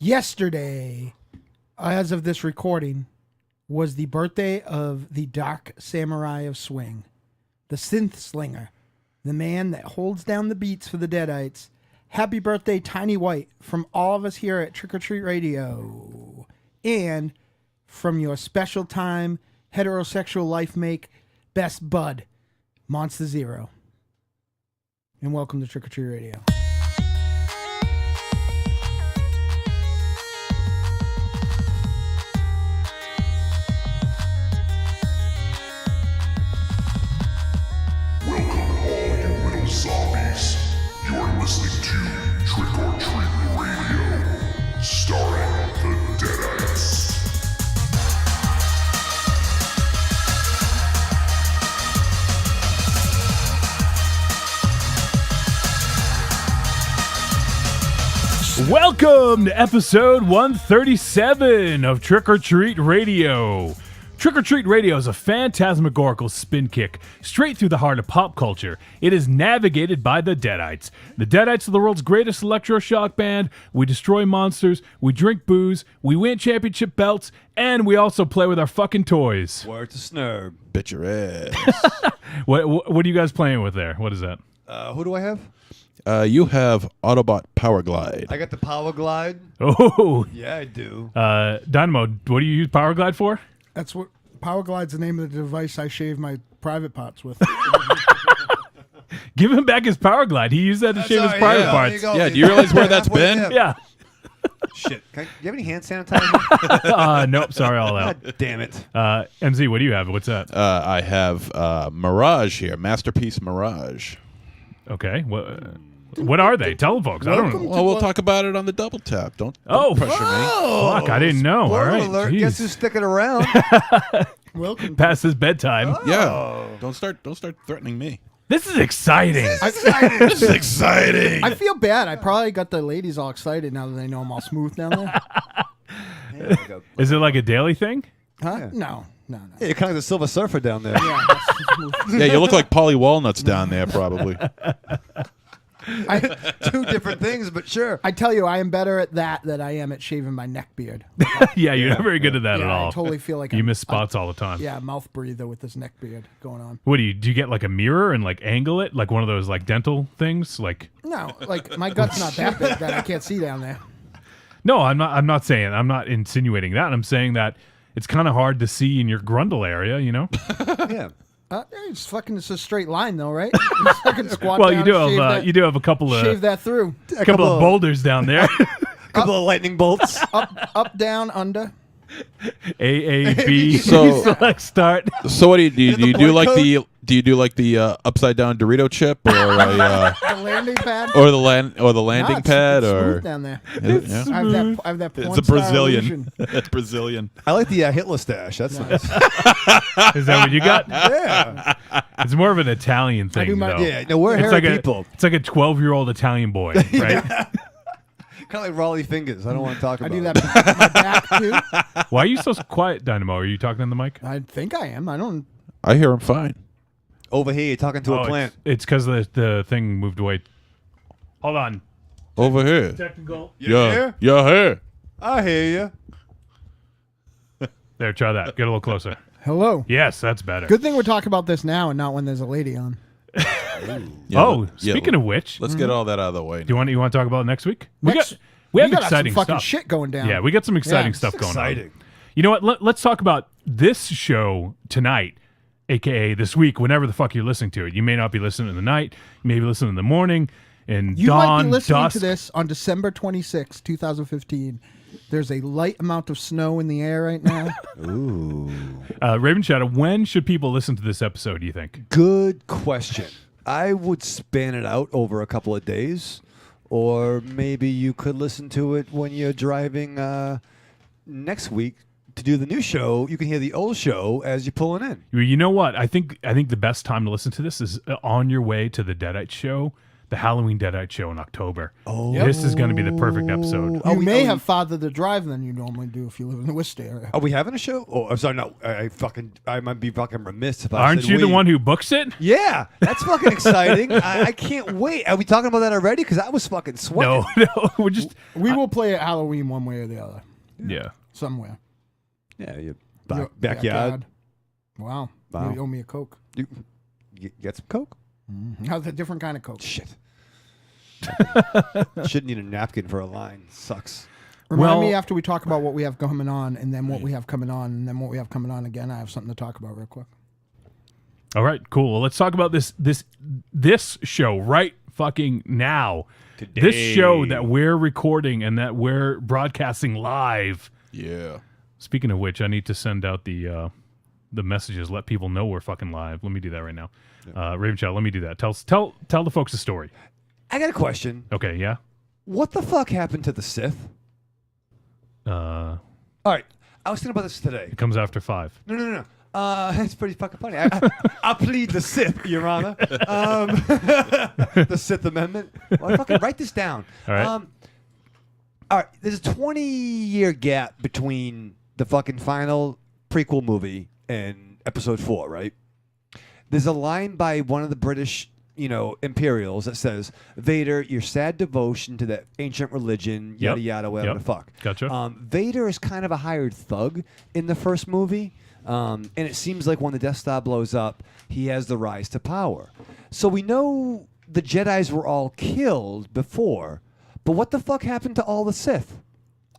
Yesterday, as of this recording, was the birthday of the Dark Samurai of Swing, the synth slinger, the man that holds down the beats for the Deadites. Happy birthday, Tiny White, from all of us here at Trick or Treat Radio. And from your special time, heterosexual life make, best bud, Monster Zero. And welcome to Trick or Treat Radio. Zombies. You're listening to Trick or Treat Radio, starring the Deadites. Welcome to episode 137 of Trick or Treat Radio. Trick or Treat Radio is a phantasmagorical spin kick straight through the heart of pop culture. It is navigated by the Deadites. The Deadites are the world's greatest electroshock band. We destroy monsters, we drink booze, we win championship belts, and we also play with our fucking toys. Word to Snurb. Bet your ass. What are you guys playing with there? What is that? Who do I have? You have Autobot Power Glide. I got the Power Glide. Oh, Yeah, I do. Dynamo, what do you use Power Glide for? That's what Power Glide's the name of the device I shave my private parts with. Give him back his Power Glide. He used that to shave his private parts. Yeah, do you realize where that's been? Yeah. Shit. Do you have any hand sanitizer? Nope, sorry, all out. God damn it. MZ, what do you have? What's that? I have Mirage here, Masterpiece Mirage. Okay. What are they? Tell the folks. I don't know. Well, we'll talk about it on the double tap. Don't pressure me. Fuck, I didn't know. All Spoiler right. alert. Jeez. Guess who's sticking around? Welcome. Past his bedtime. Yeah, don't start threatening me. This is exciting. This is exciting. I feel bad. I probably got the ladies all excited now that they know I'm all smooth down there. Is it like a daily thing? Huh? Yeah. No. Yeah, you're kind of the Silver Surfer down there. Yeah, that's smooth. Yeah, you look like Polly Walnuts down there, probably. Two different things, but sure. I tell you, I am better at that than I am at shaving my neck beard. Yeah, you're not very good at that Yeah, at all. I totally feel like You miss spots all the time. Yeah, mouth breather with this neck beard going on. What do you get like a mirror and like angle it? Like one of those like dental things? Like No, like my gut's not that big that I can't see down there. no, I'm not insinuating that. I'm saying that it's kind of hard to see in your grundle area, you know? Yeah. It's a straight line though, right? Just fucking squat Well, down, you do have a couple shave of that through. boulders down there. Couple of lightning bolts. Up, down, under. A B So- select start. So what do you do? Do you do blank like the upside down Dorito chip or The landing pad. or the landing It's pad smooth or down there. yeah. I have that porn It's a star Brazilian. illusion. It's Brazilian. I like the Hitler stash. That's nice. Is that what you got? Yeah. It's more of an Italian do thing, my- though. Yeah. No, we're It's hairy like people. it's like a 12-year-old Italian boy, right? Kind of like Raleigh fingers. I don't want to talk I about do it. that behind my back too. Why are you so quiet, Dynamo? Are you talking on the mic? I think I am. I don't. I hear him fine. Over here, you're talking to a plant. It's because the thing moved away. Hold on. Over here. Technical. Yeah. Yeah, here. I hear you. There, try that. Get a little closer. Hello. Yes, that's better. Good thing we're talking about this now and not when there's a lady on. Oh, speaking of which, Let's get all that out of the way. do you want to talk about it next week? We Next- have got exciting some fucking stuff. shit going down. Yeah, we got some exciting Yeah, stuff going on. Exciting. You know what? Let's talk about this show tonight, aka this week. Whenever the fuck you're listening to it, you may not be listening in the night. You may be listening in the morning. And You dawn, might be listening dusk. to this on December 26, 2015. There's a light amount of snow in the air right now. Raven Shadow, when should people listen to this episode, do you think? Good question. I would span it out over a couple of days, or maybe you could listen to it when you're driving next week to do the new show. You can hear the old show as you're pulling in. You know what? I think the best time to listen to this is on your way to the Deadite show the Halloween Deadite show in October. Oh. This is going to be the perfect episode. You may have farther to drive than you normally do if you live in the Worcester area. Are we having a show? Oh, I'm sorry. No, I might be fucking remiss if I Aren't said you the we. one who books it? Yeah, that's fucking exciting. I can't wait. Are we talking about that already? Because I was fucking sweating. No, we're just We will play at Halloween one way or the other. yeah. Somewhere. Yeah, your Your backyard. Wow. Wow. You owe me a Coke. You get some Coke? How's a different kind of Coke? Shit. Shouldn't need a napkin for a line. Sucks. Remind Well- me after we talk about what we have coming on, and then what we have coming on, and then what we have coming on again. I have something to talk about real quick. All right, cool. Well, let's talk about this show right fucking now. This show that we're recording and that we're broadcasting live. Yeah. Speaking of which, I need to send out the messages, let people know we're fucking live. Let me do that right now. Raven Child, let me do that. Tell the folks the story. I got a question. Okay, yeah. What the fuck happened to the Sith? All right. I was thinking about this today. It comes after 5. No. It's pretty fucking funny. I plead the Sith, Your Honor. The Sith Amendment. Well, fucking write this down. All right. All right. There's a 20-year gap between the fucking final prequel movie and Episode 4, right? There's a line by one of the British, Imperials that says, "Vader, your sad devotion to that ancient religion, yada yada, whatever the fuck." Gotcha. Vader is kind of a hired thug in the first movie. And it seems like when the Death Star blows up, he has the rise to power. So we know the Jedis were all killed before, but what the fuck happened to all the Sith?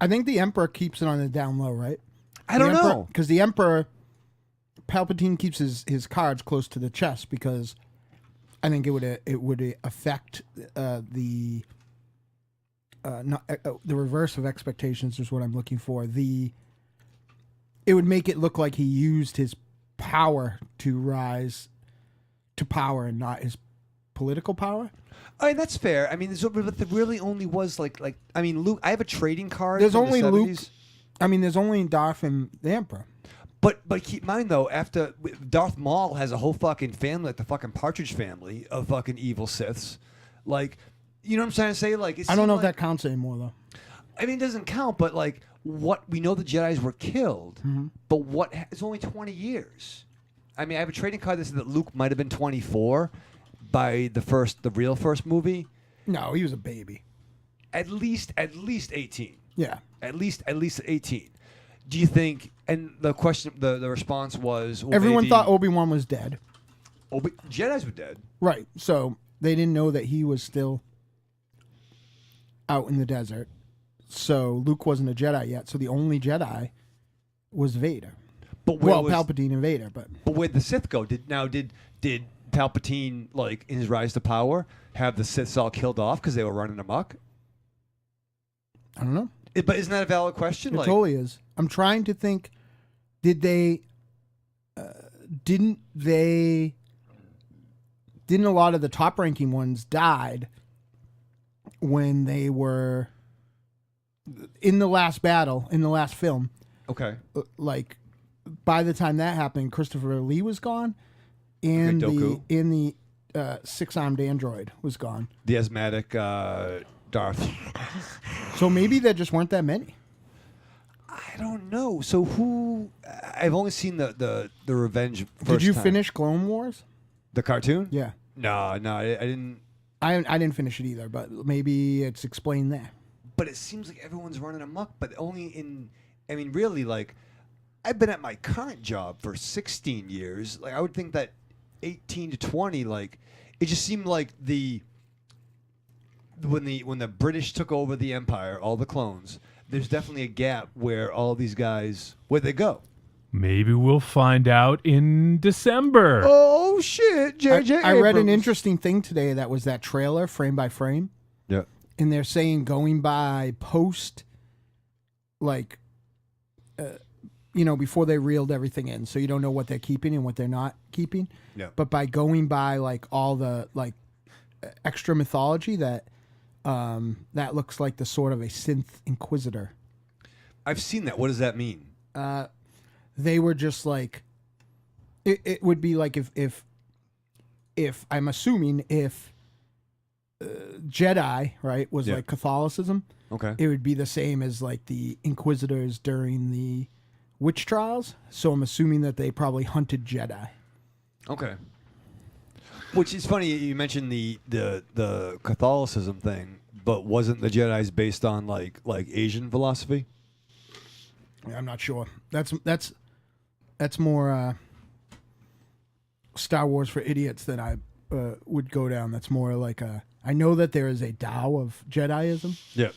I think the Emperor keeps it on the down low, right? I don't know. Because the Emperor, Palpatine keeps his cards close to the chest because I think it would affect the reverse of expectations is what I'm looking for. It would make it look like he used his power to rise to power and not his political power. I mean, that's fair. I mean, but there really only was like Luke. I have a trading card. There's from only the Luke. 70s. I mean, there's only Darth and the Emperor. But keep in mind though, after Darth Maul has a whole fucking family, like the fucking Partridge family of fucking evil Siths, like, you know what I'm trying to say? Like, I don't know if that counts anymore though. I mean, it doesn't count, but like, what we know the Jedis were killed, but it's only 20 years. I mean, I have a trading card that says that Luke might have been 24 by the real first movie. No, he was a baby. At least 18. Yeah. At least 18. Do you think? And the question, the response was, well, Everyone maybe thought Obi-Wan was dead. Jedis were dead. Right. So they didn't know that he was still out in the desert. So Luke wasn't a Jedi yet. So the only Jedi was Vader. But Palpatine and Vader. But where'd the Sith go? Did Palpatine, like in his rise to power, have the Siths all killed off because they were running amok? I don't know. But isn't that a valid question? It totally is. I'm trying to think. Didn't a lot of the top ranking ones died when they were in the last battle, in the last film? Okay. Like by the time that happened, Christopher Lee was gone, and the 6-armed android was gone. The asthmatic Darth. So maybe there just weren't that many. I don't know. So who? I've only seen the Revenge. Did you finish Clone Wars? The cartoon? Yeah. No, I didn't. I didn't finish it either, but maybe it's explained there. But it seems like everyone's running amok, but only in. I mean, really, like, I've been at my current job for 16 years. Like, I would think that 18 to 20, like, it just seemed like when the British took over the Empire, all the clones, there's definitely a gap where all these guys, where'd they go? Maybe we'll find out in December. Oh shit, JJ. I read an interesting thing today that was that trailer frame by frame. Yeah. And they're saying going by post, like, before they reeled everything in, so you don't know what they're keeping and what they're not keeping. Yeah. But by going by like all the like extra mythology that looks like the sort of a synth inquisitor. I've seen that. What does that mean? They were just like, it would be like if I'm assuming if Jedi, right, was Yeah. like Catholicism. Okay. It would be the same as like the Inquisitors during the witch trials. So I'm assuming that they probably hunted Jedi. Okay. Which is funny. You mentioned the Catholicism thing, but wasn't the Jedi's based on like Asian philosophy? I'm not sure. That's more Star Wars for idiots than I would go down. That's more like I know that there is a Tao of Jediism. Yeah.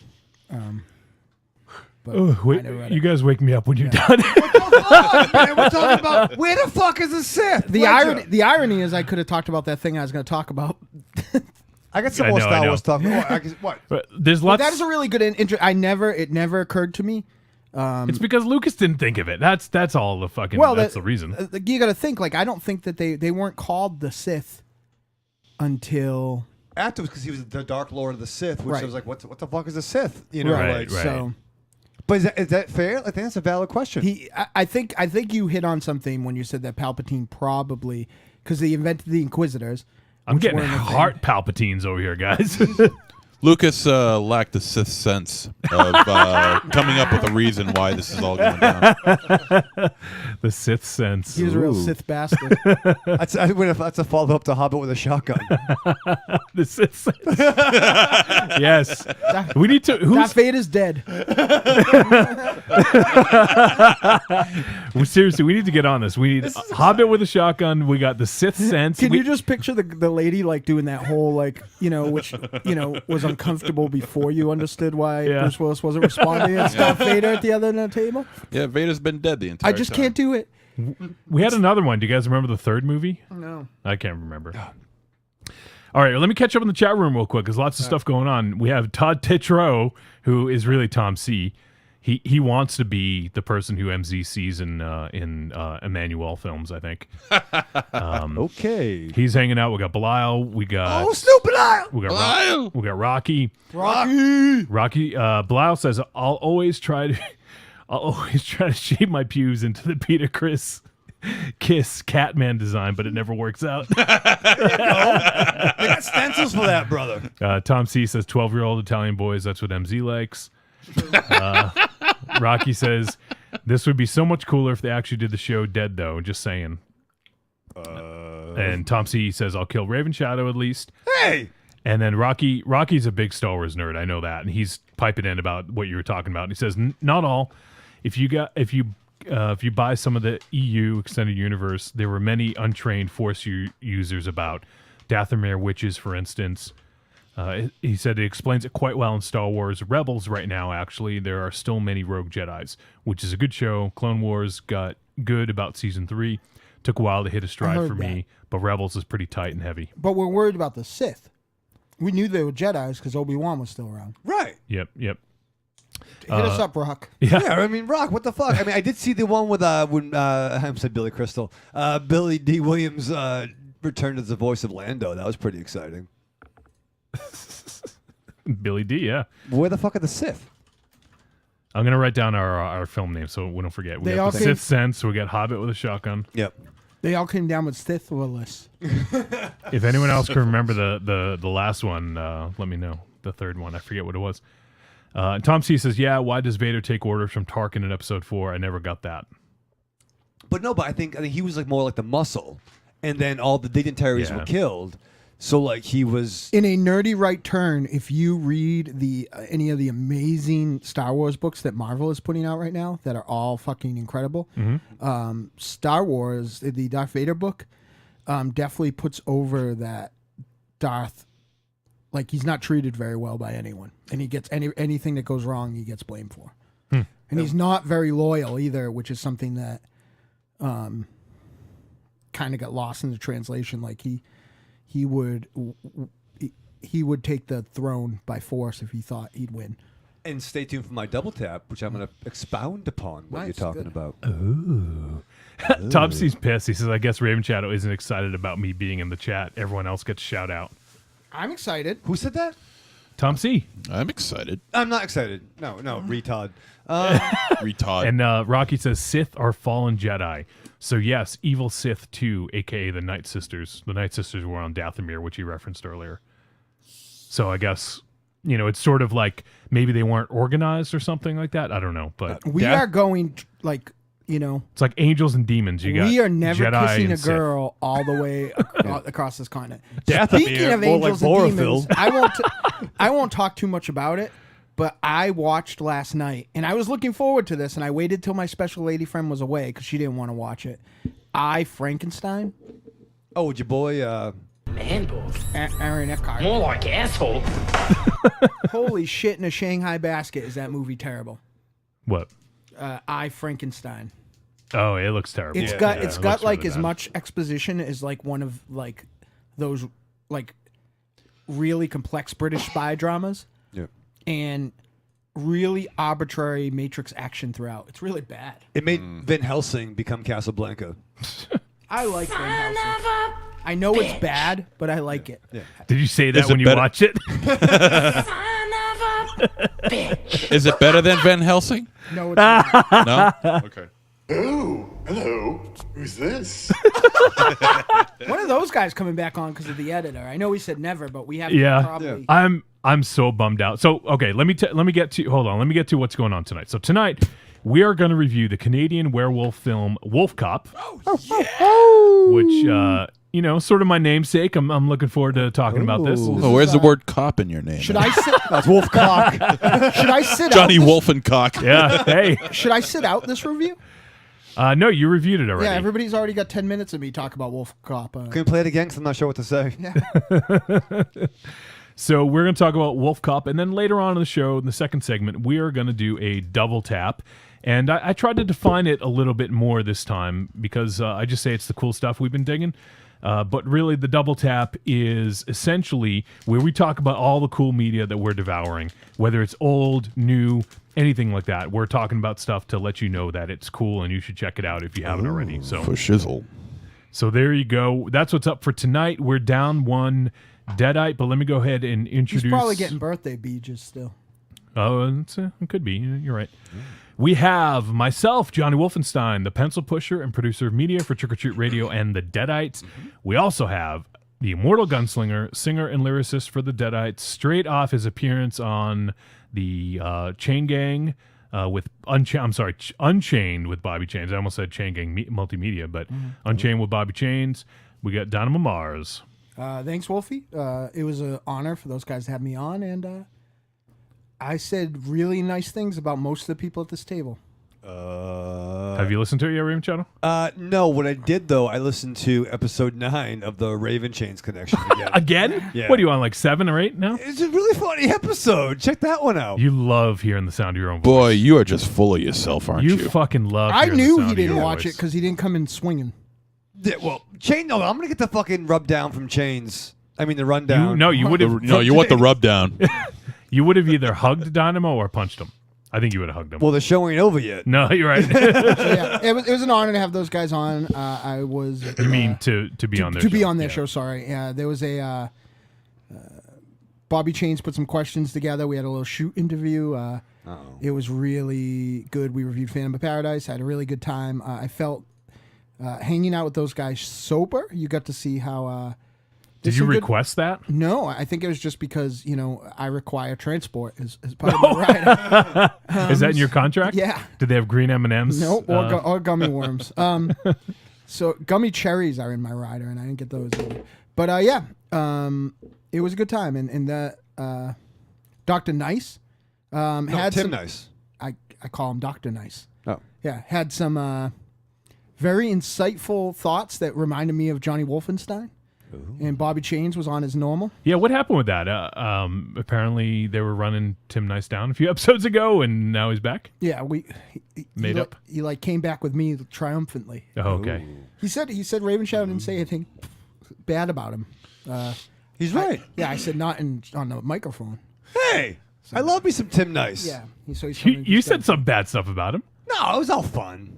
But Oh, wait, I never read you it. guys wake me up when you're done. Man, we're talking about where the fuck is the Sith? The irony is I could have talked about that thing I was going to talk about. I got some I more know, I Star know. Wars talk. What? But there's But lots. that is a really good intro. It never occurred to me. It's because Lucas didn't think of it. That's all the fucking. That's the reason. You got to think, like, I don't think that they weren't called the Sith until Afterwards, because he was the Dark Lord of the Sith, which Right. I was like, what the fuck is the Sith? You know, Right, like. right. So But is that fair? I think that's a valid question. I think you hit on something when you said that Palpatine probably, because they invented the Inquisitors. I'm which getting weren't a thing. heart palpatines over here, guys. Lucas lacked the Sith sense of coming up with a reason why this is all going down. The Sith sense. He was a real Ooh. Sith bastard. That's a follow up to Hobbit with a shotgun. The Sith sense. Yes. We need to. Darth Who's Vader's dead. seriously? We need to get on this. We need Hobbit with a shotgun. We got the Sith sense. Can We- you just picture the lady like doing that whole like which was uncomfortable before you understood why Yeah. Bruce Willis wasn't responding? It's Darth Vader at the other end of the table. Yeah, Vader's been dead the entire I just time. can't do it. We had another one. Do you guys remember the third movie? No. I can't remember. All right, well, let me catch up in the chat room real quick. There's lots of stuff going on. We have Todd Tetreault, who is really Tom C. He wants to be the person who MZ in Emmanuel films, I think. Okay. He's hanging out. We got Belial. We got Snoop Lyle! we got Belial! we got Rocky. Rocky! Belial says, I'll always try to shape my pews into the Peter Chris Kiss Catman design, but it never works out. They got stencils for that, brother. Tom C says 12-year-old Italian boys. That's what MZ likes. Rocky says this would be so much cooler if they actually did the show dead, though. Just saying. And Tom C says I'll kill Raven Shadow at least. Hey! And then Rocky's a big Star Wars nerd. I know that, and he's piping in about what you were talking about. And he says not all. If you buy some of the EU extended universe, there were many untrained Force users about Dathomir witches, for instance. He said it explains it quite well in Star Wars Rebels right now, actually. There are still many rogue Jedis, which is a good show. Clone Wars got good about season 3. Took a while to hit a stride heard for me, but Rebels is pretty tight and heavy. But we're worried about the Sith. We knew they were Jedis because Obi-Wan was still around. Right. Yep. Hit us up, Rock. Yeah. Yeah, I mean, Rock, what the fuck? I mean, I did see the one with, when, I almost said Billy Crystal. Billy D. Williams returned as the voice of Lando. That was pretty exciting. Billy D, yeah. Where the fuck are the Sith? I'm going to write down our film name so we don't forget. We They got all the came- Sith Sense, we got Hobbit with a shotgun. Yep. They all came down with Sith Willis. If anyone else can remember the last one, let me know. The third one, I forget what it was. Tom C says, yeah, why does Vader take orders from Tarkin in episode 4? I never got that. But no, I think he was like more like the muscle. And then all the dignitaries Yeah. were killed. So like he was... In a nerdy right turn, if you read any of the amazing Star Wars books that Marvel is putting out right now, that are all fucking incredible, Star Wars, the Darth Vader book, definitely puts over that Darth, like he's not treated very well by anyone, and he gets anything that goes wrong, he gets blamed for, and he's not very loyal either, which is something that kind of got lost in the translation. Like he would take the throne by force if he thought he'd win. And stay tuned for my double tap, which I'm going to expound upon what Nice, you're talking good. about. Tom C's pissed. He says, I guess Raven Shadow isn't excited about me being in the chat. Everyone else gets shout out. I'm excited. Who said that? Tom C. I'm excited. I'm not excited. No, retard. Retard. And Rocky says, Sith are fallen Jedi. So yes, evil Sith 2, a.k.a. the Night Sisters. The Night Sisters were on Dathomir, which he referenced earlier. So I guess, it's sort of like maybe they weren't organized or something like that. I don't know. But We are going, like, it's like angels and demons. You got we are never Jedi kissing and a Sith. girl all the way across this continent. Death would be Speaking of more like angels and demons, Borophyll. I won't talk too much about it, but I watched last night, and I was looking forward to this, and I waited till my special lady friend was away because she didn't want to watch it. Frankenstein. Oh, with your boy. Man balls. Aaron Eckhart. More like asshole. Holy shit! In a Shanghai basket, is that movie terrible? What? Frankenstein. Oh, it looks terrible. It's Yeah, got yeah, it's it got looks like really as bad. much exposition as like one of like those like really complex British spy dramas Yeah. and really arbitrary Matrix action throughout. It's really bad. It made Van Helsing become Casablanca. I like Van Helsing. I know it's bad, but I like it. Yeah. Did you say that Is it when you better- watch it? Is it better than Van Helsing? No, it's not. No. Okay. Oh, hello. Who's this? One of those guys coming back on because of the editor. I know we said never, but we have Yeah. probably. I'm so bummed out. So okay, let me get to what's going on tonight. So tonight we are going to review the Canadian werewolf film Wolfcop, which sort of my namesake. I'm looking forward to talking about this. Oh, where's the word cop in your name? Should I sit? That's Wolfcock. Should I sit Johnny out? This, Wolf and Cock. Yeah. Hey. should I sit out this review? No, you reviewed it already. Yeah, everybody's already got 10 minutes of me talk about Wolf Cop. Can you play it again? Because I'm not sure what to say. So we're going to talk about Wolf Cop, and then later on in the show, in the second segment, we are going to do a double tap. And I tried to define it a little bit more this time because I just say it's the cool stuff we've been digging. But really, the double tap is essentially where we talk about all the cool media that we're devouring, whether it's old, new, anything like that. We're talking about stuff to let you know that it's cool and you should check it out if you haven't already. For shizzle. So there you go. That's what's up for tonight. We're down one Deadite, but let me go ahead and introduce. He's probably getting birthday beaches still. Oh, it could be. You're right. We have myself, Johnny Wolfenstein, the pencil pusher and producer of media for Trick or Treat Radio and the Deadites. We also have the immortal gunslinger, singer and lyricist for the Deadites, straight off his appearance on the Chain Gang with Unchained with Bobby Chains. I almost said Chain Gang Multimedia, but Unchained with Bobby Chains. We got Dynamo Marz. Thanks, Wolfie. It was an honor for those guys to have me on, and I said really nice things about most of the people at this table. Have you listened to it yet, Raven Channel? No, what I did, though, I listened to episode 9 of the Raven Chains connection again. Again? Yeah. What are you on, like 7 or 8 now? It's a really funny episode. Check that one out. You love hearing the sound of your own voice. Boy, you are just full of yourself, aren't you? You fucking love I hearing the knew sound he of your didn't watch voice. it because he didn't come in swinging. Yeah, well, Chain. No, I'm gonna get the fucking rub down from Chains. I mean the rundown. You would have. No, you want the rub down. You would have either hugged Dynamo or punched him. I think you would have hugged him. Well, the show ain't over yet. No, you're right. So, yeah, it was an honor to have those guys on. I was. You mean to be on their show? To be on their Yeah. show. Sorry. There was a. Bobby Chains put some questions together. We had a little shoot interview. It was really good. We reviewed Phantom of Paradise. I had a really good time. I felt hanging out with those guys sober. You got to see how. Did there's you some good- request that? No, I think it was just because I require transport as part of my ride. Is that in your contract? yeah. Did they have green M&Ms? Nope, or gummy worms. So gummy cherries are in my rider, and I didn't get those either. But it was a good time, and that Dr. Nice No, had Tim some. Nice. I call him Dr. Nice. Oh. Yeah, had some very insightful thoughts that reminded me of Johnny Wolfenstein. And Bobby Chains was on as normal. Yeah, what happened with that? Apparently, they were running Tim Nice down a few episodes ago, and now he's back. Yeah, Made up? He came back with me triumphantly. Oh, okay. He said Raven Shadow didn't say anything bad about him. He's right. Yeah, I said not on the microphone. Hey, I love me some Tim Nice. Yeah, so he's You said some bad stuff about him. No, it was all fun.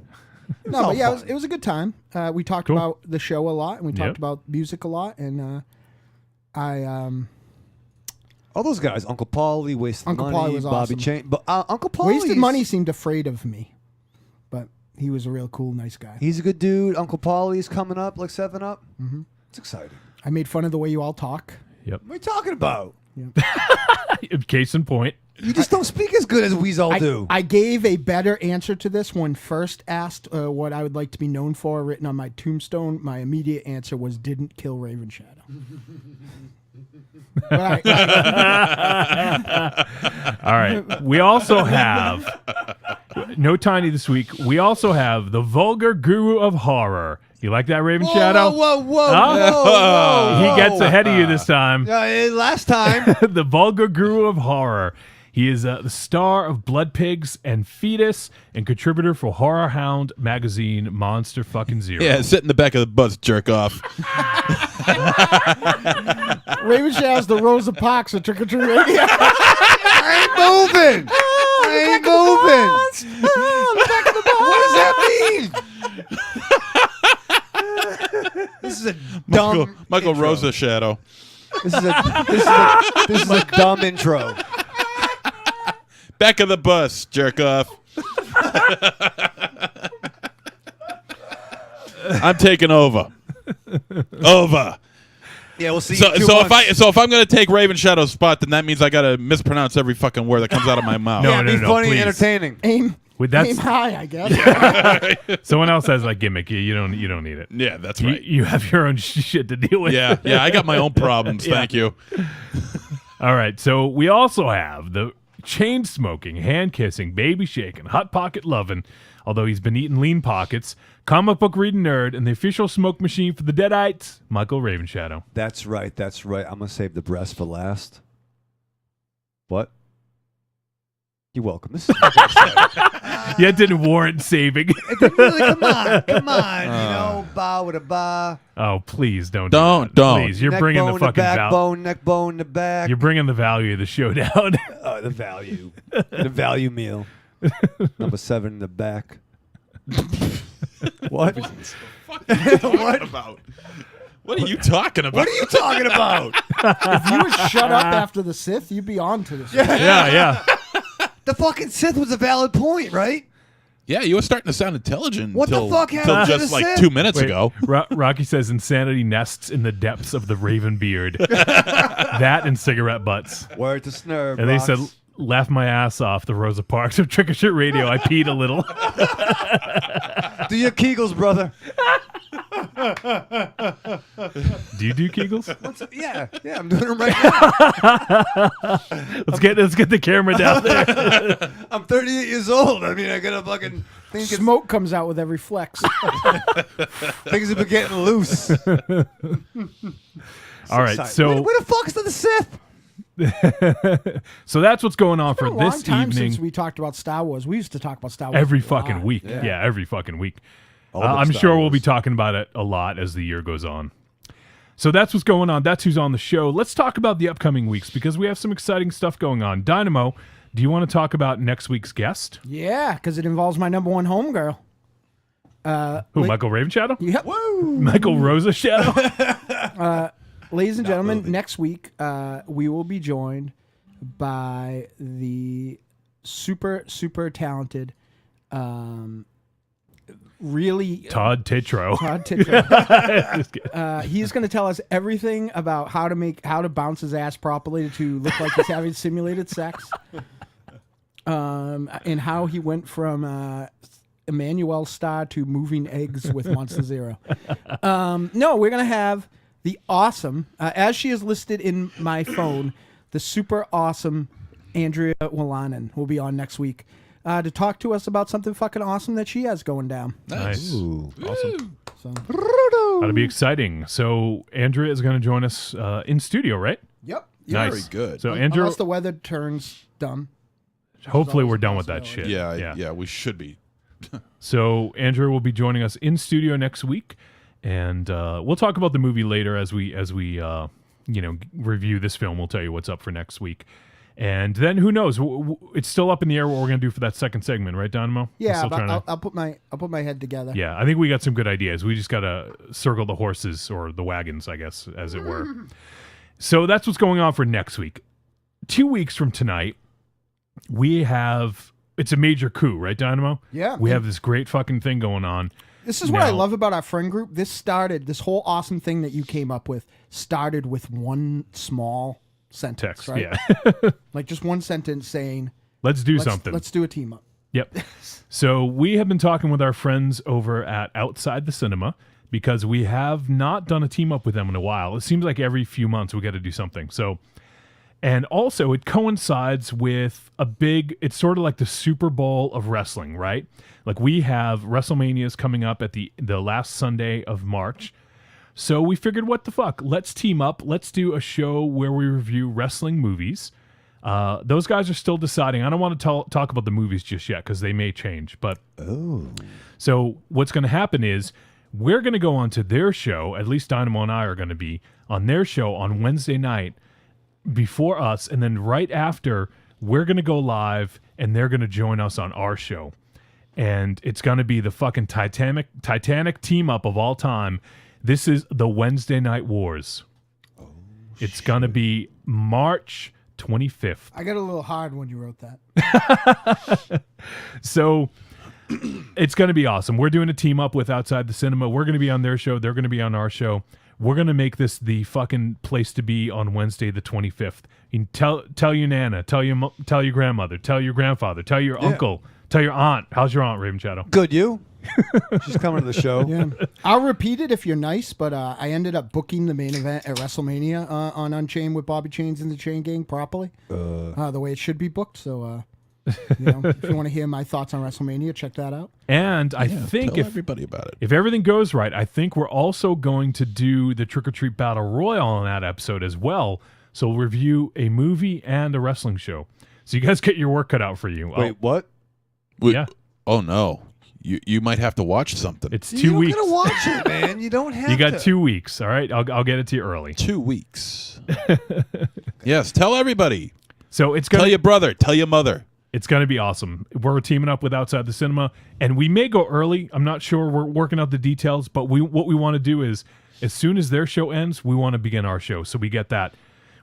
No, all but yeah, fun. it was a good time. We talked Cool. about the show a lot, and we talked Yep. about music a lot, and All those guys, Uncle Paulie, wasted Uncle money, Paulie was Bobby awesome. Chain, but Uncle Paulie Wasted Money seemed afraid of me, but he was a real cool, nice guy. He's a good dude. Uncle Paulie's coming up like 7 Up. Mm-hmm. It's exciting. I made fun of the way you all talk. Yep. What are you talking about? Case in point. You just don't speak as good as we all do. I gave a better answer to this when first asked what I would like to be known for, written on my tombstone. My immediate answer was didn't kill Raven Shadow. But All right. We also have no Tiny this week. We also have the vulgar guru of horror. You like that, Raven Shadow? Whoa. He gets ahead of you this time. Last time. The vulgar guru of horror. He is the star of Blood Pigs and Fetus and contributor for Horror Hound magazine Monster Fucking Zero. Yeah, sit in the back of the bus, jerk off. Raven Shadow's the Rosa Parks of Trick or Treat Radio. I ain't moving. What does that mean? This is a dumb Michael intro. Rosa Shadow. This is a dumb intro. Back of the bus, jerk off. I'm taking over. Over. Yeah, we'll see. So if I'm gonna take Raven Shadow's spot, then that means I gotta mispronounce every fucking word that comes out of my mouth. No, Yeah, be funny please. and entertaining. Aim That's high, I guess. someone else has like gimmick. You don't need it. Yeah, that's You, right. you have your own shit to deal with. Yeah, I got my own problems. Thank you. All right. So we also have the chain smoking, hand kissing, baby shaking, hot pocket loving, although he's been eating lean pockets, comic book reading nerd, and the official smoke machine for the Deadites, Michael Raven Shadow. That's right. I'm gonna save the breast for last. What? You're welcome. This is Yeah, it didn't warrant saving. really, come on. You know, bow with a ba. Oh, please don't. Don't. Please, you're Neck bringing bone the to fucking value. backbone, neck bone to back. You're bringing the value of the showdown. The value. The value meal. Number 7 in the back. What? What about? What are you talking about? What are you talking about? If you would shut up after the Sith, you'd be on to this. yeah. The fucking Sith was a valid point, right? Yeah, you were starting to sound intelligent. What the until- fuck until happened to just the like Sith? 2 minutes Wait, ago. Rocky says insanity nests in the depths of the raven beard. That and cigarette butts. Word to Snurb. And they Rocks. said, laugh my ass off, the Rosa Parks of Trick or Treat Radio. I peed a little. do your Kegels, brother. Do you do Kegels? Yeah, I'm doing them right now. Let's get the camera down there. I'm 38 years old. I mean, I gotta fucking think Smoke comes out with every flex. things have been getting loose. All right, so where the fuck's the Sith? so that's what's going on for It's been a long this time evening. since we talked about Star Wars. We used to talk about Star Wars Every a lot. fucking week. Yeah, every fucking week. All but I'm Star sure we'll Wars. be talking about it a lot as the year goes on. So that's what's going on. That's who's on the show. Let's talk about the upcoming weeks because we have some exciting stuff going on. Dynamo, do you want to talk about next week's guest? Yeah, because it involves my number one homegirl. Who, Michael Raven Shadow? Yep. Michael Rosa Shadow? Ladies and gentlemen, next week we will be joined by the super talented, really Todd Tetro. Todd Titcher. Just kidding. He's going to tell us everything about how to bounce his ass properly to look like he's having simulated sex, and how he went from Emmanuel Star to moving eggs with Monster Zero. No, we're going to have the awesome, as she is listed in my phone, the super awesome Andrea Willanen will be on next week to talk to us about something fucking awesome that she has going down. Nice. Awesome. So, That'll be exciting. So Andrea is going to join us in studio, right? yep. Nice. Very good. So Andrea, Unless the weather turns dumb. hopefully always we're a done with that possibility. shit. Yeah, we should be. So Andrea will be joining us in studio next week, and we'll talk about the movie later as we review this film. We'll tell you what's up for next week, and then who knows? It's still up in the air what we're gonna do for that second segment, right, Dynamo? We're Yeah, still but trying to- I'll put my head together. Yeah, I think we got some good ideas. We just gotta circle the horses or the wagons, I guess, as it were. So that's what's going on for next week. 2 weeks from tonight, we have. It's a major coup, right, Dynamo? Yeah. We have this great fucking thing going on. This is what I Now- love about our friend group. This whole awesome thing that you came up with started with one small sentence, Text, right? yeah. Like just one sentence saying, Let's do something. Let's do a team up. Yep. So we have been talking with our friends over at Outside the Cinema because we have not done a team up with them in a while. It seems like every few months we got to do something. So, and also it coincides with it's sort of like the Super Bowl of wrestling, right? Like we have WrestleMania's coming up at the last Sunday of March. So we figured, what the fuck? Let's team up. Let's do a show where we review wrestling movies. Those guys are still deciding. I don't want to talk about the movies just yet because they may change. But so what's going to happen is we're going to go on to their show. At least Dynamo and I are going to be on their show on Wednesday night before us, and then right after we're going to go live, and they're going to join us on our show, and it's going to be the fucking Titanic team up of all time. This is the Wednesday Night Wars. It's going to be March 25th. I got a little hard when you wrote that. So it's going to be awesome. We're doing a team up with Outside the Cinema. We're going to be on their show. They're going to be on our show. We're going to make this the fucking place to be on Wednesday the 25th. You can tell your nana, tell your grandmother, tell your grandfather, tell your uncle, tell your aunt. How's your aunt, Raven Shadow? Good, you? She's coming to the show. Yeah. I'll repeat it if you're nice, but I ended up booking the main event at WrestleMania on Unchained with Bobby Chains and the Chain Gang properly, the way it should be booked. So, if you want to hear my thoughts on WrestleMania, check that out. And I think tell everybody about it. If everything goes right, I think we're also going to do the Trick or Treat Battle Royal on that episode as well. So we'll review a movie and a wrestling show. So you guys get your work cut out for you. Wait, what? Yeah. Oh, no. You might have to watch something. It's 2 weeks. You don't gotta watch it, man. You don't have You got to. 2 weeks, all right? I'll get it to you early. 2 weeks. Yes, tell everybody. So it's Tell gonna your brother. Tell your mother. It's gonna be awesome. We're teaming up with Outside the Cinema, and we may go early. I'm not sure. We're working out the details, but what we want to do is, as soon as their show ends, we want to begin our show. So we get that.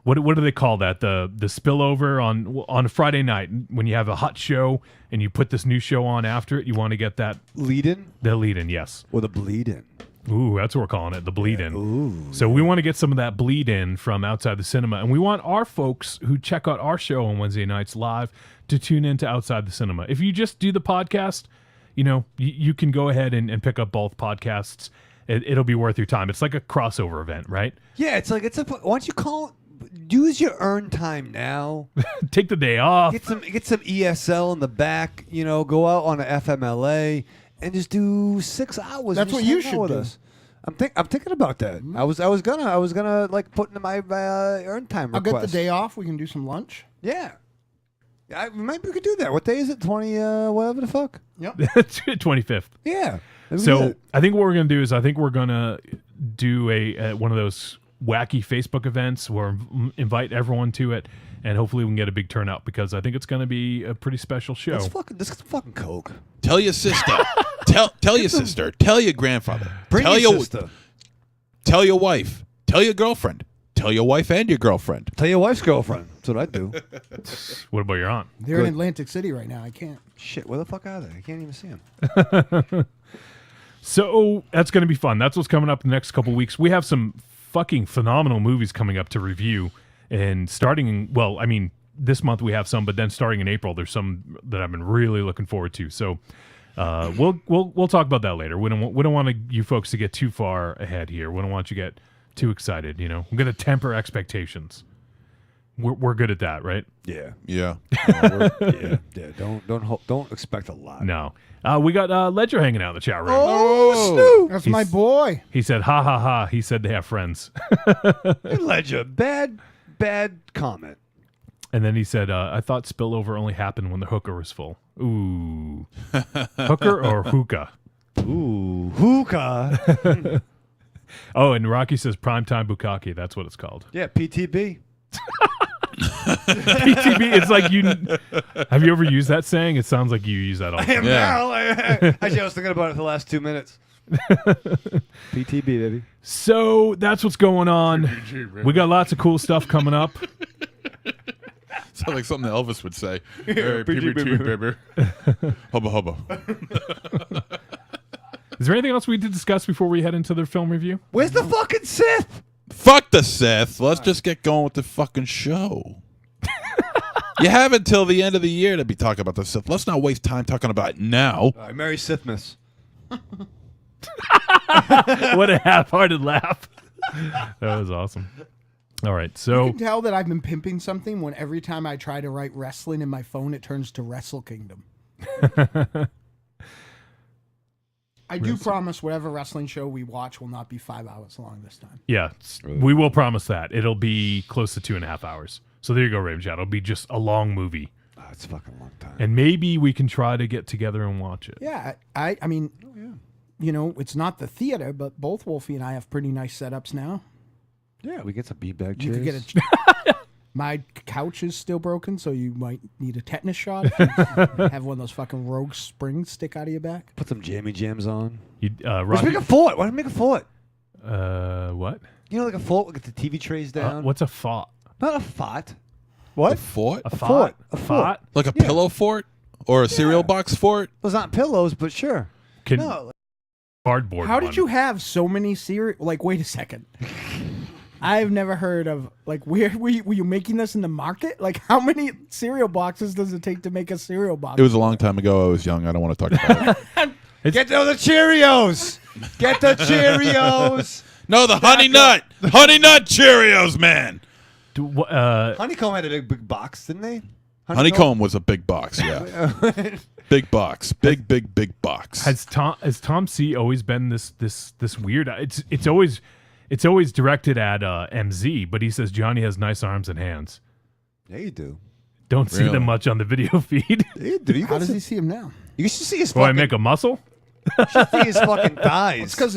What do they call that? The spillover on a Friday night when you have a hot show and you put this new show on after it. You want to get that lead-in? The lead-in, yes. Or the bleed-in. Ooh, that's what we're calling it, the bleed-in. So we want to get some of that bleed-in from Outside the Cinema, and we want our folks who check out our show on Wednesday nights live to tune into Outside the Cinema. If you just do the podcast, you can go ahead and pick up both podcasts. It'll be worth your time. It's like a crossover event, right? Yeah, why don't you call it? Use your earn time now. Take the day off. Get some ESL in the back. Go out on an FMLA and just do 6 hours. That's and what just you hang out should with do. us. I'm thinking about that. I was gonna like put in my earn time I'll request. get the day off. We can do some lunch. Yeah. Maybe we could do that. What day is it? 20 whatever the fuck. Yep. 25th. Yeah. So I think what we're going to do is we're going to do a one of those wacky Facebook events where invite everyone to it, and hopefully we can get a big turnout because I think it's going to be a pretty special show. Let's get some fucking coke. Tell your sister. tell your sister. Tell your grandfather. Tell your sister. Tell your wife. Tell your girlfriend. Tell your wife and your girlfriend. Tell your wife's girlfriend. That's what I do. What about your aunt? They're in Atlantic City right now. I can't. Shit, where the fuck are they? I can't even see them. So that's going to be fun. That's what's coming up in the next couple weeks. We have some fucking phenomenal movies coming up to review, and this month we have some, but then starting in April, there's some that I've been really looking forward to. So we'll talk about that later. We don't want you folks to get too far ahead here. We don't want you to get too excited. We're going to temper expectations. We're good at that, right? Yeah. Yeah. Yeah. Don't expect a lot. No. We got Ledger hanging out in the chat room. Oh, That's my boy. He said, ha, ha, ha. He said they have friends. Hey, Ledger, bad comment. And then he said, I thought spillover only happened when the hooker was full. Ooh. Hooker or hookah? Ooh, hookah. Oh, and Rocky says primetime bukkake. That's what it's called. Yeah, PTB. PTB, it's like have you ever used that saying? It sounds like you use that all the time. Actually, I was thinking about it for the last 2 minutes. PTB, baby. So that's what's going on. We got lots of cool stuff coming up. Sounds like something that Elvis would say. Hey, PBT, baby. Hubba hubba. Is there anything else we need to discuss before we head into the film review? Where's the fucking Sith? Fuck the Sith. Let's just get going with the fucking show. You have until the end of the year to be talking about the Sith. Let's not waste time talking about it now. All right, Merry Sithmas. What a half-hearted laugh. That was awesome. All right, You so can tell that I've been pimping something when every time I try to write wrestling in my phone, it turns to Wrestle Kingdom. I do promise whatever wrestling show we watch will not be 5 hours long this time. yeah, we will promise that. It'll be close to 2.5 hours. So there you go, Raven Chat. It'll be just a long movie. Oh, it's a fucking long time. And maybe we can try to get together and watch it. Yeah, I mean, you know, it's not the theater, but both Wolfie and I have pretty nice setups now. Yeah, we get some beanbag You chairs. could get a. My couch is still broken, so you might need a tetanus shot. If you have one of those fucking rogue springs stick out of your back. Put some jammy jams on. You, Let's Rocky, make a fort. Why don't we make a fort? what? You know, like a fort. We get the TV trays down. What's a fort? Not a fort. A What? fort? A fort. fort? A fort. Like a pillow fort? Or a cereal box fort? Well, it's not pillows, but sure. Can No. cardboard How one. did you have so many cereal? Like, wait a second. I've never heard of, like, where were you making this in the market? Like, how many cereal boxes does it take to make a cereal box? It was a long time ago. I was young. I don't want to talk about it. Get the Cheerios. Get the Cheerios. No, the Honey Nut. Honey Nut Cheerios, man. Honeycomb had a big box, didn't they? Honeycomb was a big box, yeah. Big box. Big box. Has Tom C always been this weird? It's always directed at MZ, but he says Johnny has nice arms and hands. Yeah, you do. Don't see Really? them much on the video feed. Yeah, you do. You How got does some- he see him now? You should see his Will I fucking. make a muscle? see his fucking thighs. It's because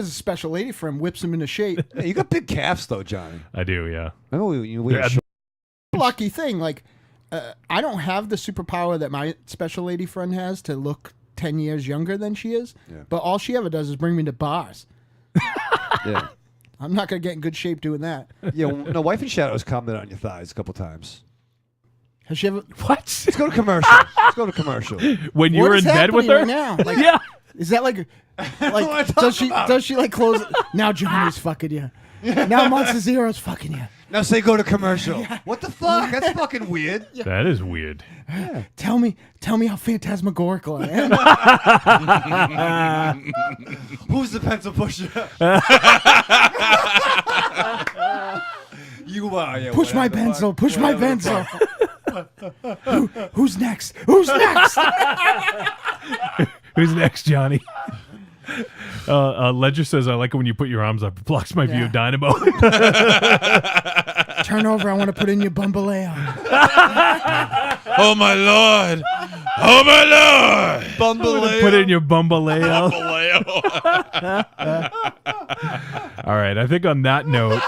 his special lady friend whips him into shape. Yeah, you got big calves though, Johnny. I do, yeah. Remember we Yeah, Lucky thing, like, I don't have the superpower that my special lady friend has to look 10 years younger than she is. Yeah. But all she ever does is bring me to bars. yeah. I'm not going to get in good shape doing that. Yeah, no, Wife in Shadows commented on your thighs a couple times. Has she ever? What? Let's go to commercial. Let's go to commercial. When you What were is in bed with happening her? right now? Like, Yeah. Is that like What does she like close? Now Johnny's fucking you. Now Monster Zero's fucking you. Now say go to commercial. What the fuck? That's fucking weird. That is weird. Tell me how phantasmagorical I am. Who's the pencil pusher? You are. Yeah, Push my whatever, pencil. fuck, Push my whatever, pencil. Who's next? Who's next? Who's next, Johnny? Ledger says, I like it when you put your arms up. It blocks my view Yeah. of Dynamo. Turn over. I want to put in your bumbaleo. Oh, my Lord. Oh, my Lord. Bumbaleo. Put it in your bumbaleo. All right. I think on that note,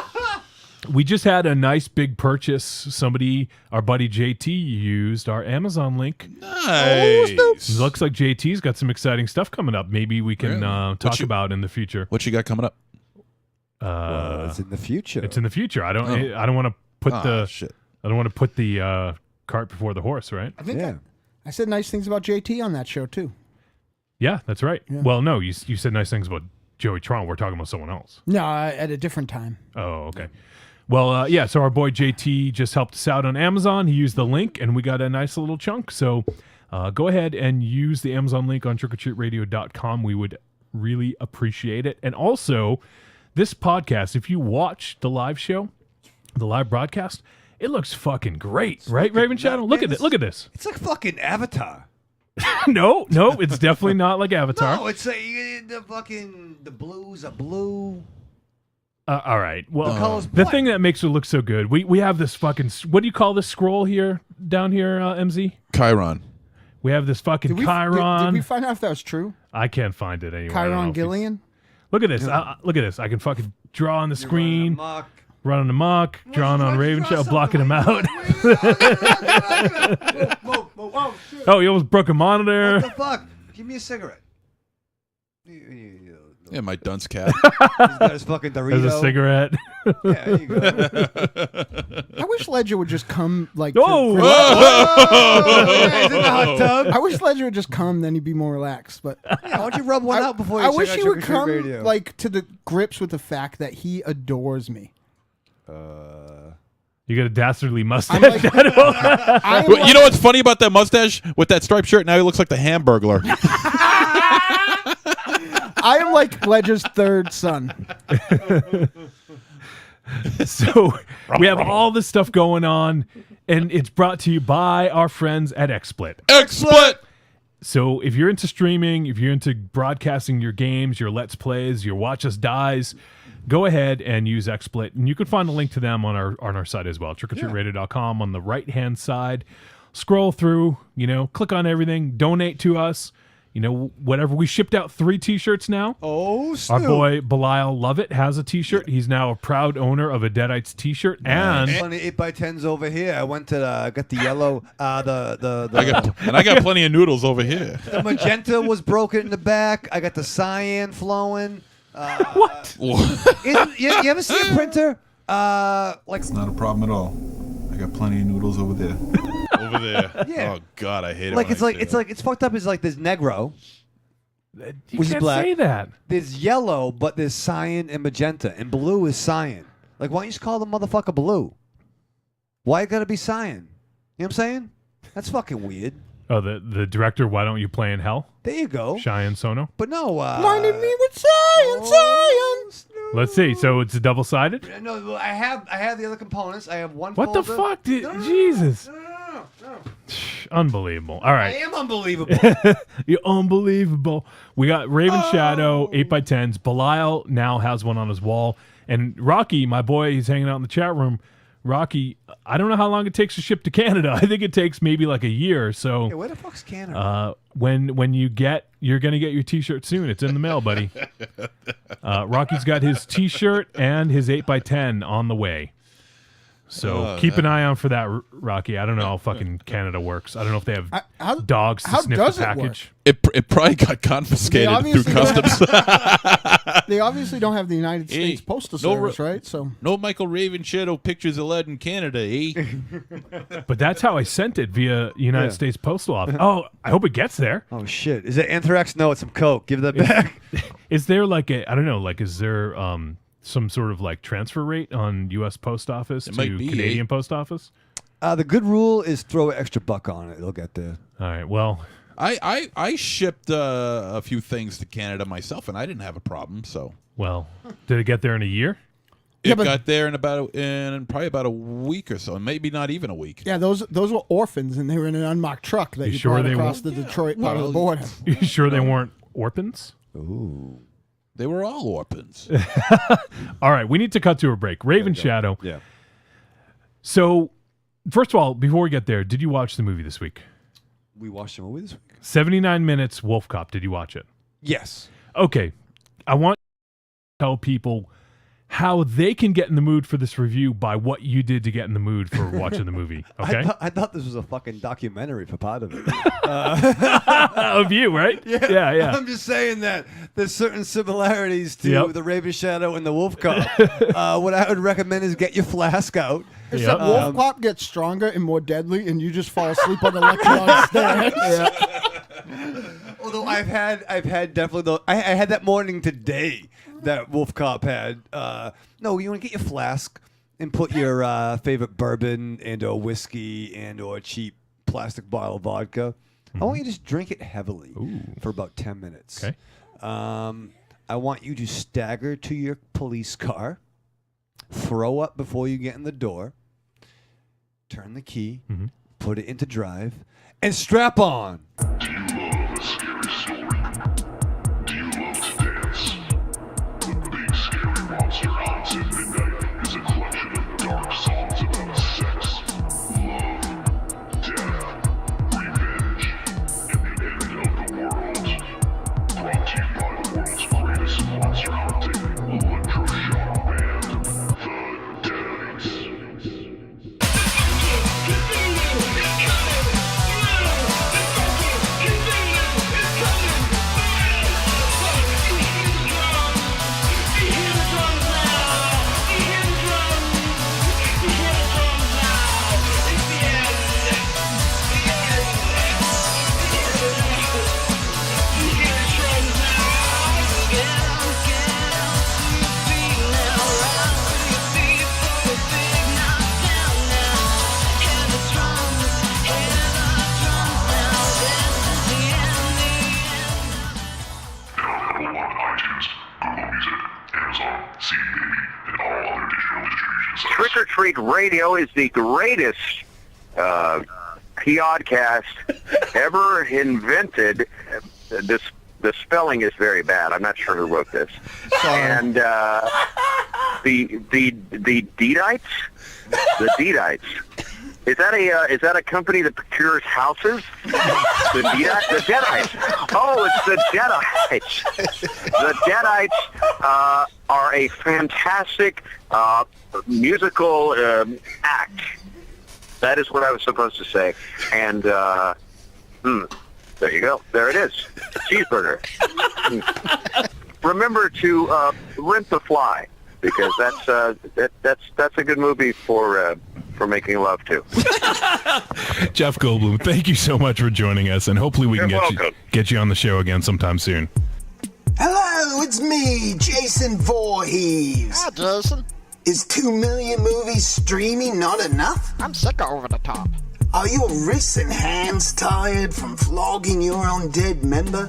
we just had a nice big purchase. Somebody, our buddy JT, used our Amazon link. Nice. Looks like JT's got some exciting stuff coming up. Maybe we can Really? talk about in the future. What you got coming up? It's in the future. It's in the future. I don't want to put Shit. I don't want to put the cart before the horse, right? I think Yeah. I said nice things about JT on that show too. Yeah, that's right. Yeah. Well, no, you said nice things about Joey Tron. We're talking about someone else. No, at a different time. Oh, okay. Well, yeah, so our boy JT just helped us out on Amazon. He used the link, and we got a nice little chunk. So go ahead and use the Amazon link on trickortreatradio.com. We would really appreciate it. And also, this podcast, if you watch the live show, the live broadcast, it looks fucking great, right, Raven Shadow? Look at it. Look at this. It's like fucking Avatar. No, it's definitely not like Avatar. No, it's the blues are blue. All right. Well, The color's the black. thing that makes it look so good, we have this fucking, what do you call this scroll here, down here, MZ? Chiron. We have this fucking Did we Chiron. find out if that was true? I can't find it anywhere. I don't know Chiron if he's- Gillian? Look at this. Look at this. I can fucking draw on the screen, Mark. running amok, drawing on Raven Shadow, blocking him out. Oh, you almost broke a monitor. What the fuck? Give me a cigarette. Yeah, my dunce cap. He's got his fucking Dorito. As a cigarette. Yeah, there you go. I wish Ledger would just come like. Oh! Yeah, he's in the hot tub. I wish Ledger would just come, then he'd be more relaxed. But Yeah, why don't you rub one out before you I check wish out he would Trick or come Treat Radio? like to the grips with the fact that he adores me. You got a dastardly mustache. I'm like, I'm Well, like- you know what's funny about that mustache with that striped shirt? Now he looks like the Hamburglar. I am like Ledger's third son. So we have all this stuff going on, and it's brought to you by our friends at XSplit. XSplit. So if you're into streaming, if you're into broadcasting your games, your Let's Plays, your Watch Us Dies, go ahead and use XSplit. And you can find a link to them on our site as well, trickortreatradio.com. On the right-hand side, scroll through, click on everything, donate to us. Whatever. We shipped out 3 T-shirts now. Oh, Our Snoop. boy Belial Lovett has a T-shirt. He's now a proud owner of a Deadites T-shirt. And Funny 8x10s over here. I went to got the yellow, the I got plenty of noodles over here. the magenta was broken in the back. I got the cyan flowing. what? You ever see a printer? It's not a problem at all. I got plenty of noodles over there. Over there. Yeah. Oh God, I hate it. Like when I say that. it's fucked up. It's like there's negro, You Which is can't black. say that. there's yellow, but there's cyan and magenta, and blue is cyan. Like, why don't you just call the motherfucker blue? Why it gotta be cyan? You know what I'm saying? That's fucking weird. Oh, the director, Why Don't You Play in Hell? There you go. Cheyenne Sono. But no, Blinded me with science. Let's see. So it's double-sided? No, I have the other components. I have one. What the folder. fuck? Jesus. No. Unbelievable. All I right. am unbelievable. You're unbelievable. We got Raven Shadow, 8x10s. Belial now has one on his wall. And Rocky, my boy, he's hanging out in the chat room. Rocky, I don't know how long it takes to ship to Canada. I think it takes maybe like a year or so. Hey, where the fuck's Canada? When you're gonna get your T-shirt soon. It's in the mail, buddy. Rocky's got his T-shirt and his 8x10 on the way. So keep an eye on for that, Rocky. I don't know how fucking Canada works. I don't know if they have dogs to how sniff does the it package. It probably got confiscated through obviously customs. They obviously don't have the United Hey, States Postal no Service, right? So No Michael Raven Shadow pictures of lead in Canada, eh? But that's how I sent it via United States Postal Office. Oh, I hope it gets there. Oh shit! Is it anthrax? No, it's some coke. Give that back. Is there like is there some sort of like transfer rate on U.S. Post Office to might be, Canadian Post Office? The good rule is throw an extra buck on it. It'll get there. All right. Well, I shipped a few things to Canada myself, and I didn't have a problem. So did it get there in a year? it got there in probably about a week or so, and maybe not even a week. yeah, those were orphans, and they were in an unmarked truck that You you sure brought they across won't- the Detroit part of the border. You sure they weren't orphans? Ooh. They were all orphans. All right. We need to cut to a break. Raven Shadow. Yeah. So, first of all, before we get there, did you watch the movie this week? We watched a movie this week. 79 minutes, Wolfcop. Did you watch it? Yes. Okay. I want to tell people how they can get in the mood for this review by what you did to get in the mood for watching the movie. Okay? I thought this was a fucking documentary for part of it. Of you, right? Yeah. I'm just saying that there's certain similarities to Yep. the Raven Shadow and the Wolfcop. What I would recommend is get your flask out. Except Yep. Wolfcop gets stronger and more deadly, and you just fall asleep on the lecture on stairs. Although I've had definitely though I had that morning today that Wolfcop had. No, you want to get your flask and put your favorite bourbon and or whiskey and or cheap plastic bottle of vodka. I want you to just drink it heavily for about 10 minutes. Okay. I want you to stagger to your police car, throw up before you get in the door, turn the key, put it into drive, and strap on. Do you love a scary story? Do you love to dance? The Big Scary Monster Haunts at Midnight is a collection of dark songs about sex, love, death, revenge, and the end of the world. Brought to you by the world's greatest monster hunting electroshock band, the Deadites. Treat Radio is the greatest podcast ever invented. The spelling is very bad. I'm not sure who wrote this. And the Deedites? The Deedites. Is that a company that procures houses? The Deadites. Oh, it's the Deadites. The Deadites are a fantastic musical act. That is what I was supposed to say. And there you go. There it is. Cheeseburger. Remember to rent The Fly, because that's a good movie for making love to. Jeff Goldblum, thank you so much for joining us, and hopefully we can get you on the show again sometime soon. Hello, it's me, Jason Voorhees. Hi, Jason. Is 2 million movies streaming not enough? I'm sick of over the top. Are your wrists and hands tired from flogging your undead member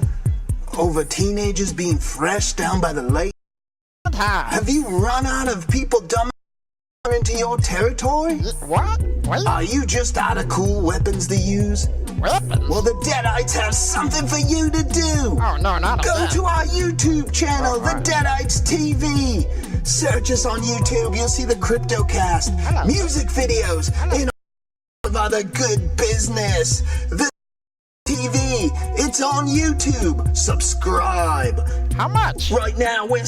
over teenagers being thrashed down by the lake? Have you run out of people dumb into your territory? What? Wait. Are you just out of cool weapons to use? Weapons? Well, the Deadites have something for you to do. Oh, no, not Go that. to our YouTube channel, The Deadites TV. Search us on YouTube. You'll see the CryptoCast, music videos, and all of other good business. The TV. It's on YouTube. Subscribe. How much? Right now, we're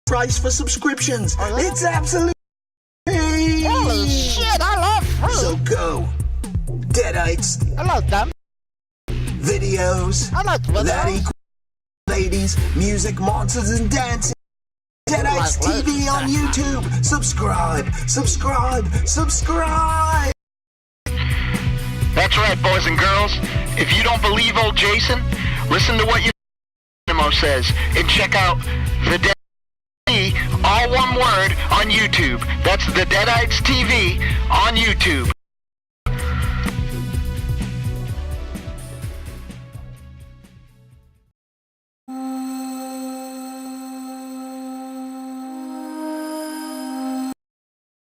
price for subscriptions. It's absolutely free. Holy shit, I love fruit. So go. Deadites. I like them. Videos. I like videos. That equals ladies, music, monsters, and dancing. Deadites TV on YouTube. Subscribe. Subscribe. Subscribe. That's right, boys and girls. If you don't believe old Jason, listen to what your Dynamo says and check out the Deadites TV, all one word, on YouTube. That's the Deadites TV on YouTube.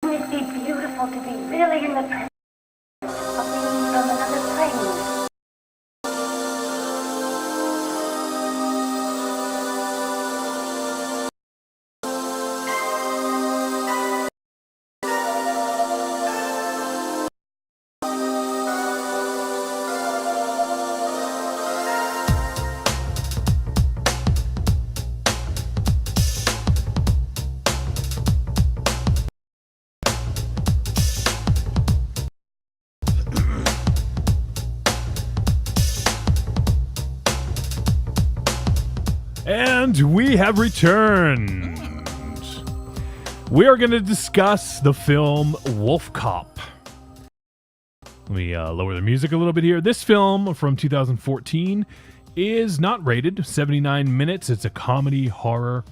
It'd be beautiful to be really in the presence of being from another plane. And we have returned. We are going to discuss the film Wolfcop. Let me lower the music a little bit here. This film from 2014 is not rated, 79 minutes. It's a comedy horror.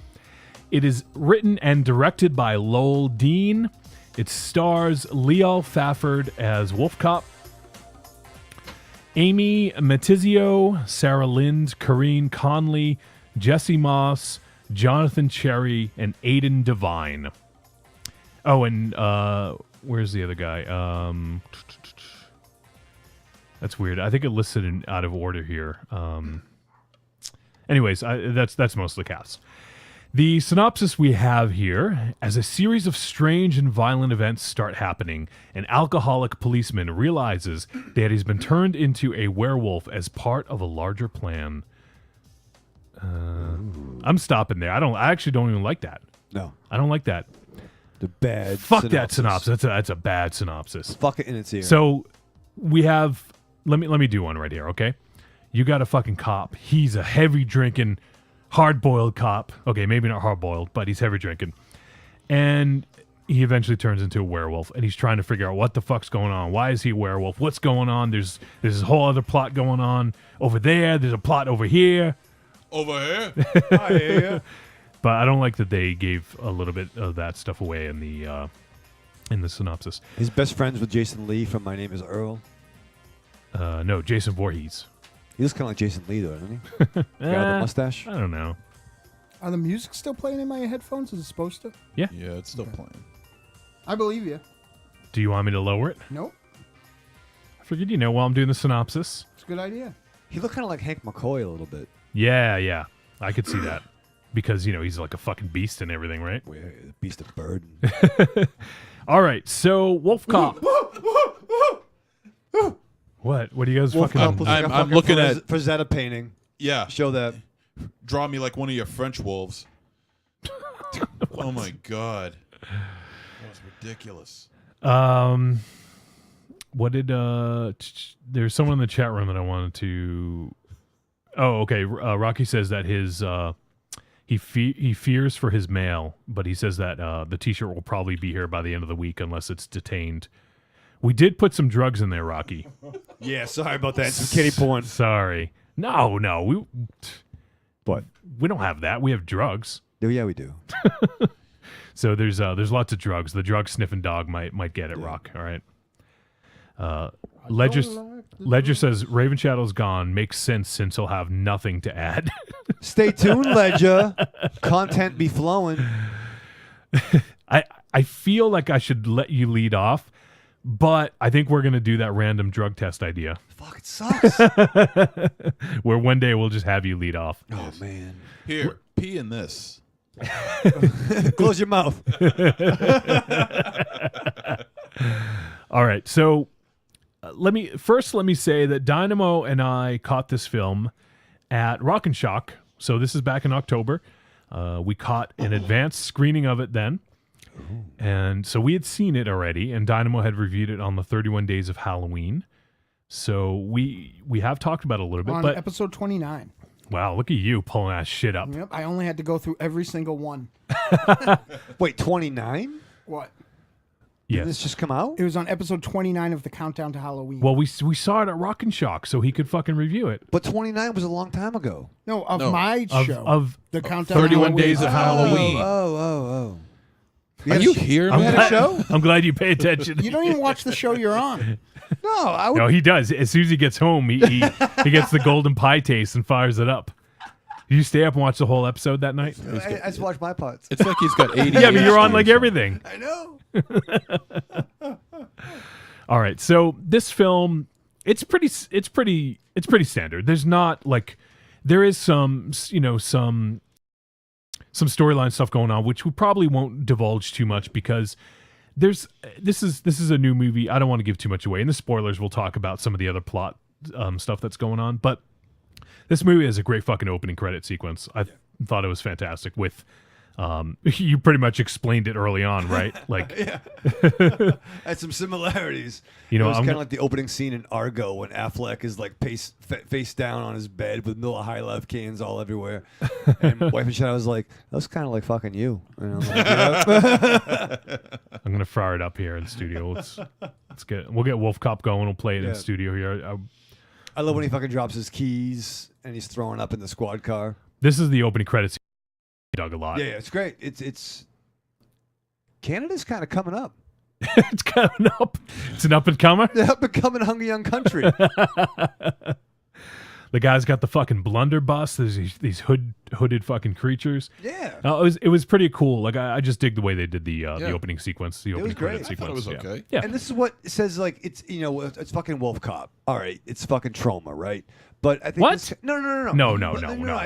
It is written and directed by Lowell Dean. It stars Leo Fafford as Wolfcop, Amy Matizio, Sarah Lind, Corrine Conley, Jesse Moss, Jonathan Cherry, and Aidan Devine. Oh, and where's the other guy? That's weird. I think it listed in out of order here. Anyways, that's most of the cast. The synopsis we have here: as a series of strange and violent events start happening, an alcoholic policeman realizes that he's been turned into a werewolf as part of a larger plan. I'm stopping there. I actually don't even like that. No. I don't like that. The bad Fuck that synopsis. That's a bad synopsis. Fuck it in its ear. So we have let me do one right here, okay? You got a fucking cop. He's a heavy drinking, hard-boiled cop. Okay, maybe not hard-boiled, but he's heavy drinking. And he eventually turns into a werewolf, and he's trying to figure out what the fuck's going on. Why is he a werewolf? What's going on? There's this whole other plot going on over there. There's a plot over here. Over here? Yeah. But I don't like that they gave a little bit of that stuff away in the synopsis. He's best friends with Jason Lee from My Name is Earl. No, Jason Voorhees. He looks kind of like Jason Lee, though, doesn't he? Guy with the mustache. I don't know. Are the music still playing in my headphones? Is it supposed to? Yeah. Yeah, it's still playing. I believe you. Do you want me to lower it? Nope. I figured, while I'm doing the synopsis. It's a good idea. He looked kind of like Hank McCoy a little bit. Yeah. I could see that. Because, he's like a fucking beast and everything, right? Well, the beast of burden. All right, so Wolfcop. What? What do you guys fucking... I'm looking at... Frazetta painting. Yeah. Show that. Draw me like one of your French wolves. Oh, my God. That was ridiculous. What did... there's someone in the chat room that I wanted to... Oh, okay. Rocky says that his... He fears for his mail, but he says that the T-shirt will probably be here by the end of the week unless it's detained. We did put some drugs in there, Rocky. Yeah, sorry about that. Some kitty porn. Sorry. No. We don't have that. We have drugs. Oh, yeah, we do. So there's lots of drugs. The drug sniffing dog might get it, Rock. All right. Ledger says Raven Shadow's gone. Makes sense since he'll have nothing to add. Stay tuned, Ledger. Content be flowing. I feel like I should let you lead off, but I think we're going to do that random drug test idea. Fuck, it sucks. Where one day we'll just have you lead off. Oh, man. Here, pee in this. Close your mouth. All right, so let me say that Dynamo and I caught this film at Rock and Shock. So this is back in October. We caught an advanced screening of it then. And so we had seen it already, and Dynamo had reviewed it on the 31 Days of Halloween. So we have talked about it a little bit. On but episode 29. Wow, look at you pulling that shit up. Yep, I only had to go through every single one. Wait, 29? What? Yes. Did this just come out? It was on episode 29 of the Countdown to Halloween. Well, we saw it at Rock and Shock, so he could fucking review it. But 29 was a long time ago. No, my show. Of the Countdown to 31 Halloween. Days of Halloween. Oh. Are you here, man? a show? I'm glad you pay attention. You don't even watch the show you're on. No, I would. No, he does. As soon as he gets home, he gets the golden pie taste and fires it up. Did you stay up and watch the whole episode that night? I just watched my parts. It's like he's got 80. Yeah, but you're on like everything. I know. All right, so this film, it's pretty standard. There's not like there is some storyline stuff going on, which we probably won't divulge too much because this is a new movie. I don't want to give too much away. In the spoilers, we'll talk about some of the other plot stuff that's going on. But this movie has a great fucking opening credit sequence. I thought it was fantastic. With you pretty much explained it early on, right? Like, Had some similarities. You know, it was kind of like the opening scene in Argo when Affleck is like face down on his bed with Miller High Life cans all everywhere, and Wife and Shadow was like, "That was kind of like fucking you." And I'm like, "Yeah." I'm gonna fire it up here in studio. We'll get Wolfcop going. We'll play it in studio here. I love when he fucking drops his keys and he's throwing up in the squad car. This is the opening credits. Dug a lot. Yeah, it's great. It's Canada's kind of coming up. It's coming up. It's an up and comer. They're up and coming, hungry young country. The guy's got the fucking blunderbuss. There's these hooded fucking creatures. Yeah. It was pretty cool. Like I just dig the way they did the opening sequence. The opening credit sequence. I thought it was okay. Yeah. And this is what it says, like, it's, it's fucking Wolfcop. All right, it's fucking trauma, right? But I think what? No. No.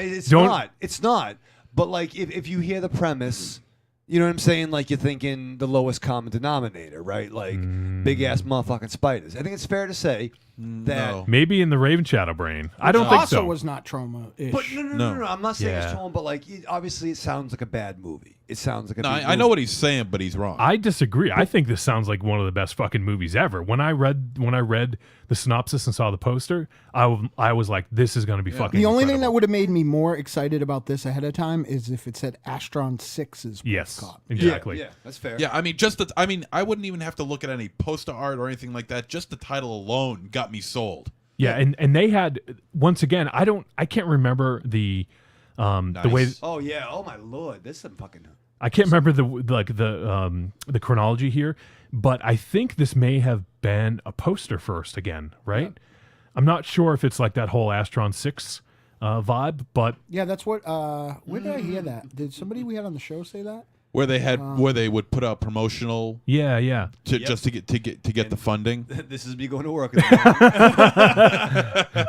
It's not. It's not. But like, if you hear the premise, you know what I'm saying? Like, you're thinking the lowest common denominator, right? Like big ass motherfucking spiders. I think it's fair to say that maybe in the Raven Shadow brain. I don't think so. Also was not trauma-ish. But no. I'm not saying it's trauma, but like, obviously, it sounds like a bad movie. It sounds like a. No, bad I know what he's saying, but he's wrong. I disagree. I think this sounds like one of the best fucking movies ever. When I read the synopsis and saw the poster, I was like, this is going to be fucking. The only incredible. thing that would have made me more excited about this ahead of time is if it said Astron 6's yes, Wolfcop. exactly. Yeah, that's fair. Yeah, I mean, I wouldn't even have to look at any poster art or anything like that. Just the title alone got me sold. Yeah, and they had, once again, I can't remember the way. Oh yeah. Oh my lord. This is some fucking. I can't remember the chronology here, but I think this may have been a poster first again, right? Yeah. I'm not sure if it's like that whole Astron 6 vibe, but yeah, that's what. Where did I hear that? Did somebody we had on the show say that? Where they would put out promotional Yeah. just to get the funding. This is me going to work.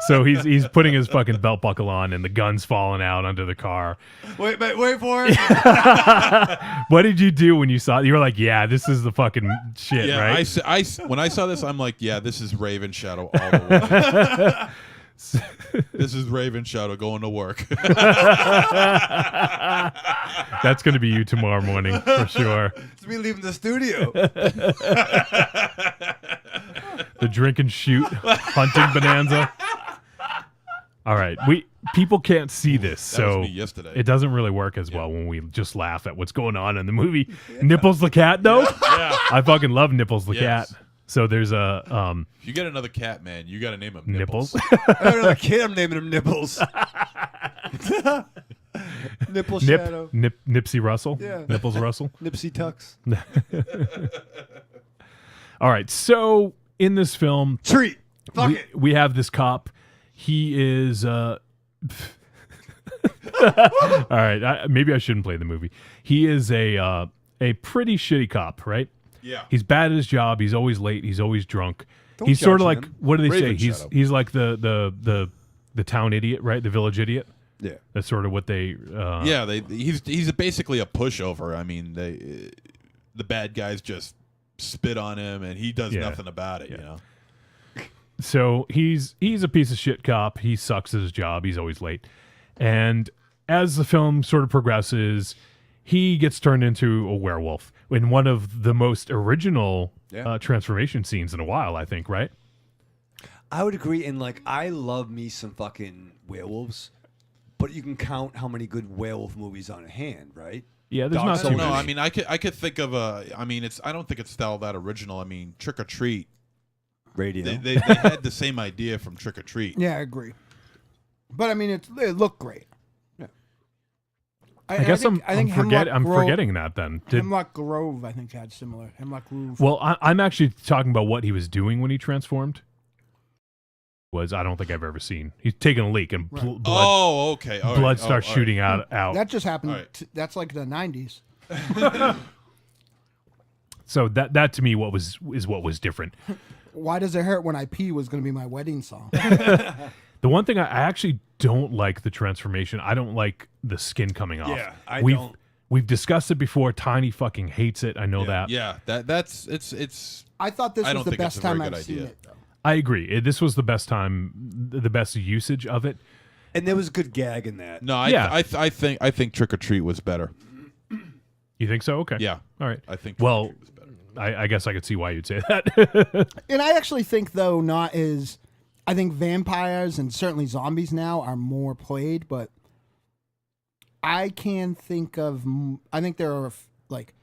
So he's putting his fucking belt buckle on and the gun's falling out under the car. Wait for it. What did you do when you saw it? You were like, yeah, this is the fucking shit, Yeah, right? when I saw this, I'm like, yeah, this is Raven Shadow all the way. This is Raven Shadow going to work. That's going to be you tomorrow morning for sure. It's me leaving the studio. The drink and shoot hunting bonanza. All right, people can't see this, so was me yesterday. it doesn't really work as well when we just laugh at what's going on in the movie. Nipples the cat, though. Yeah. I fucking love Nipples the Yes. cat. So there's a If you get another Catman, you got to name him Nipples. I got another kid. I'm naming him Nipples. Nipple Shadow. Nipsey Russell. Yeah. Nipples Russell. Nipsey Tux. All right, so in this film, Treat. Fuck it. we have this cop. He is all right, maybe I shouldn't play the movie. He is a pretty shitty cop, right? Yeah. He's bad at his job. He's always late. He's always drunk. Don't He's sort of judge like him. what do they Raven say? Shadow. He's like the town idiot, right? The village idiot. Yeah. That's sort of what they. He's basically a pushover. I mean, the bad guys just spit on him, and he does nothing about it. You know. So he's a piece of shit cop. He sucks at his job. He's always late. And as the film sort of progresses, he gets turned into a werewolf in one of the most original transformation scenes in a while, I think, right? I would agree. And like, I love me some fucking werewolves, but you can count how many good werewolf movies on a hand, right? Yeah, there's Dog not too Soldiers. No, many. I mean, I could think of I don't think it's all that original. I mean, Trick or Treat. Radio. They had the same idea from Trick or Treat. Yeah, I agree. But I mean, it looked great. Yeah. I guess I'm Hemlock Grove- forgetting that then. Hemlock Grove, I think, had similar. Hemlock Grove. Well, I'm actually talking about what he was doing when he transformed. I don't think I've ever seen. He's taking a leak and blood. Oh, okay. All right. Blood Oh, starts all shooting right. out. That just happened. All right. That's like the 90s. So that to me is what was different. Why Does It Hurt When I Pee was going to be my wedding song. The one thing I actually don't like the transformation. I don't like the skin coming off. Yeah, I we've, don't. We've discussed it before. Tiny fucking hates it. I know that. Yeah, that's it's. I thought this I was don't the think it's best a very time good I've seen idea. it, though. I agree. This was the best time, the best usage of it. And there was a good gag in that. No, Yeah. I think Trick or Treat was better. You think so? Okay. Yeah, All right. I think. Well, Trick or Treat was better. I guess I could see why you'd say that. And I actually think, though, I think vampires and certainly zombies now are more played, but I can think of, I think there are like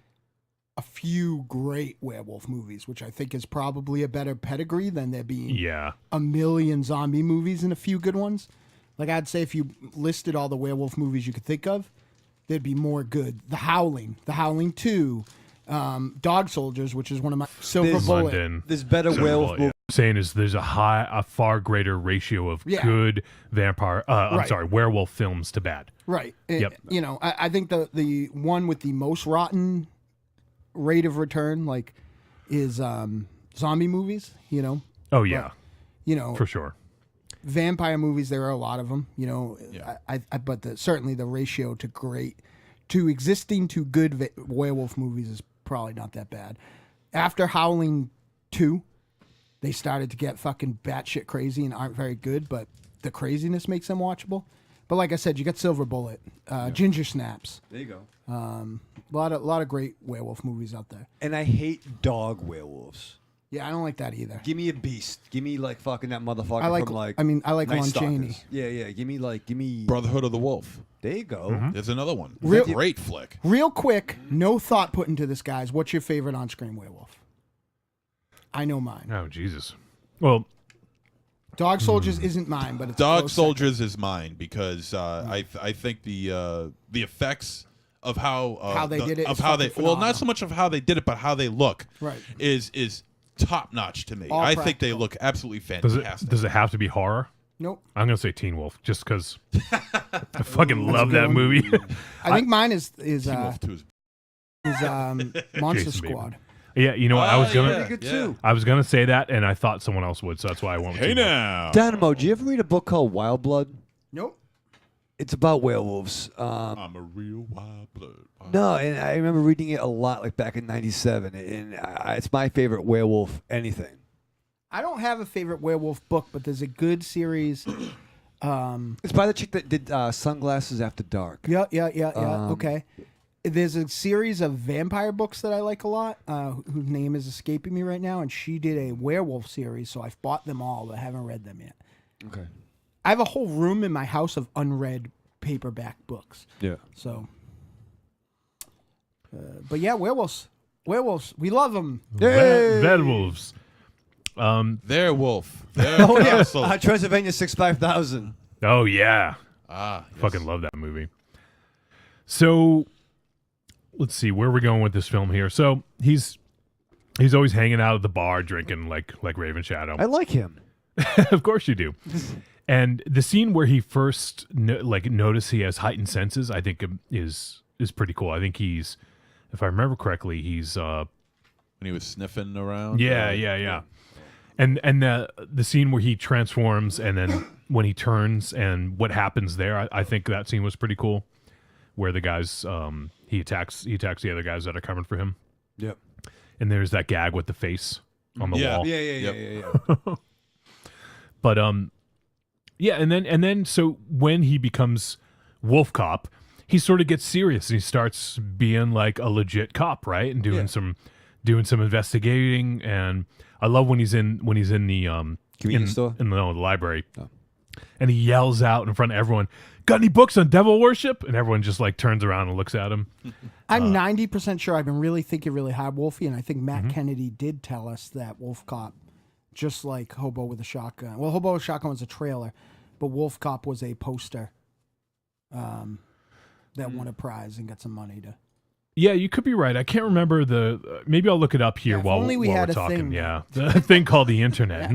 a few great werewolf movies, which I think is probably a better pedigree than there being a million zombie movies and a few good ones. Like I'd say if you listed all the werewolf movies you could think of, there'd be more good. The Howling 2, Dog Soldiers, which is one of my Silver Bullet. London. There's better Silver werewolf Bullet, yeah. Saying is there's a far greater ratio of good werewolf films to bad. Right. Yep. You know, I think the one with the most rotten rate of return, like, is zombie movies. You know. Oh yeah. But, you know, for sure. Vampire movies, there are a lot of them. You know, but certainly the ratio to existing to good werewolf movies is probably not that bad. After Howling 2, they started to get fucking batshit crazy and aren't very good, but the craziness makes them watchable. But like I said, you got Silver Bullet, Ginger Snaps. There you go. A lot of great werewolf movies out there. And I hate dog werewolves. Yeah, I don't like that either. Give me a beast. Give me like fucking that motherfucker I like Night Lon Stalkers. Chaney. Yeah. Give me Brotherhood of the Wolf. There you go. Mm-hmm. There's another one. Real- Great flick. Real quick, no thought put into this, guys. What's your favorite on-screen werewolf? I know mine. Oh Jesus. Well, Dog Soldiers isn't mine, but it's Dog close Soldiers is mine because I think the effects of how they did it of is how they fucking well phenomenal. not so much of how they did it but how they look Right. is top notch to me. All I think they practical. look absolutely does fantastic. it have to be horror? Nope. I'm gonna say Teen Wolf just because I fucking That's love a good that one. movie. I think mine is Teen Wolf 2 is is Monster Jason Bateman. Squad. Yeah, you know what? I was gonna, Pretty good too. I was gonna say that, and I thought someone else would, so that's why I went with Hey you. now. Dynamo, did you ever read a book called Wild Blood? Nope. It's about werewolves. I'm a real wild blood. No, and I remember reading it a lot, like back in '97, and it's my favorite werewolf anything. I don't have a favorite werewolf book, but there's a good series. It's by the chick that did Sunglasses After Dark. Yeah. Okay. There's a series of vampire books that I like a lot, whose name is escaping me right now, and she did a werewolf series, so I've bought them all, but haven't read them yet. Okay. I have a whole room in my house of unread paperback books. Yeah. So, but yeah, werewolves, we love them. Werewolves. They're wolf. They're Oh yeah, castle. Transylvania 65000. Oh yeah. Yes. Fucking love that movie. So, let's see where we're going with this film here. So he's always hanging out at the bar drinking like Raven Shadow. I like him. Of course you do. And the scene where he first notice he has heightened senses, I think is pretty cool. I think he's, if I remember correctly, he's When he was sniffing around. yeah. And the scene where he transforms and then when he turns and what happens there, I think that scene was pretty cool. Where the guys he attacks the other guys that are coming for him. Yep. And there's that gag with the face on the wall. Yeah. But yeah, and then so when he becomes Wolfcop, he sort of gets serious and he starts being like a legit cop, right? And doing some investigating. And I love when he's in the convenience store in the library. Oh. And he yells out in front of everyone, "Got any books on devil worship?" And everyone just like turns around and looks at him. I'm 90% sure. I've been really thinking really hard, Wolfie, and I think Matt Kennedy did tell us that Wolfcop, just like Hobo with a Shotgun. Well, Hobo with a Shotgun was a trailer, but Wolfcop was a poster that won a prize and got some money to. Yeah, you could be right. I can't remember maybe I'll look it up here while only we we're had a talking. thing. Yeah, the thing called the internet.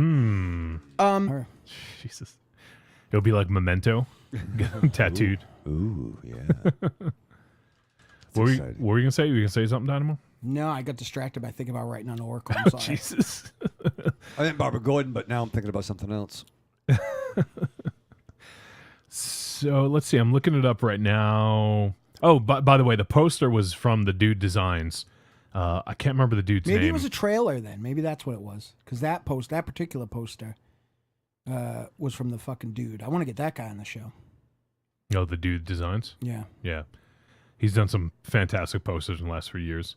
Jesus, it'll be like Memento, tattooed. Ooh, yeah. What were you gonna say? You gonna say something, Dynamo? No, I got distracted by thinking about writing on Oracle. I'm sorry. Jesus. I meant Barbara Gordon, but now I'm thinking about something else. So let's see. I'm looking it up right now. Oh, by the way, the poster was from the Dude Designs. I can't remember the dude's name. Maybe it was a trailer then. Maybe that's what it was. Because that particular poster was from the fucking dude. I want to get that guy on the show. Oh, the Dude Designs? Yeah. Yeah. He's done some fantastic posters in the last 3 years.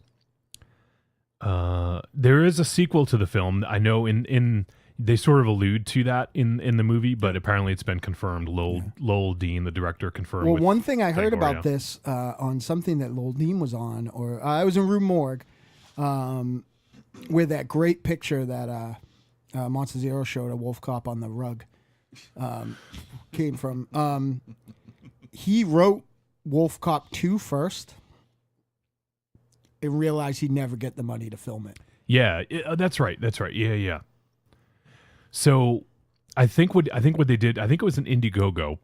There is a sequel to the film. I know in they sort of allude to that in the movie, but apparently it's been confirmed. Lowell Dean, the director, confirmed. Well, with one thing I heard Fangoria. about this on something that Lowell Dean was on, or I was in Rue Morgue, where that great picture that Monster Zero showed, a wolf cop on the rug, came from. He wrote Wolf Cop 2 first and realized he'd never get the money to film it. Yeah, that's right. Yeah. So I think what they did, I think it was an Indiegogo.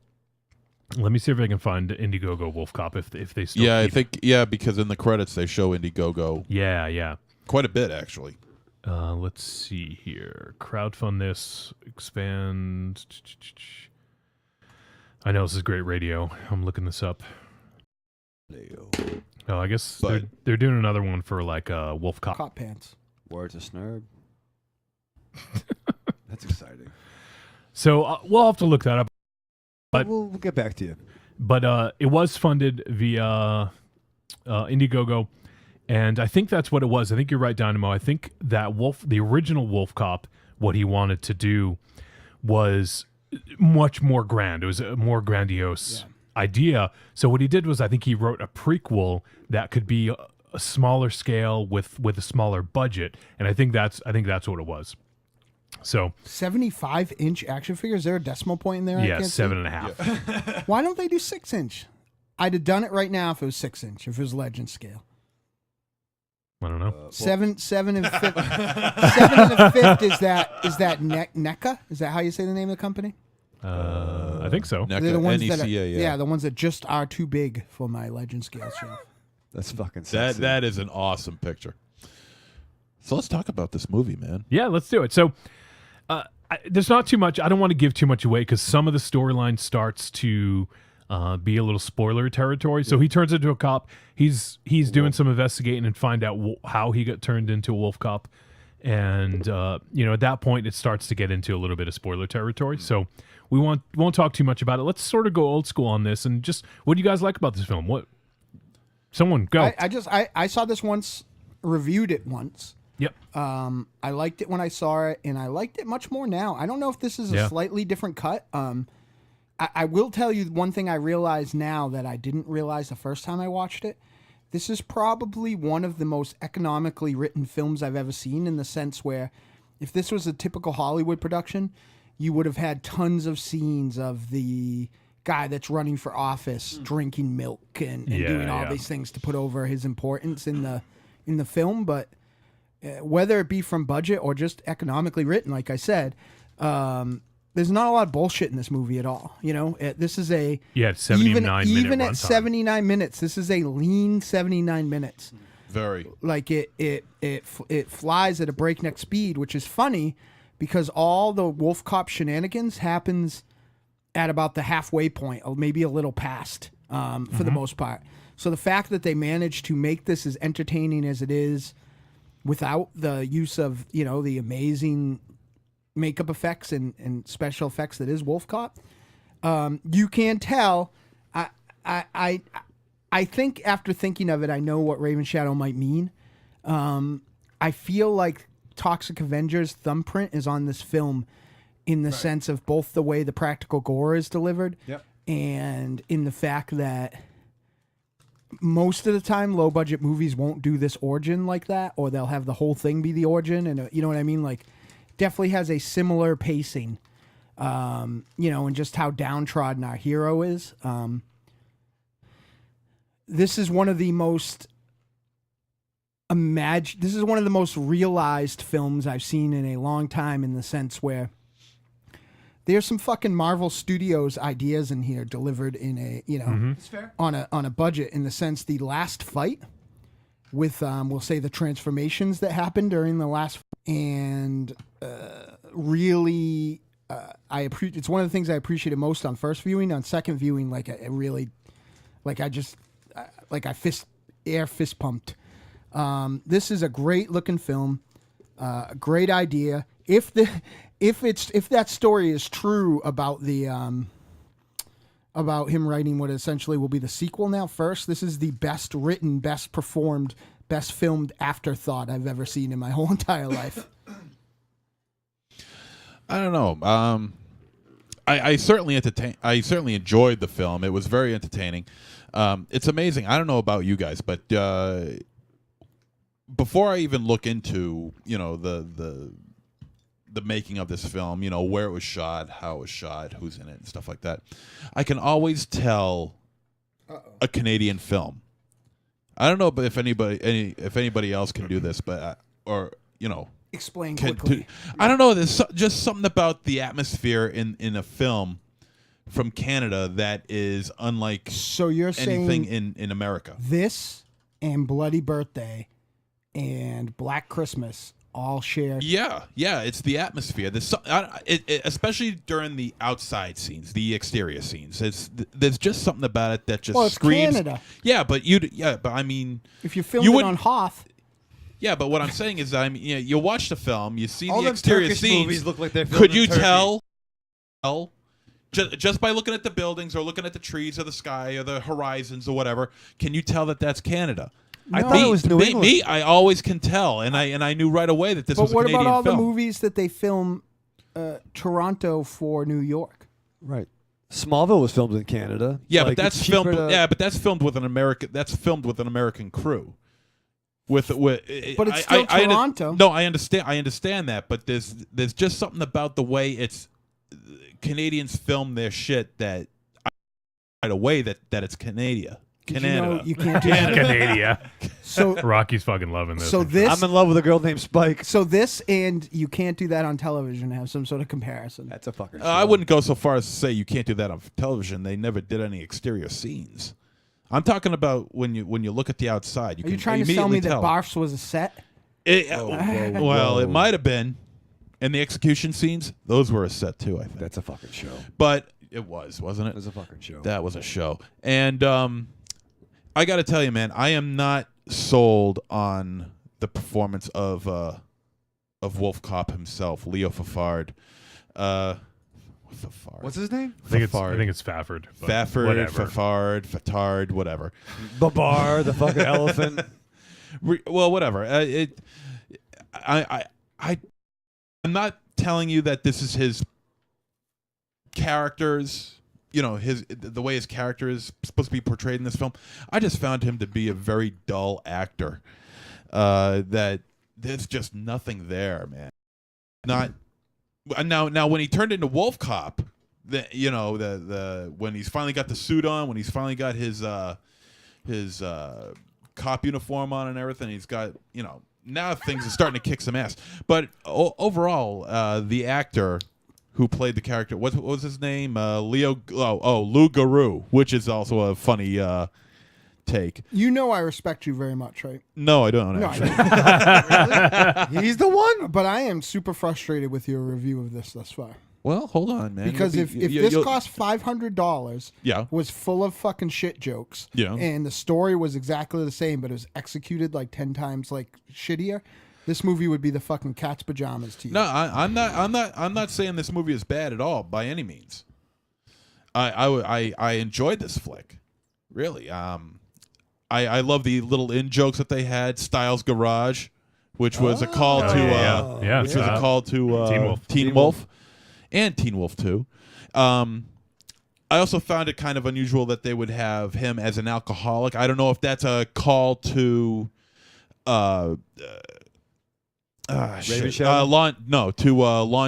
Let me see if I can find Indiegogo Wolf Cop if they still. Yeah, keep I think because in the credits they show Indiegogo. Yeah. Quite a bit actually. Let's see here. Crowdfund this. Expand. I know this is great radio. I'm looking this up. Oh, I guess they're doing another one for like Wolf Cop. Cop pants. Word to Snurb. That's exciting. So we'll have to look that up. But we'll get back to you. But it was funded via Indiegogo, and I think that's what it was. I think you're right, Dynamo. I think that the original Wolf Cop, what he wanted to do was much more grand. It was a more grandiose idea. So what he did was, I think he wrote a prequel that could be a smaller scale with a smaller budget, and I think that's what it was. So 75-inch action figure. Is there a decimal point in there? Yeah, 7.5. Yeah. Why don't they do 6-inch? I'd have done it right now if it was 6-inch. If it was legend scale. I don't know. Seven and a fifth. 7 and a fifth is that NECA? Is that how you say the name of the company? I think so. NECA, They're the ones that NECA, the ones that just are too big for my legend scale show. That's fucking sexy. That is an awesome picture. So let's talk about this movie, man. Yeah, let's do it. So there's not too much. I don't want to give too much away because some of the storyline starts to be a little spoiler territory. So he turns into a cop. He's doing some investigating and find out how he got turned into a wolf cop. And at that point, it starts to get into a little bit of spoiler territory. So we won't talk too much about it. Let's sort of go old school on this and just what do you guys like about this film? What? Someone go. I saw this once, reviewed it once. Yep. I liked it when I saw it, and I liked it much more now. I don't know if this is a slightly different cut. I will tell you one thing I realize now that I didn't realize the first time I watched it. This is probably one of the most economically written films I've ever seen, in the sense where if this was a typical Hollywood production, you would have had tons of scenes of the guy that's running for office drinking milk and doing all these things to put over his importance in the film. But whether it be from budget or just economically written, like I said, there's not a lot of bullshit in this movie at all. This is a 79 even minute at 79 minutes, this is a lean 79 minutes. Very. Like it flies at a breakneck speed, which is funny because all the Wolfcop shenanigans happens at about the halfway point, or maybe a little past, for the most part. So the fact that they managed to make this as entertaining as it is, without the use of the amazing makeup effects and special effects that is Wolfcop, you can tell. I think after thinking of it, I know what Raven Shadow might mean. I feel like Toxic Avenger's thumbprint is on this film, in the sense of both the way the practical gore is delivered, and in the fact that most of the time low budget movies won't do this origin like that, or they'll have the whole thing be the origin, and you know what I mean? Like, definitely has a similar pacing, and just how downtrodden our hero is. This is one of the most this is one of the most realized films I've seen in a long time, in the sense where there's some fucking Marvel Studios ideas in here delivered in a, It's fair. on a budget, in the sense the last fight with, we'll say, the transformations that happened during the last, and really, it's one of the things I appreciated most on first viewing. On second viewing, I fist pumped. This is a great looking film, a great idea. If that story is true about about him writing what essentially will be the sequel now first, this is the best written, best performed, best filmed afterthought I've ever seen in my whole entire life. I don't know. I certainly enjoyed the film. It was very entertaining. It's amazing. I don't know about you guys, but before I even look into the making of this film, where it was shot, how it was shot, who's in it, and stuff like that, I can always tell a Canadian film. I don't know if anybody else can do this, but Explain quickly. I don't know. There's just something about the atmosphere in a film from Canada that is unlike anything in America. This and Bloody Birthday and Black Christmas all share. Yeah, it's the atmosphere. There's especially during the outside scenes, the exterior scenes. There's just something about it that just screams. Canada. Yeah, but I mean, if you filmed it on Hoth. Yeah, but what I'm saying is, you watch the film, you see All the them exterior Turkish scenes. movies look like they're filmed Could in you Turkey. tell, just by looking at the buildings or looking at the trees or the sky or the horizons or whatever, can you tell that that's Canada? I thought it was New England. Me, I always can tell, and I knew right away that this was a Canadian film. But what about all the movies that they film Toronto for New York? Right. Smallville was filmed in Canada. Yeah, Like, but that's it's cheaper filmed. to- Yeah, but that's filmed with an American. That's filmed with an American crew. But it's still Toronto. No, I understand. I understand that, but there's just something about the way it's Canadians film their shit that right away that it's Canada. Canada. You can't do that. Canada. So Rocky's fucking loving this. So this, I'm in love with a girl named Spike. So this, and you can't do that on television. Have some sort of comparison. That's a fucking. I wouldn't go so far as to say you can't do that on television. They never did any exterior scenes. I'm talking about when you look at the outside. Are you trying to tell me that Barfs was a set? Well, it might have been. And the execution scenes, those were a set too, I think. That's a fucking show. But it wasn't it? It was a fucking show. That was a show. And I got to tell you, man, I am not sold on the performance of Wolfcop himself, Leo Fafard. Fafard. What's his name? I think it's Fafford. Fafard, Fatard, whatever. Babar, the fucking elephant. Well, whatever. I'm not telling you that this is his character's, the way his character is supposed to be portrayed in this film. I just found him to be a very dull actor. That there's just nothing there, man. Not now when he turned into Wolfcop, when he's finally got the suit on, when he's finally got his cop uniform on and everything, he's got now things are starting to kick some ass. But overall, the actor who played the character, what was his name? Lou Garou, which is also a funny take. I respect you very much, right? No, I don't. No, actually. Really? He's the one. But I am super frustrated with your review of this thus far. Well, hold on, man. Because if this cost $500, was full of fucking shit jokes, and the story was exactly the same, but it was executed like 10 times like shittier, this movie would be the fucking cat's pajamas to you. No, I'm not saying this movie is bad at all by any means. I enjoyed this flick, really. I love the little in jokes that they had. Styles Garage, which was a call to Teen Wolf. And Teen Wolf 2. I also found it kind of unusual that they would have him as an alcoholic. I don't know if that's a call to Lon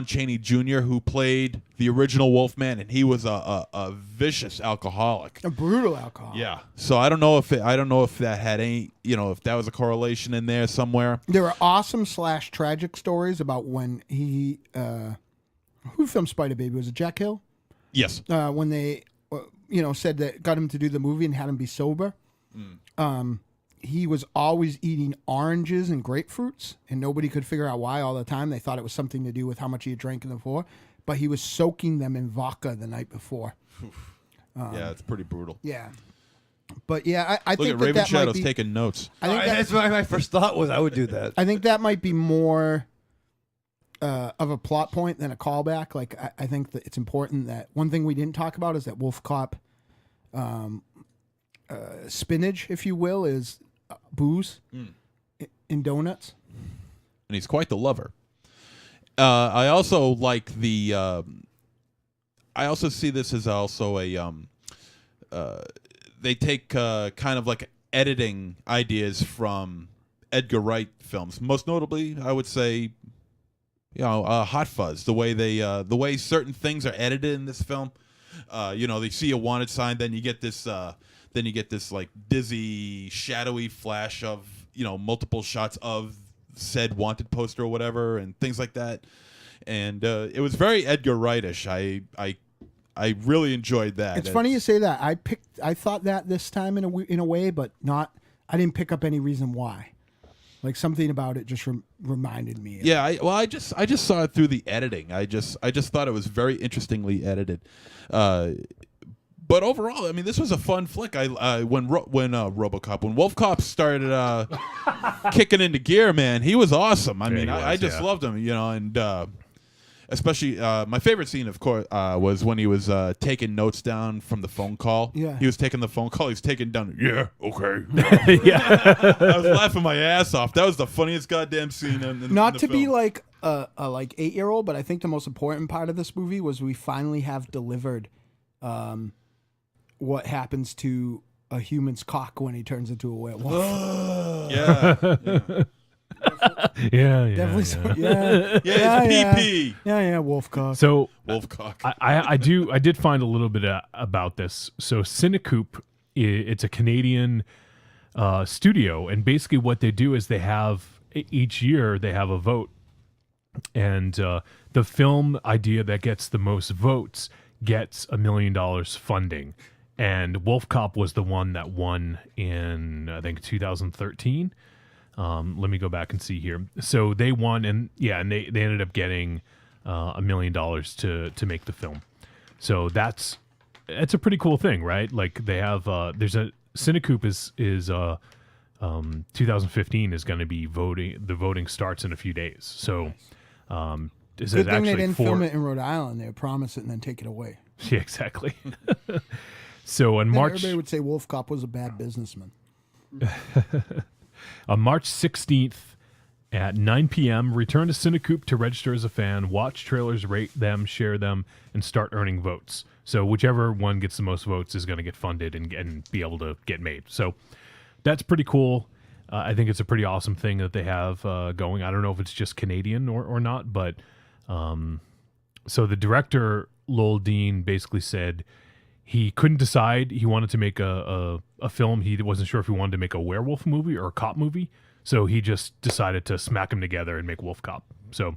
Chaney Jr., who played the original Wolfman, and he was a vicious alcoholic, a brutal alcoholic. Yeah. So I don't know if that had any, if that was a correlation in there somewhere. There were awesome / tragic stories about when he. Who filmed Spider Baby? Was it Jack Hill? Yes. When they, said that got him to do the movie and had him be sober. He was always eating oranges and grapefruits, and nobody could figure out why all the time. They thought it was something to do with how much he had drank in the before, but he was soaking them in vodka the night before. Yeah, it's pretty brutal. Yeah. But yeah, I Look think at Raven Shadow's might be, taking notes. I think that's what my first thought was. I would do that. I think that might be more of a plot point than a callback. Like I think that it's important that one thing we didn't talk about is that Wolfcop spinach, if you will, is booze in donuts. And he's quite the lover. I also like the. I also see this as also a. They take kind of like editing ideas from Edgar Wright films. Most notably, I would say, Hot Fuzz. The way certain things are edited in this film. They see a wanted sign, then you get this like dizzy, shadowy flash of multiple shots of said wanted poster or whatever, and things like that. And it was very Edgar Wright-ish. I really enjoyed that. It's funny you say that. I thought that this time in a way, but not. I didn't pick up any reason why. Like something about it just reminded me. Yeah, I just saw it through the editing. I just thought it was very interestingly edited. But overall, I mean, this was a fun flick. When Wolfcop started kicking into gear, man, he was awesome. I just loved him, and especially my favorite scene, of course, was when he was taking notes down from the phone call. Yeah, he was taking the phone call. He was taking down. Yeah, okay. Yeah, I was laughing my ass off. That was the funniest goddamn scene. Not to be like a 8-year-old, but I think the most important part of this movie was we finally have delivered. What happens to a human's cock when he turns into a werewolf? Yeah. Definitely. PP. Yeah, wolfcock. So wolfcock. I did find a little bit about this. So Cinecoop, it's a Canadian studio, and basically what they do is they have each year they have a vote, and the film idea that gets the most votes gets $1 million funding. and Wolfcop was the one that won in, I think, 2013. Let me go back and see here. So they won, and they ended up getting $1 million to make the film. So it's a pretty cool thing, right? Like they have there's a Cinecoop is 2015 is going to be voting. The voting starts in a few days. So is Good it thing actually they didn't film it in Rhode Island. They would promise it and then take it away. Yeah, exactly. So on Then March, everybody would say Wolfcop was a bad businessman. on March 16th at 9 p.m., return to Cinecoop to register as a fan, watch trailers, rate them, share them, and start earning votes. So whichever one gets the most votes is going to get funded and be able to get made. So that's pretty cool. I think it's a pretty awesome thing that they have going. I don't know if it's just Canadian or not, but so the director, Lowell Dean, basically said he couldn't decide. He wanted to make a film. He wasn't sure if he wanted to make a werewolf movie or a cop movie. So he just decided to smack them together and make Wolfcop. So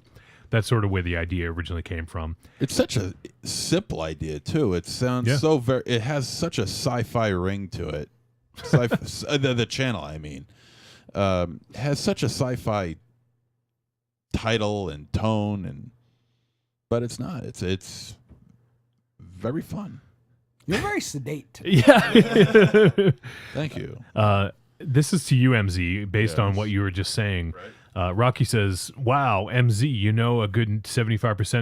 that's sort of where the idea originally came from. It's such a simple idea too. It sounds so very. It has such a sci-fi ring to it. The channel, I mean, has such a sci-fi title and tone, but it's not. It's very fun. You're very sedate. Yeah. Thank you. This is to you, MZ, based on what you were just saying. Right. Rocky says, "Wow, MZ, you know a good 75%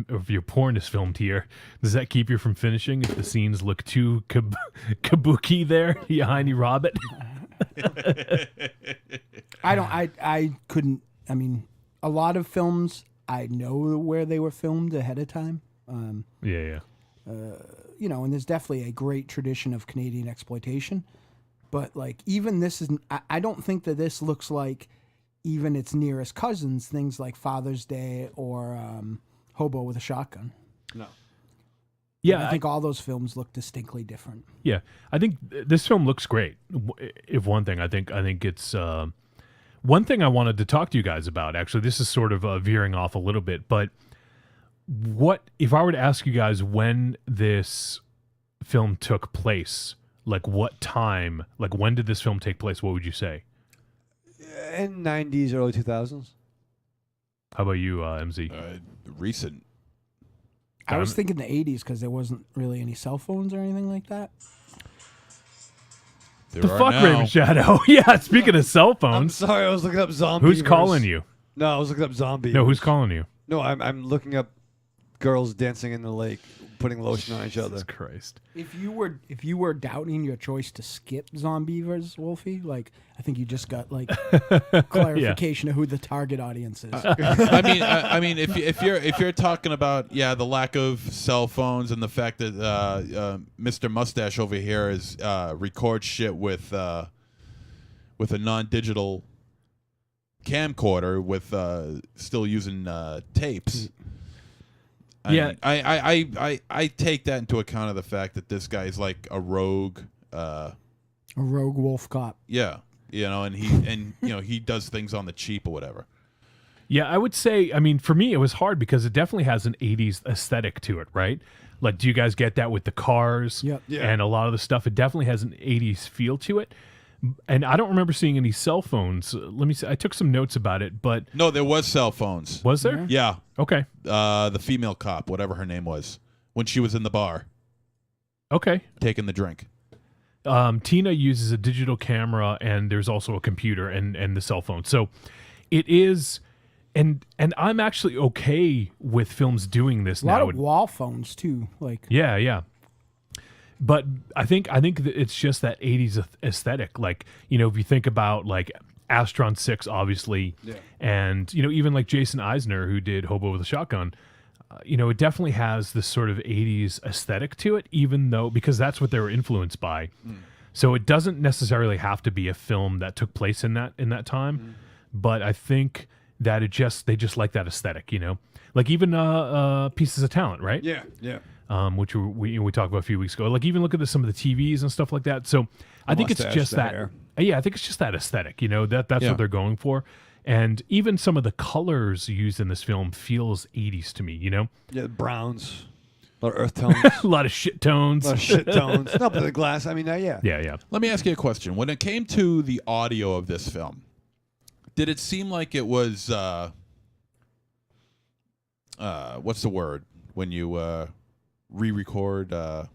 of your porn is filmed here. Does that keep you from finishing if the scenes look too kabuki there, you hiney Robbit?" I couldn't. I mean, a lot of films I know where they were filmed ahead of time. Yeah. You know, and there's definitely a great tradition of Canadian exploitation. But like, even this is, I don't think that this looks like even its nearest cousins, things like Father's Day or Hobo with a Shotgun. No. Yeah, I think all those films look distinctly different. Yeah, I think this film looks great. If one thing, I think it's one thing I wanted to talk to you guys about. Actually, this is sort of veering off a little bit, but what if I were to ask you guys when this film took place? Like what time? Like when did this film take place? What would you say? In 90s, early 2000s. How about you, MZ? Recent. I was thinking the 80s because there wasn't really any cell phones or anything like that. The fuck, Raven Shadow? Yeah, speaking of cell phones. I'm sorry, I was looking up zombies. Who's calling you? No, I was looking up zombies. No, who's calling you? No, I'm looking up girls dancing in the lake, putting lotion on each other. Jesus Christ. If you were doubting your choice to skip Zombie versus Wolfie, like I think you just got like clarification of who the target audience is. I mean, if you're talking about the lack of cell phones and the fact that Mr. Mustache over here is records shit with a non-digital camcorder with still using tapes. I take that into account of the fact that this guy is like a rogue wolf cop. Yeah, and he does things on the cheap or whatever. Yeah, I would say, I mean, for me it was hard because it definitely has an 80s aesthetic to it, right? Like, do you guys get that with the cars? Yep. Yeah. And a lot of the stuff, it definitely has an 80s feel to it. And I don't remember seeing any cell phones. Let me see. I took some notes about it, but no, there was cell phones. Was there? Yeah. Okay. The female cop, whatever her name was, when she was in the bar. Okay. Taking the drink. Tina uses a digital camera, and there's also a computer and the cell phone. So it is, and I'm actually okay with films doing this now. A lot of wall phones too. Like yeah. But I think that it's just that 80s aesthetic. Like, if you think about like Astron 6, obviously, and, even like Jason Eisner, who did Hobo with a Shotgun, it definitely has this sort of 80s aesthetic to it, even though, because that's what they were influenced by. So it doesn't necessarily have to be a film that took place in that time. But I think that they just like that aesthetic, like even Pieces of Talent, right? Yeah. Which we talked about a few weeks ago. Like, even look at some of the TVs and stuff like that. So I think it's just that. Yeah, I think it's just that aesthetic. That's what they're going for. And even some of the colors used in this film feels 80s to me. Yeah, browns. A lot of earth tones. A lot of shit tones. A lot of shit tones. No, but the glass, I mean, yeah. Yeah. Let me ask you a question. When it came to the audio of this film, did it seem like it was what's the word when you re-record audio?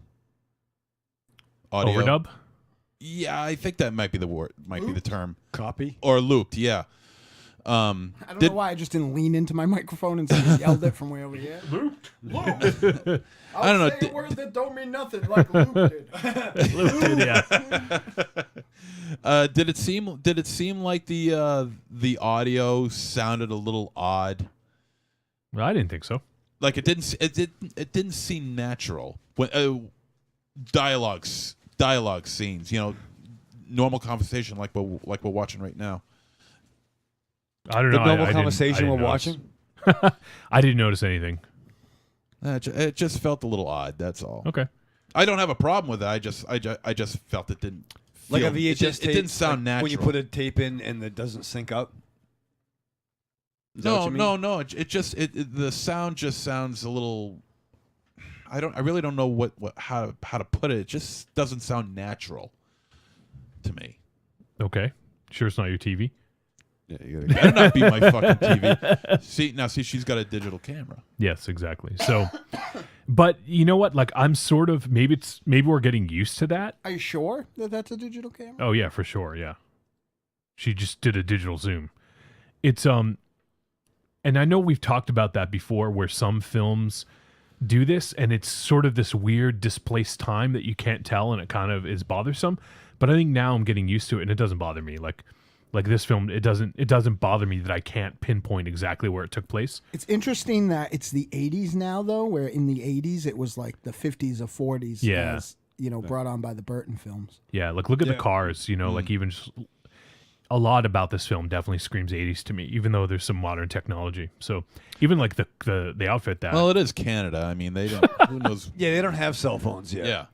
Overdub? Yeah, I think that might be the word. Might be the term. Copy or looped. Yeah. I don't know why I just didn't lean into my microphone and yelled it from way over here. Looped. I don't know. Say a word that don't mean nothing, like looped did. Looped did, yeah. Did it seem like the audio sounded a little odd? Well, I didn't think so. Like it didn't seem natural when dialogue scenes. Normal conversation like we're watching right now. I don't know. The normal I conversation didn't we're notice. watching? I didn't notice anything. It just felt a little odd. That's all. Okay. I don't have a problem with it. I just felt it didn't feel, Like a VHS tape? It didn't sound like natural. when you put a tape in and it doesn't sync up? Is that what you mean? No. The sound just sounds a little. I really don't know how to put it. It just doesn't sound natural to me. Okay. Sure, it's not your TV. Yeah, It better not be my fucking TV. See, she's got a digital camera. Yes, exactly. So, but you know what? Like, I'm sort of maybe we're getting used to that. Are you sure that that's a digital camera? Oh yeah, for sure. Yeah, she just did a digital zoom. It's and I know we've talked about that before, where some films do this, and it's sort of this weird displaced time that you can't tell, and it kind of is bothersome. But I think now I'm getting used to it, and it doesn't bother me. Like this film, it doesn't bother me that I can't pinpoint exactly where it took place. It's interesting that it's the 80s now, though, where in the 80s it was like the 50s or 40s. Yeah. As, brought on by the Burton films. Yeah, like look at the cars, like even just a lot about this film definitely screams 80s to me, even though there's some modern technology. So even like the outfit that. Well, it is Canada. I mean, they don't. Who knows? Yeah, they don't have cell phones yet. Yeah.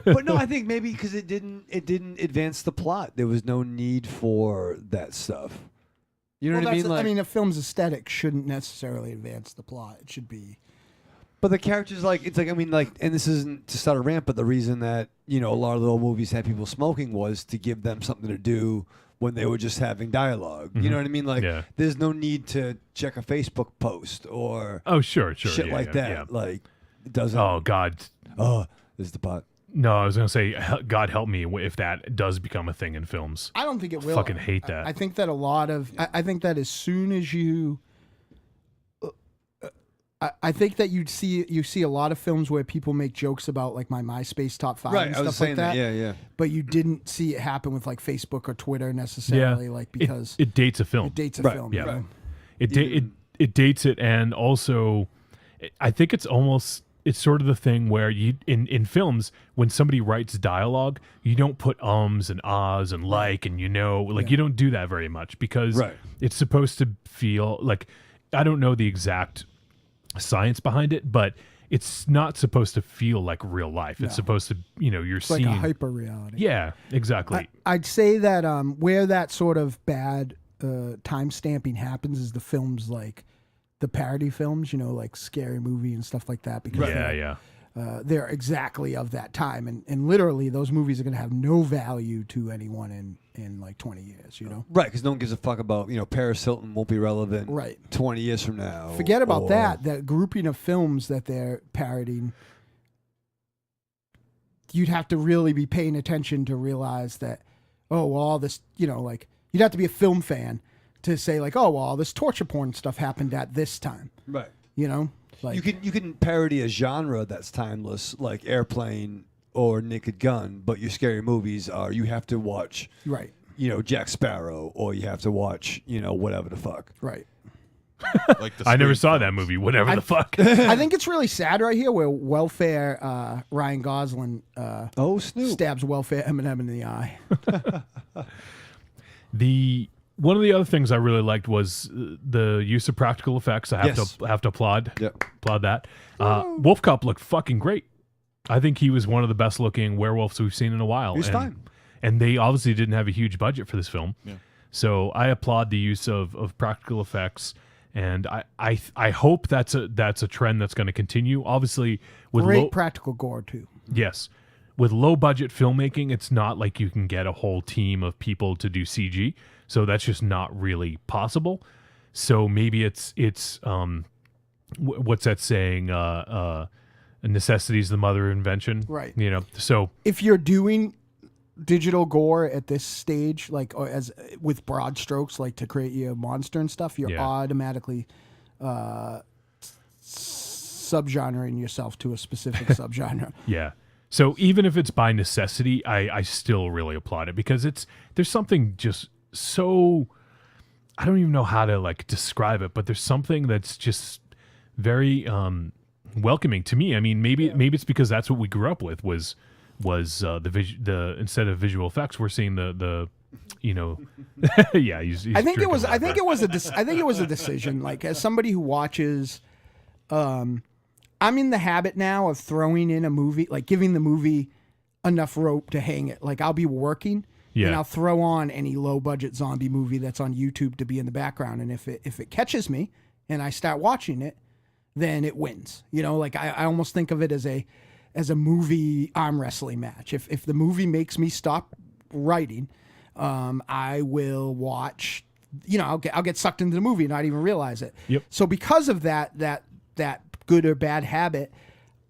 But no, I think maybe because it didn't advance the plot. There was no need for that stuff. You know what I mean? A film's aesthetic shouldn't necessarily advance the plot. It should be. But the characters, and this isn't to start a rant, but the reason that a lot of the old movies had people smoking was to give them something to do when they were just having dialogue. You know what I mean? Like, there's no need to check a Facebook post or sure, shit like that. Yeah. Like, it doesn't. Oh God. Oh, this is the pot. No, I was gonna say, God help me if that does become a thing in films. I don't think it will. Fucking hate that. I think that I think that as soon as you. I think that you see a lot of films where people make jokes about like my MySpace top 5 and stuff like that. Yeah. But you didn't see it happen with like Facebook or Twitter necessarily, like because it dates a film. It dates a film. Yeah. Right. It dates it, and also I think it's sort of the thing where you in films, when somebody writes dialogue, you don't put ums and ahs and and you don't do that very much because it's supposed to feel like, I don't know the exact science behind it, but it's not supposed to feel like real life. It's supposed to, you're it's seeing like a hyper reality. Yeah, exactly. I'd say that where that sort of bad time stamping happens is the films like the parody films, like Scary Movie and stuff like that, because they're exactly of that time, and literally those movies are going to have no value to anyone in like 20 years, Right, because no one gives a fuck about, Paris Hilton won't be relevant 20 years from now. Forget about that grouping of films that they're parodying. You'd have to really be paying attention to realize that, all this, like, you'd have to be a film fan to say like, all this torture porn stuff happened at this time. Right. Like, you can parody a genre that's timeless, like Airplane or Naked Gun, but your scary movies are, you have to watch Jack Sparrow, or you have to watch whatever the fuck. Right. Like I never saw that movie. Whatever the fuck. I think it's really sad right here where Welfare Ryan Gosling Snoop stabs Welfare Eminem in the eye. One of the other things I really liked was the use of practical effects. I have to applaud that. Wolfcop looked fucking great. I think he was one of the best looking werewolves we've seen in a while. He's fine. And they obviously didn't have a huge budget for this film. Yeah. So I applaud the use of practical effects. And I hope that's a trend that's going to continue. Obviously, with Great practical gore too. Yes. With low budget filmmaking, it's not like you can get a whole team of people to do CG. So that's just not really possible. So maybe it's what's that saying? Necessity is the mother of invention. Right. You know, so if you're doing digital gore at this stage, like or as with broad strokes, like to create your monster and stuff, you're automatically subgenreing yourself to a specific subgenre. Yeah. So even if it's by necessity, I still really applaud it because there's something just so, I don't even know how to like describe it, but there's something that's just very welcoming to me. I mean, maybe it's because that's what we grew up with was the instead of visual effects, we're seeing the you know, yeah. I think it was a decision. Like as somebody who watches, I'm in the habit now of throwing in a movie, like giving the movie enough rope to hang it. Like I'll be working. Yeah. And I'll throw on any low budget zombie movie that's on YouTube to be in the background. And if it catches me and I start watching it, then it wins. You know, like I almost think of it as a movie arm wrestling match. If the movie makes me stop writing, I will watch, you know, I'll get sucked into the movie and not even realize it. Yep. So because of that good or bad habit,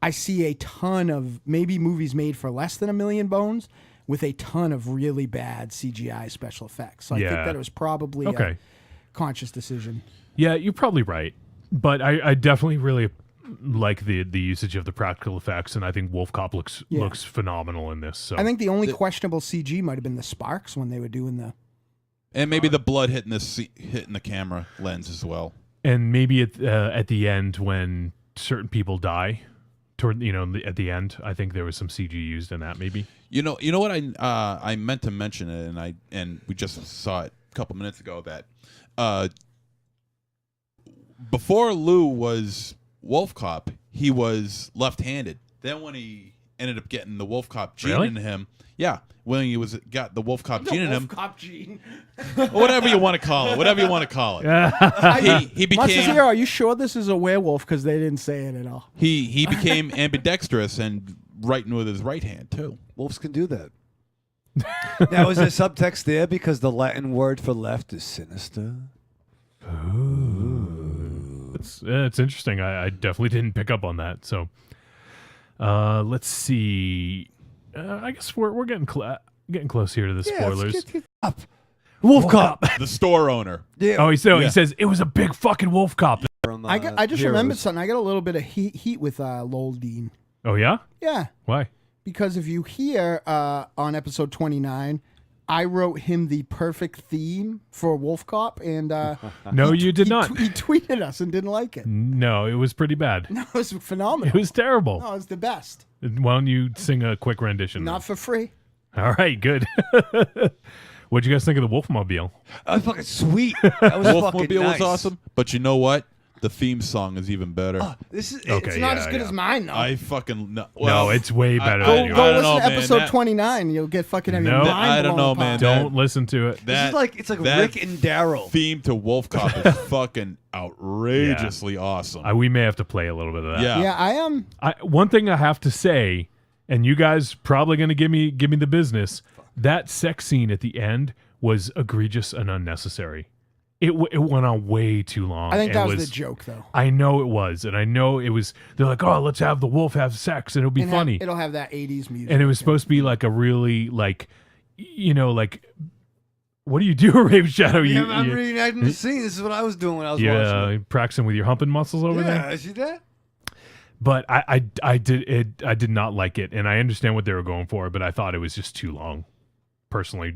I see a ton of maybe movies made for less than $1 million bones with a ton of really bad CGI special effects. So I think that it was probably a conscious decision. Yeah, you're probably right. But I definitely really like the usage of the practical effects, and I think Wolfcop looks phenomenal in this. So I think the only questionable CG might have been the sparks when they were doing the... And maybe the blood hitting the camera lens as well. And maybe at the end when certain people die... at the end, I think there was some CG used in that. Maybe you know what I meant to mention it, and we just saw it a couple minutes ago that before Lou was Wolfcop, he was left-handed. Then when he ended up getting the Wolfcop gene in him, when he got the Wolfcop gene in him, Wolfcop gene, whatever you want to call it, he became. Are you sure this is a werewolf? Because they didn't say it at all. He became ambidextrous and writing with his right hand too. Wolves can do that. Now, is there subtext there because the Latin word for left is sinister? Ooh. It's interesting. I definitely didn't pick up on that. So let's see. I guess we're getting close here to the spoilers. Get up. Wolfcop, the store owner. Yeah. Oh, he says it was a big fucking Wolfcop. I just remembered something. I got a little bit of heat with Lowell Dean. Oh yeah? Yeah. Why? Because if you hear on episode 29, I wrote him the perfect theme for Wolfcop, and no, you did not. He tweeted us and didn't like it. No, it was pretty bad. No, it was phenomenal. It was terrible. No, it was the best. Why don't you sing a quick rendition? Not for free. All right, good. What'd you guys think of the Wolfmobile? That was fucking sweet. That was Wolfmobile nice. was awesome, but you know what? The theme song is even better. It's not as good as mine, though. I fucking no, it's way better. Go than yours. listen to episode 29. You'll get fucking No, I don't know, man. Don't listen to it. It's like Rick and Daryl. Theme to Wolfcop is fucking outrageously awesome. We may have to play a little bit of that. Yeah, I am. One thing I have to say, and you guys probably going to give me the business. That sex scene at the end was egregious and unnecessary. It went on way too long. I think that was the joke, though. I know it was, and I know it was. They're like, "Oh, let's have the wolf have sex, and it'll be funny." It'll have that 80s music, and it was supposed to be like a really like, what do you do, Raven Shadow? I'm reenacting the scene. This is what I was doing when I was watching. Yeah, practicing with your humping muscles over there. Yeah, see that? But I did not like it, and I understand what they were going for, but I thought it was just too long. Personally,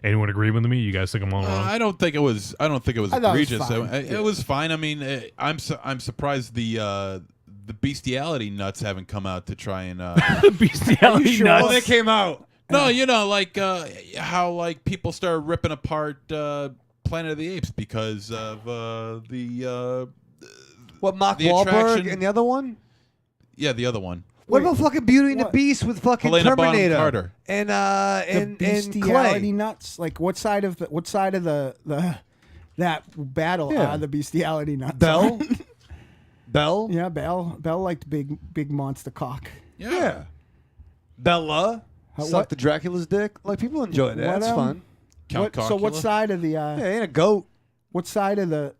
anyone agree with me? You guys think I'm all wrong? I don't think it was. I don't think it was egregious. It was fine. I mean, I'm surprised the bestiality nuts haven't come out to try and bestiality nuts. Oh, they came out. No, like how like people started ripping apart Planet of the Apes because of the Mark the Wahlberg attraction. and the other one? Yeah, the other one. What about fucking Beauty and the Beast with fucking Helena Bonham Terminator Carter. and bestiality Clay? nuts? Like what side of the that battle. Yeah. The bestiality nuts. Bell? Bell? Yeah, Bell. Bell liked big monster cock. Yeah. Bella? What? Suck the Dracula's dick? Like, people enjoy that. That's fun. So what side of the... Yeah, ain't a goat. What side of the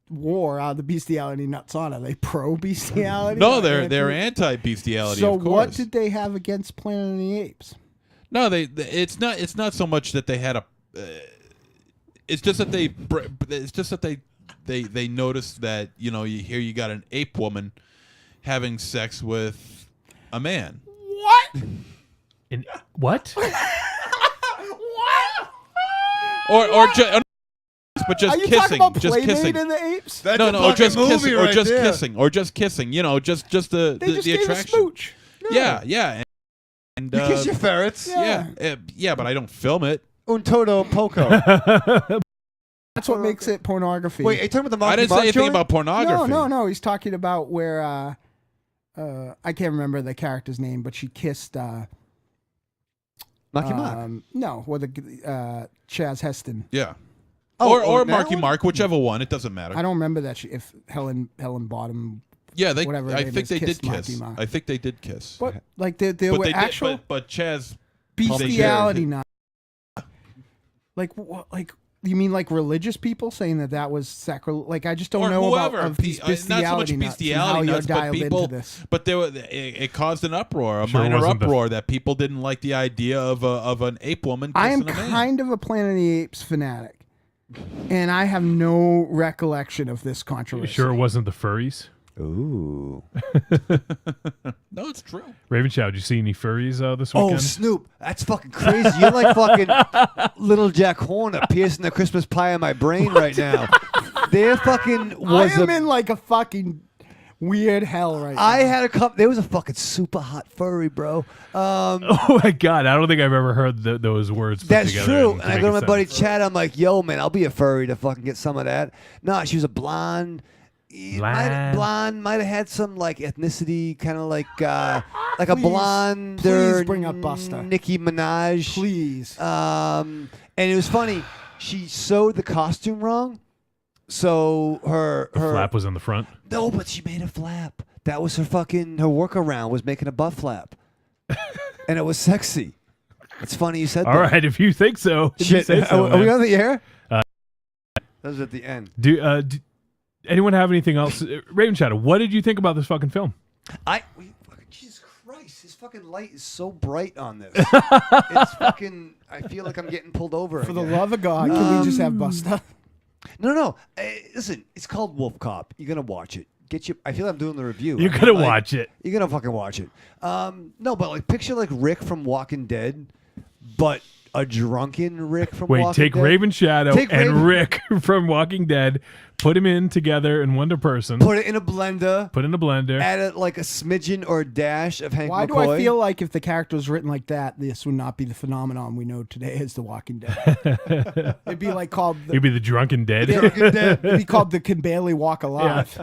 war are the bestiality nuts on? Are they pro-bestiality? No, or they're anti-bestiality. So of course. what did they have against Planet of the Apes? No, it's not so much that they had a. It's just that they noticed that you got an ape woman having sex with a man. What? What? Or just. But just Are you kissing, talking about just Playmate kissing. and the Apes? That's no, a or fucking just movie kissing, right or just there. kissing, or just kissing. Just the They just gave attraction. a smooch. Yeah. And You kiss your ferrets? yeah, but I don't film it. Un todo poco. That's what makes it pornography. Wait, are you talking about the Marky I didn't say Mark anything joint? about pornography. No. He's talking about where I can't remember the character's name, but she kissed Marky Mark. No, with the Chaz Heston. Yeah. Oh, or that Marky one? Mark, whichever one. It doesn't matter. I don't remember that if Helen Bottom. Yeah, whatever her I name think is, they did kissed Marky kiss. Mark. I think they did kiss. But like there But were they actual did, but Chaz. bestiality nuts. Like you mean like religious people saying that was sacrilege? Like I just don't Or know whoever, about these not so much bestiality nuts and how bestiality you're nuts, but dialed people. into this. But it caused an uproar, a Sure minor wasn't the- uproar that people didn't like the idea of an ape woman. I am kissing a man. kind of a Planet of the Apes fanatic, and I have no recollection of this You controversy. sure it wasn't the furries? Ooh. No, it's true. Raven Chow, did you see any furries this Oh, weekend? Snoop. That's fucking crazy. You're like fucking little Jack Horner piercing the Christmas pie in my brain right now. There fucking was I am in like a fucking weird hell right I now. had a couple. There was a fucking super hot furry, bro. Oh my god, I don't think I've ever heard those words put That's together. true. to And I make go to it my buddy sound- Chad. I'm like, yo, man, I'll be a furry to fucking get some of that. Nah, she was a blonde. Blonde might have had some like ethnicity, kind of like a blonde. please bring up Busta. Nicki Minaj. Please. And it was funny. She sewed the costume wrong, so her Flap was in the front. No, but she made a flap. That was her workaround was making a butt flap, and it was sexy. It's funny you said All that. right, if you think so. If you Shit, say so, are we man. on the air? That was at the end. Do anyone have anything else? Raven Shadow, what did you think about this fucking film? Jesus Christ, his fucking light is so bright on this. It's fucking. I feel like I'm getting pulled over. For the again. love of God, can we just have Busta? No. Listen, it's called Wolfcop. You're gonna watch it. I feel I'm doing the review. You're I mean, gonna like, watch it. You're gonna fucking watch it. No, but like picture like Rick from Walking Dead, but a drunken Rick from Wait, Walking take Dead. Raven Shadow Take and Raven- Rick from Walking Dead, put them in together in one person. Put it in a blender. Put in a blender. Add like a smidgen or a dash of Hank Why do McCoy. I feel like if the character was written like that, this would not be the phenomenon we know today as The Walking Dead? It'd be like called. You'd be the Drunken Dead. Drunken Dead. It'd be called The Can Barely Walk Alive.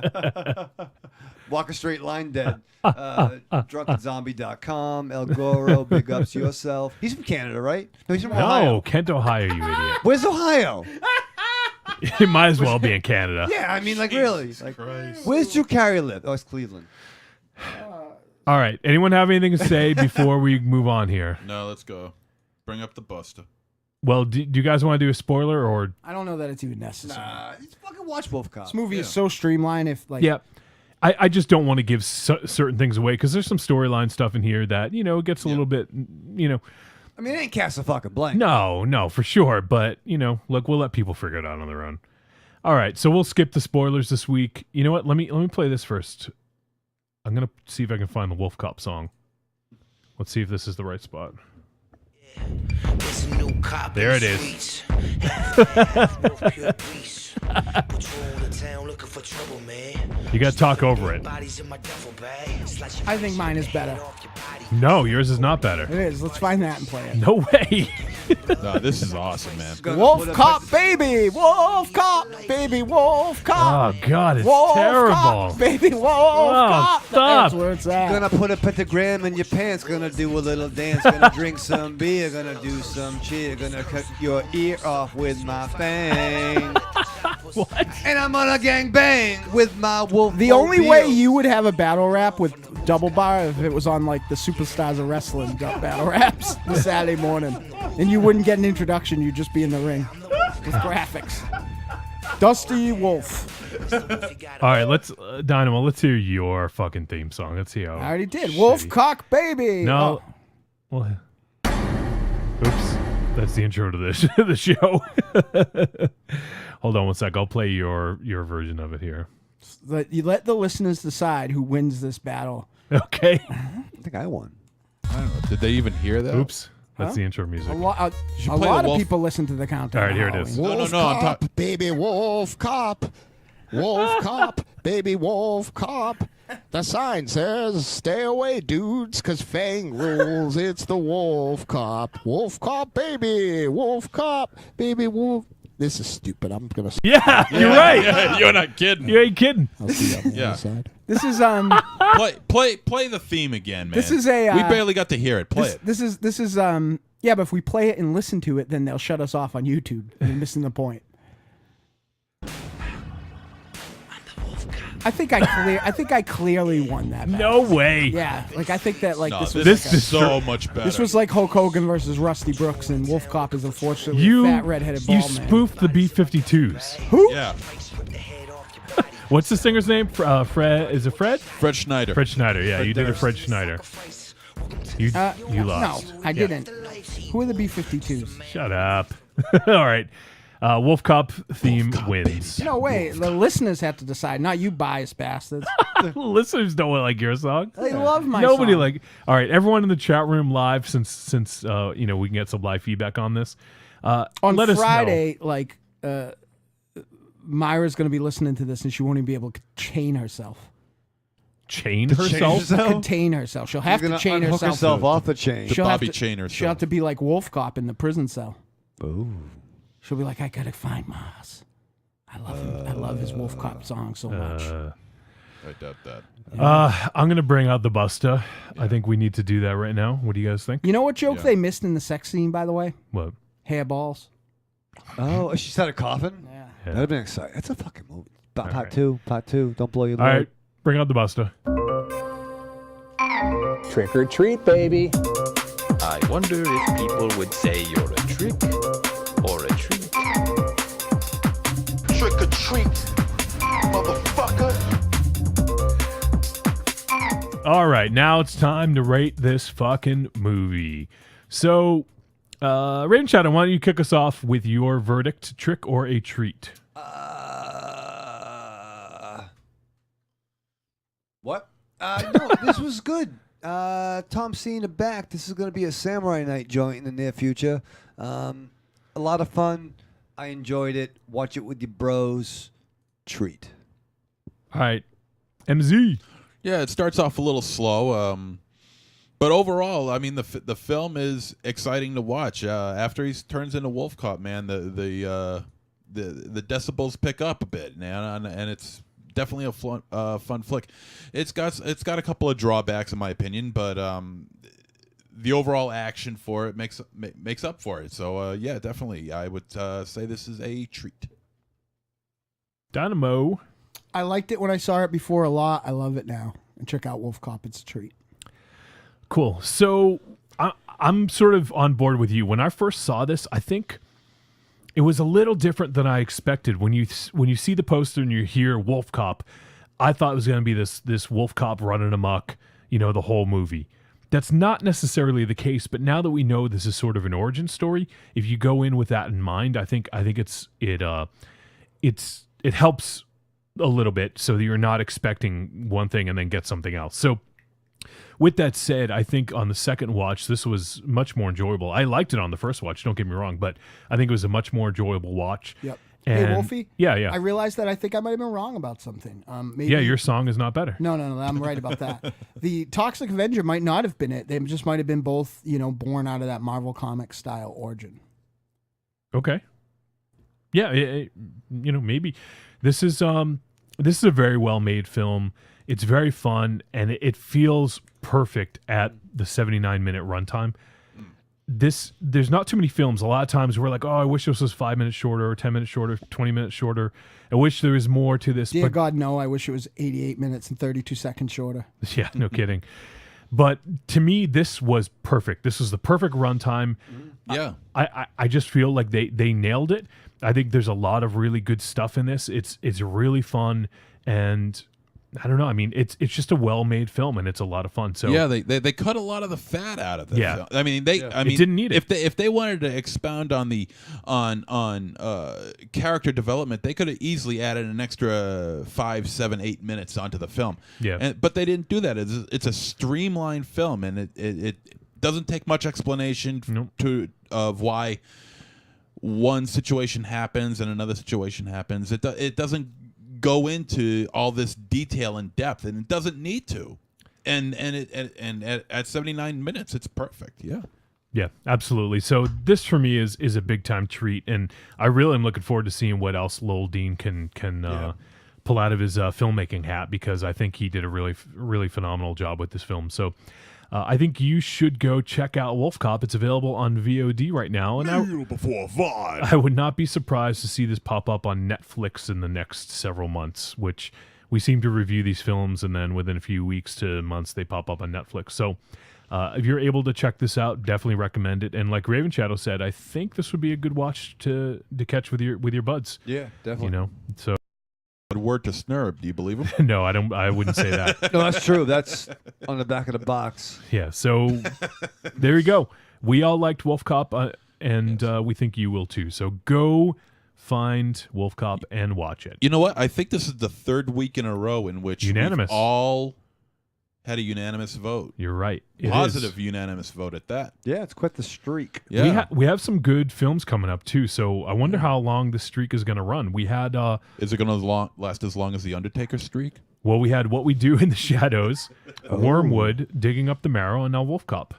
Walk a straight line dead. Drunkenzombie.com. El Goro, big ups to yourself. He's from Canada, right? No, he's from Ohio. No, Kent, Ohio, you idiot. Where's Ohio? It might as well be in Canada. Yeah, I mean, like, really. Like, where's Drew Carey live? Oh, it's Cleveland. All right. Anyone have anything to say before we move on here? No, let's go. Bring up the Busta. Well, do you guys want to do a spoiler or? I don't know that it's even necessary. Just fucking watch Wolfcop. This movie is so streamlined. If like, Yeah. I just don't want to give certain things away because there's some storyline stuff in here that, it gets a little bit, I mean, it ain't cast a fucking blank. No, for sure. But, look, we'll let people figure it out on their own. All right. So we'll skip the spoilers this week. You know what? Let me play this first. I'm going to see if I can find the Wolfcop song. Let's see if this is the right spot. There it is. You got to talk over it. I think mine is better. No, yours is not better. It is. Let's find that and play it. No way. No, this is awesome, man. Wolf Cop, baby! Wolf Cop, baby! Wolf Cop! Oh, God, it's Wolf terrible. Cop, baby! Wolf Oh, Cop! stop. That's where it's at. Gonna put a pentagram in your pants. Gonna do a little dance. Gonna drink some beer. Gonna do some cheer. Gonna cut your ear off with my fang. What? And I'm gonna gang bang with my wolf. The only way you would have a battle rap with double bar if it was on like the Superstars of Wrestling battle raps the Saturday morning, and you wouldn't get an introduction. You'd just be in the ring with graphics. Dusty Wolf. All right, let's Dynamo. Let's hear your fucking theme song. Let's see how. I already did. Wolfcock baby. No. Well, oops. That's the intro to the show. Hold on one sec. I'll play your version of it here. You let the listeners decide who wins this battle. Okay. I think I won. I don't know. Did they even hear that? Oops. That's the intro music. A lot play the of wolf- people listen to the countdown. All right, here it is. No. I'm talking. Baby wolf cop. Wolf cop. Baby wolf cop. The sign says, stay away, dudes, because Fang rules. It's the wolf cop. Wolf cop, baby. Wolf cop, baby wolf. This is stupid. I'm going to... Yeah, you're right. Yeah, you're not kidding. You ain't kidding. I'll see you on the Yeah. other side. This is Play the theme again, man. This is a we barely got to hear it. Play it. This is yeah, but if we play it and listen to it, then they'll shut us off on YouTube. You're missing the point. I think I clearly won that battle. No way. Yeah, like I think that like No, this was this like is so much better. this was like Hulk Hogan versus Rusty Brooks, and Wolf Cop is unfortunately You a fat redheaded ball you man. spoofed the B-52s. Who? Yeah. What's the singer's name? Fred? Is it Fred? Fred Schneider. Fred Schneider. Yeah, you did a Fred Schneider. You lost. No, I didn't. Who are the B-52s? Shut up. All right. Wolf Cop theme wins. No way. The listeners have to decide, not you biased bastards. Listeners don't like your song. They love my Nobody song. like. All right, everyone in the chat room live, since we can get some live feedback on this. On let Friday, like Myra's going to be listening to this, and she won't even be able to chain herself. Chain herself? Contain herself. She'll have She's to gonna chain unhook herself. herself off the chain. The She'll have Bobby to- chain herself. She'll have to be like Wolf Cop in the prison cell. Ooh. She'll be like, I gotta find Marz. I love him. I love his Wolf Cop song so much. I doubt that. I'm gonna bring out the Busta. I think we need to do that right now. What do you guys think? You know what joke Yeah. they missed in the sex scene, by the way? What? Hairballs. Oh, she started coughing? Yeah. That'd have been exciting. That's a fucking movie. Part right. two. Don't blow your All load. right, bring out the Busta. Trick or treat, baby. I wonder if people would say you're a trick or a treat. Trick or treat, motherfucker. All right, now it's time to rate this fucking movie. So, Raven Shadow, why don't you kick us off with your verdict, trick or a treat? What? No, this was good. Tom Cena back. This is going to be a Samurai Night joint in the near future. A lot of fun. I enjoyed it. Watch it with your bros. Treat. All right, MZ. Yeah, it starts off a little slow, but overall, I mean, the film is exciting to watch. After he turns into Wolf Cop, man, the decibels pick up a bit, man, and it's definitely a fun flick. It's got a couple of drawbacks in my opinion, but the overall action for it makes up for it. So yeah, definitely, I would say this is a treat. Dynamo. I liked it when I saw it before a lot. I love it now. And check out Wolf Cop. It's a treat. Cool. So I'm sort of on board with you. When I first saw this, I think it was a little different than I expected. When you see the poster and you hear Wolf Cop, I thought it was going to be this Wolf Cop running amok, the whole movie. That's not necessarily the case, but now that we know this is sort of an origin story, if you go in with that in mind, I think it helps a little bit so that you're not expecting one thing and then get something else. So with that said, I think on the second watch, this was much more enjoyable. I liked it on the first watch, don't get me wrong, but I think it was a much more enjoyable watch. Yep. And hey, Wolfie? Yeah. I realized that I think I might have been wrong about something. Maybe, yeah, your song is not better. No, I'm right about that. The Toxic Avenger might not have been it. They just might have been both, born out of that Marvel Comics style origin. Okay. Yeah, maybe. This is a very well-made film. It's very fun, and it feels perfect at the 79-minute runtime. there's not too many films. A lot of times we're like, oh, I wish this was 5 minutes shorter, or 10 minutes shorter, 20 minutes shorter. I wish there was more to this. Dear God, no. I wish it was 88 minutes and 32 seconds shorter. Yeah, no kidding. But to me, this was perfect. This was the perfect runtime. Yeah. I just feel like they nailed it. I think there's a lot of really good stuff in this. It's really fun, and I don't know. I mean, it's just a well-made film, and it's a lot of fun. So yeah, they cut a lot of the fat out of it. Yeah. I mean, it didn't need it. If they wanted to expound on the character development, they could have easily added an extra 5, 7, 8 minutes onto the film. Yeah. But they didn't do that. It's a streamlined film, and it doesn't take much explanation of why one situation happens and another situation happens. It doesn't go into all this detail and depth, and it doesn't need to. And at 79 minutes, it's perfect. Yeah, absolutely. So this for me is a big time treat, and I really am looking forward to seeing what else Lowell Dean can pull out of his filmmaking hat, because I think he did a really phenomenal job with this film. So I think you should go check out Wolfcop. It's available on VOD right now, and before VOD. I would not be surprised to see this pop up on Netflix in the next several months, which we seem to review these films, and then within a few weeks to months, they pop up on Netflix. So if you're able to check this out, definitely recommend it. And like Raven Shadow said, I think this would be a good watch to catch with your buds. Yeah, definitely. You know, so. Word to Snurb. Do you believe him? No, I don't. I wouldn't say that. No, that's true. That's on the back of the box. Yeah. So there you go. We all liked Wolfcop, and we think you will too. So go find Wolfcop and watch it. You know what? I think this is the third week in a row in which Unanimous. we've all had a unanimous vote. You're right. It Positive is. unanimous vote at that. Yeah, it's quite the streak. Yeah. We have some good films coming up too. So I wonder how long the streak is going to run. We had is it going to last as long as the Undertaker streak? Well, we had What We Do in the Shadows, Wormwood, Digging Up the Marrow, and now Wolfcop.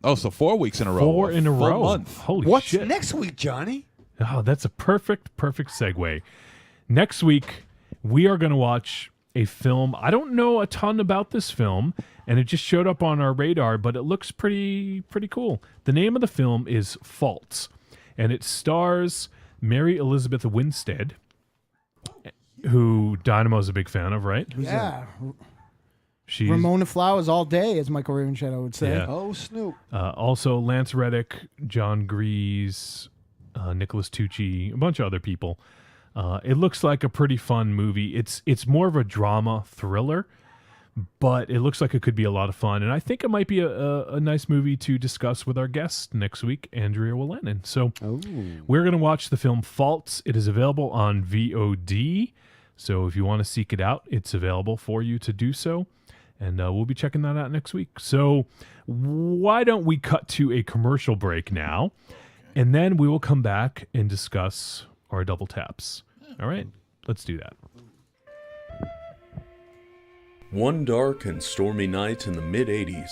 Oh, so 4 weeks in a row. 4 in a full row. Month. Holy What's shit. next week, Johnny? Oh, that's a perfect segue. Next week, we are going to watch a film. I don't know a ton about this film, and it just showed up on our radar, but it looks pretty cool. The name of the film is Faults, and it stars Mary Elizabeth Winstead, who Dynamo's a big fan of, right? Yeah. She's Ramona Flowers all day, as Michael Raven Shadow would say. Yeah. Oh, Snoop. Also Lance Reddick, John Grease, Nicholas Tucci, a bunch of other people. It looks like a pretty fun movie. It's more of a drama thriller, but it looks like it could be a lot of fun. And I think it might be a nice movie to discuss with our guest next week, Andrea Willenin. So we're going to watch the film Faults. It is available on VOD. So if you want to seek it out, it's available for you to do so. And we'll be checking that out next week. So why don't we cut to a commercial break now? And then we will come back and discuss our double taps. All right, let's do that. One dark and stormy night in the mid-'80s,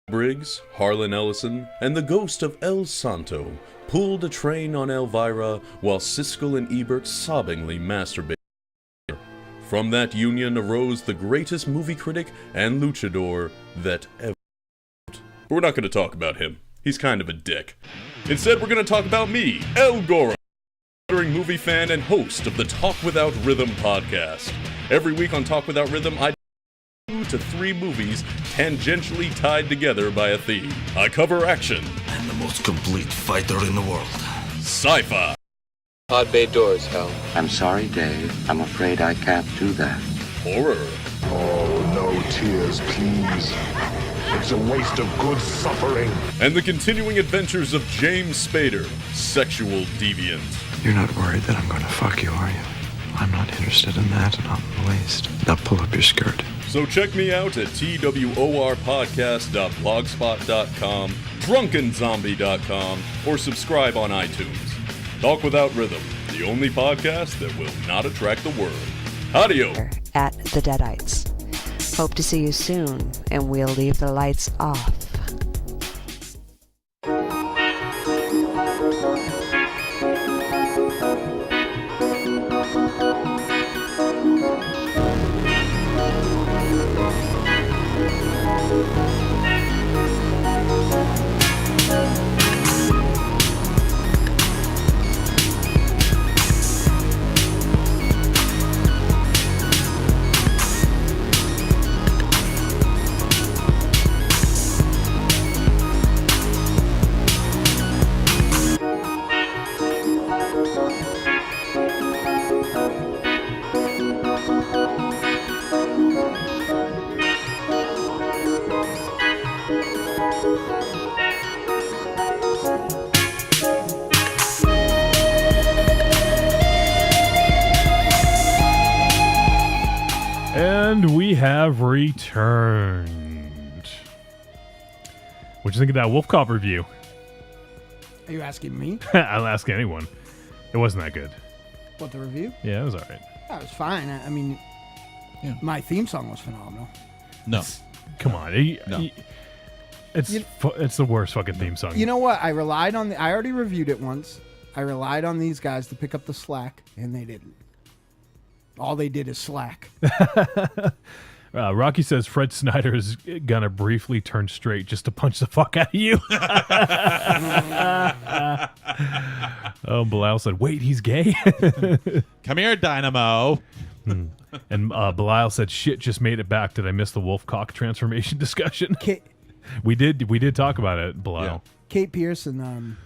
Briggs, Harlan Ellison, and the ghost of El Santo pulled a train on Elvira while Siskel and Ebert sobbingly masturbated. From that union arose the greatest movie critic and luchador that ever lived. But we're not going to talk about him. He's kind of a dick. Instead, we're going to talk about me, El Gora, movie fan and host of the Talk Without Rhythm podcast. Every week on Talk Without Rhythm, I 2 to 3 movies tangentially tied together by a theme. I cover action. I'm the most complete fighter in the world. Sci-fi. Pod bay doors, Hal. I'm sorry, Dave. I'm afraid I can't do that. Horror. Oh, no tears, please. It's a waste of good suffering. And the continuing adventures of James Spader, sexual deviant. You're not worried that I'm going to fuck you, are you? I'm not interested in that, not in the least. Now pull up your skirt. So check me out at tworpodcast.blogspot.com, drunkenzombie.com, or subscribe on iTunes. Talk Without Rhythm, the only podcast that will not attract the world. Audio. At the Deadites. Hope to see you soon, and we'll leave the lights off. And we have returned. What'd you think of that Wolfcop review? Are you asking me? I'll ask anyone. It wasn't that good. What, the review? Yeah, it was all right. That was fine. I mean, my theme song was phenomenal. No. Come on. It's the worst fucking theme song. You know what? I already reviewed it once. I relied on these guys to pick up the slack, and they didn't. All they did is slack. Rocky says Fred Snyder is gonna briefly turn straight just to punch the fuck out of you. Oh, Bilal said, "Wait, he's gay." Come here, Dynamo. And Bilal said, "Shit, just made it back. Did I miss the Wolfcock transformation discussion?" We did talk about it, Bilal. Yeah. Kate Pearson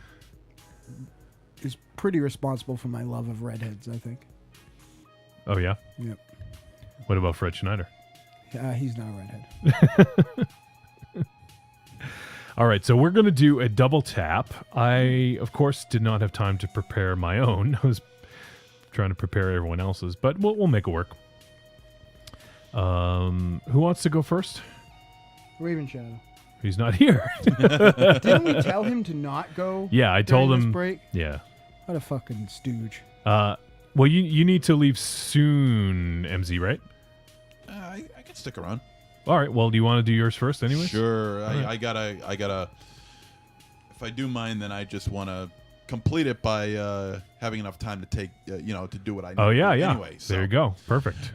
is pretty responsible for my love of redheads, I think. Oh yeah. Yep. What about Fred Schneider? He's not a redhead. All right, so we're going to do a double tap. I, of course, did not have time to prepare my own. I was trying to prepare everyone else's, but we'll make it work. Who wants to go first? Raven Shadow. He's not here. Didn't we tell him to not go? Yeah, I told during him. this break? Yeah. What a fucking stooge. Well, you need to leave soon, MZ, right? I can stick around. All right. Well, do you want to do yours first, anyway? Sure. Right. I gotta. If I do mine, then I just want to complete it by having enough time to take, to do what I need. Oh yeah, to do yeah. Anyway, so, there you go. Perfect.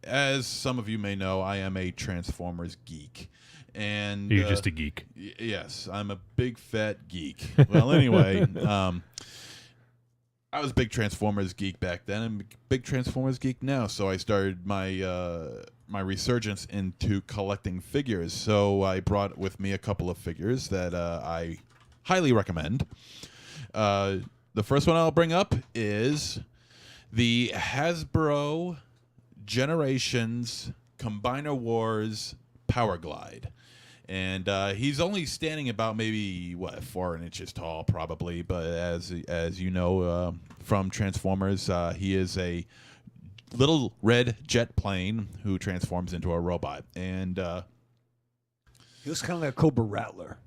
As some of you may know, I am a Transformers geek. And you're just a geek. Yes, I'm a big fat geek. Well, anyway, I was a big Transformers geek back then, and big Transformers geek now. So I started my my resurgence into collecting figures. So I brought with me a couple of figures that I highly recommend. The first one I'll bring up is the Hasbro Generations Combiner Wars Power Glide. And he's only standing about maybe 4 inches tall, probably. But as you know from Transformers, he is a little red jet plane who transforms into a robot. And he looks kind of like a Cobra Rattler,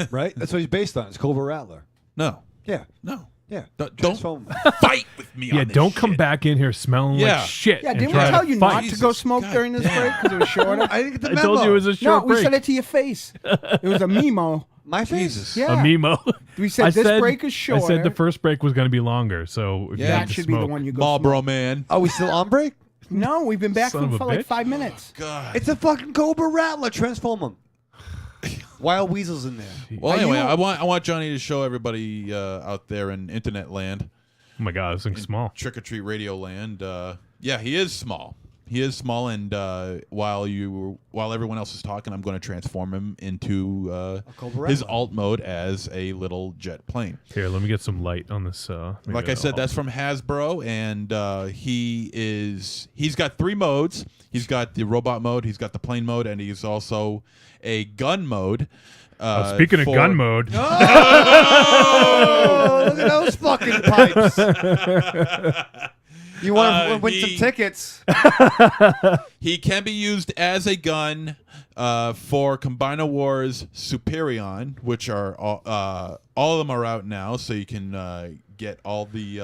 right? That's what he's based on. It's Cobra Rattler. No. Yeah. No. Yeah. Don't fight with me. Yeah, on this don't come shit. back in here smelling like shit. Yeah, and didn't we try tell to you fight. not to go smoke during this break because it was shorter? I didn't get the I memo. told you it was a short No, we break. said it to your face. It was a memo. My face? Yeah. A memo. We said this break is shorter. I said the first break was going to be longer, so if you that need to should be the smoke- one you go Marlboro smoke. Man. Are we still on break? No, we've been back Son of for a like bitch. 5 minutes. God. It's a fucking Cobra Rattler. Transform him. Wild weasels in there. Well, anyway, I want Johnny to show everybody out there in internet land. Oh my God, this thing's small. Trick or treat radio land. Yeah, he is small. He is small, and while everyone else is talking, I'm going to transform him into his alt mode as a little jet plane. Here, let me get some light on this. Like I said, that's from Hasbro, and he's got 3 modes. He's got the robot mode, he's got the plane mode, and he's also a gun mode. Speaking of gun mode, Oh, look at those fucking pipes. You want to win some tickets? He can be used as a gun for Combiner Wars Superion, which are all of them are out now, so you can get all the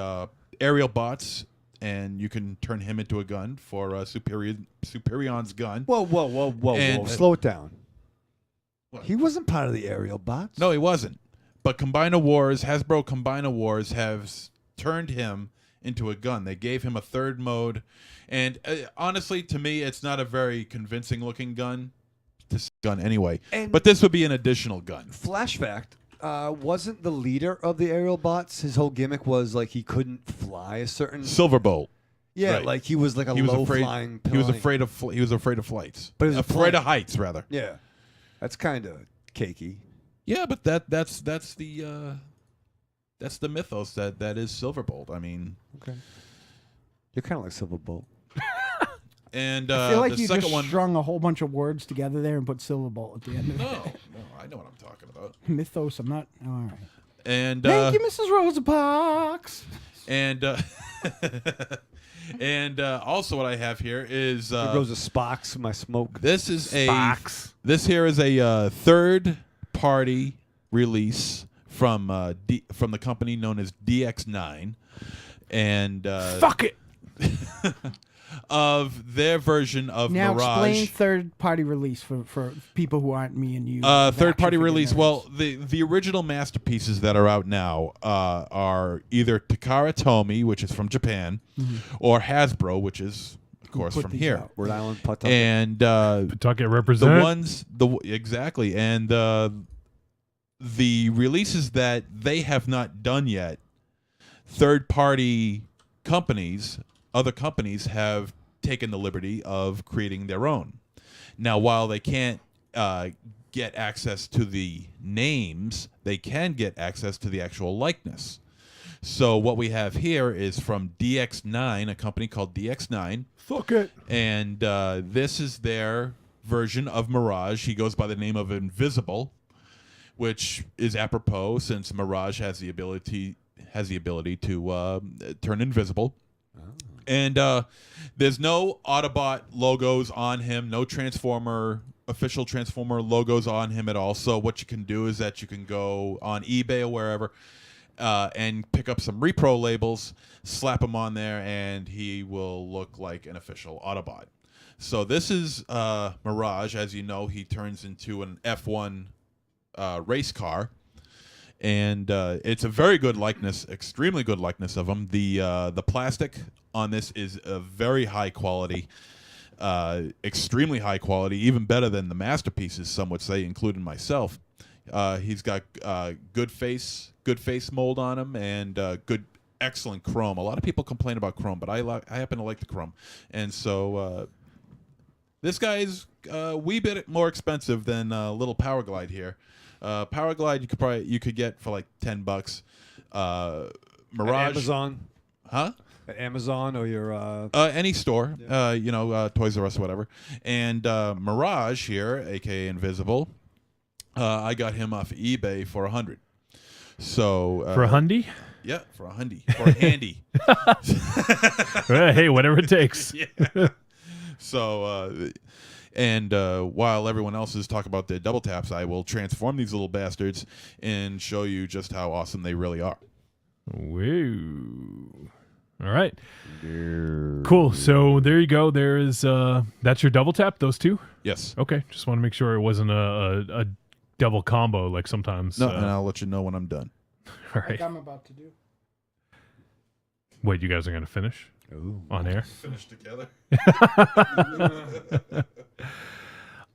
Aerialbots, and you can turn him into a gun for Superion's gun. Whoa. Slow it down. He wasn't part of the Aerialbots. No, he wasn't. But Hasbro Combiner Wars have turned him into a gun. They gave him a 3rd mode, and honestly, to me, it's not a very convincing looking gun. This gun anyway, but this would be an additional gun. Flash fact: wasn't the leader of the Aerialbots? His whole gimmick was like he couldn't fly a certain Silverbolt. Yeah, Right. like he was like a He was low afraid. flying. He was plane. afraid of. He was afraid of flights. But he was afraid plane. of heights, rather. Yeah, that's kind of cakey. Yeah, but that's the mythos that is Silverbolt. I mean, Okay, you're kind of like Silverbolt. And I feel like the you second just one. strung a whole bunch of words together there and put Silverbolt at the end of No, it. no, I know what I'm talking about. Mythos, I'm not. All right. And Thank you, Mrs. Rosa Parks. And And also, what I have here is There goes the Spox in my smoke. this is Spox. this here is a third-party release from the company known as DX9, and Fuck it. of their version of Now Mirage. explain third-party release for people who aren't me and you. Third-party Action release. figure Well, the original masterpieces that are out now are either Takara Tomy, which is from Japan, or Hasbro, which is of course put from these here. out? Rhode Island, Pawtucket. And Pawtucket represent. exactly, and the releases that they have not done yet, third-party companies, other companies have taken the liberty of creating their own. Now, while they can't get access to the names, they can get access to the actual likeness. So what we have here is from DX9, a company called DX9. Fuck it. And this is their version of Mirage. He goes by the name of Invisible, which is apropos since Mirage has the ability to turn invisible. And there's no Autobot logos on him, no official Transformer logos on him at all. So what you can do is that you can go on eBay or wherever and pick up some repro labels, slap them on there, and he will look like an official Autobot. So this is Mirage. As you know, he turns into an F1 race car. And it's a very good likeness, extremely good likeness of him. The plastic on this is a very high quality, extremely high quality, even better than the masterpieces, some would say, including myself. He's got good face mold on him, and excellent chrome. A lot of people complain about chrome, but I happen to like the chrome. And so this guy's a wee bit more expensive than little Power Glide here. Power Glide you could get for like $10. Mirage, At Amazon, huh? At Amazon or your any store, Toys R Us or whatever. And Mirage here, aka Invisible, I got him off eBay for $100. So For a hundy? Yeah, for a hundy, for a handy. Hey, whatever it takes. Yeah. So. And while everyone else is talking about their double taps, I will transform these little bastards and show you just how awesome they really are. Woo. All right. Cool. So there you go. There is that's your double tap, those two? Yes. Okay. Just want to make sure it wasn't a double combo like sometimes. No, and I'll let you know when I'm done. All right. Like I'm about to do. Wait, you guys are going to finish? Ooh. On air? Finish together.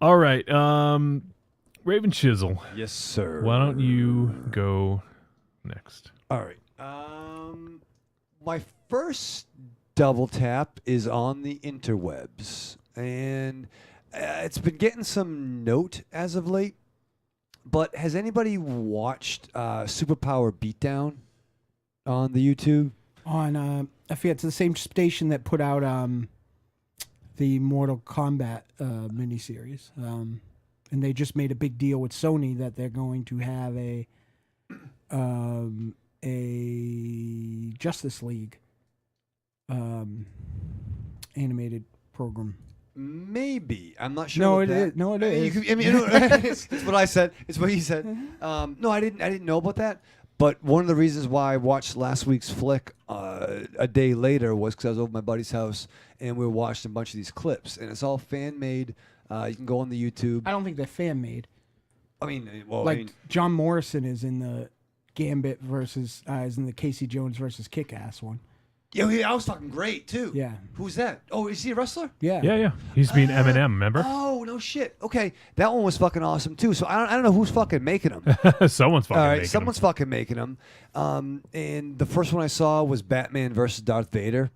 All right. Raven Chisel. Yes, sir. Why don't you go next? All right. My first double tap is on the interwebs, and it's been getting some note as of late. But has anybody watched Superpower Beatdown on the YouTube? On I forget, it's the same station that put out the Mortal Kombat miniseries, and they just made a big deal with Sony that they're going to have a Justice League animated program. Maybe. I'm not sure. No, what it that- is. No, it You is. could- I mean, it's what I said. It's what he said. No, I didn't know about that. But one of the reasons why I watched last week's flick a day later was because I was over at my buddy's house and we were watching a bunch of these clips, and it's all fan made. You can go on the YouTube. I don't think they're fan made. I mean, well, Like John Morrison is in the Gambit versus is in the Casey Jones versus Kick-Ass one. Yeah, I was fucking great too. Yeah. Who's that? Oh, is he a wrestler? Yeah. Yeah. He's being Eminem, remember? Oh, no shit. Okay, that one was fucking awesome too. So I don't know who's fucking making them. Someone's fucking All right, making someone's fucking making them. And the first one I saw was Batman versus Darth Vader.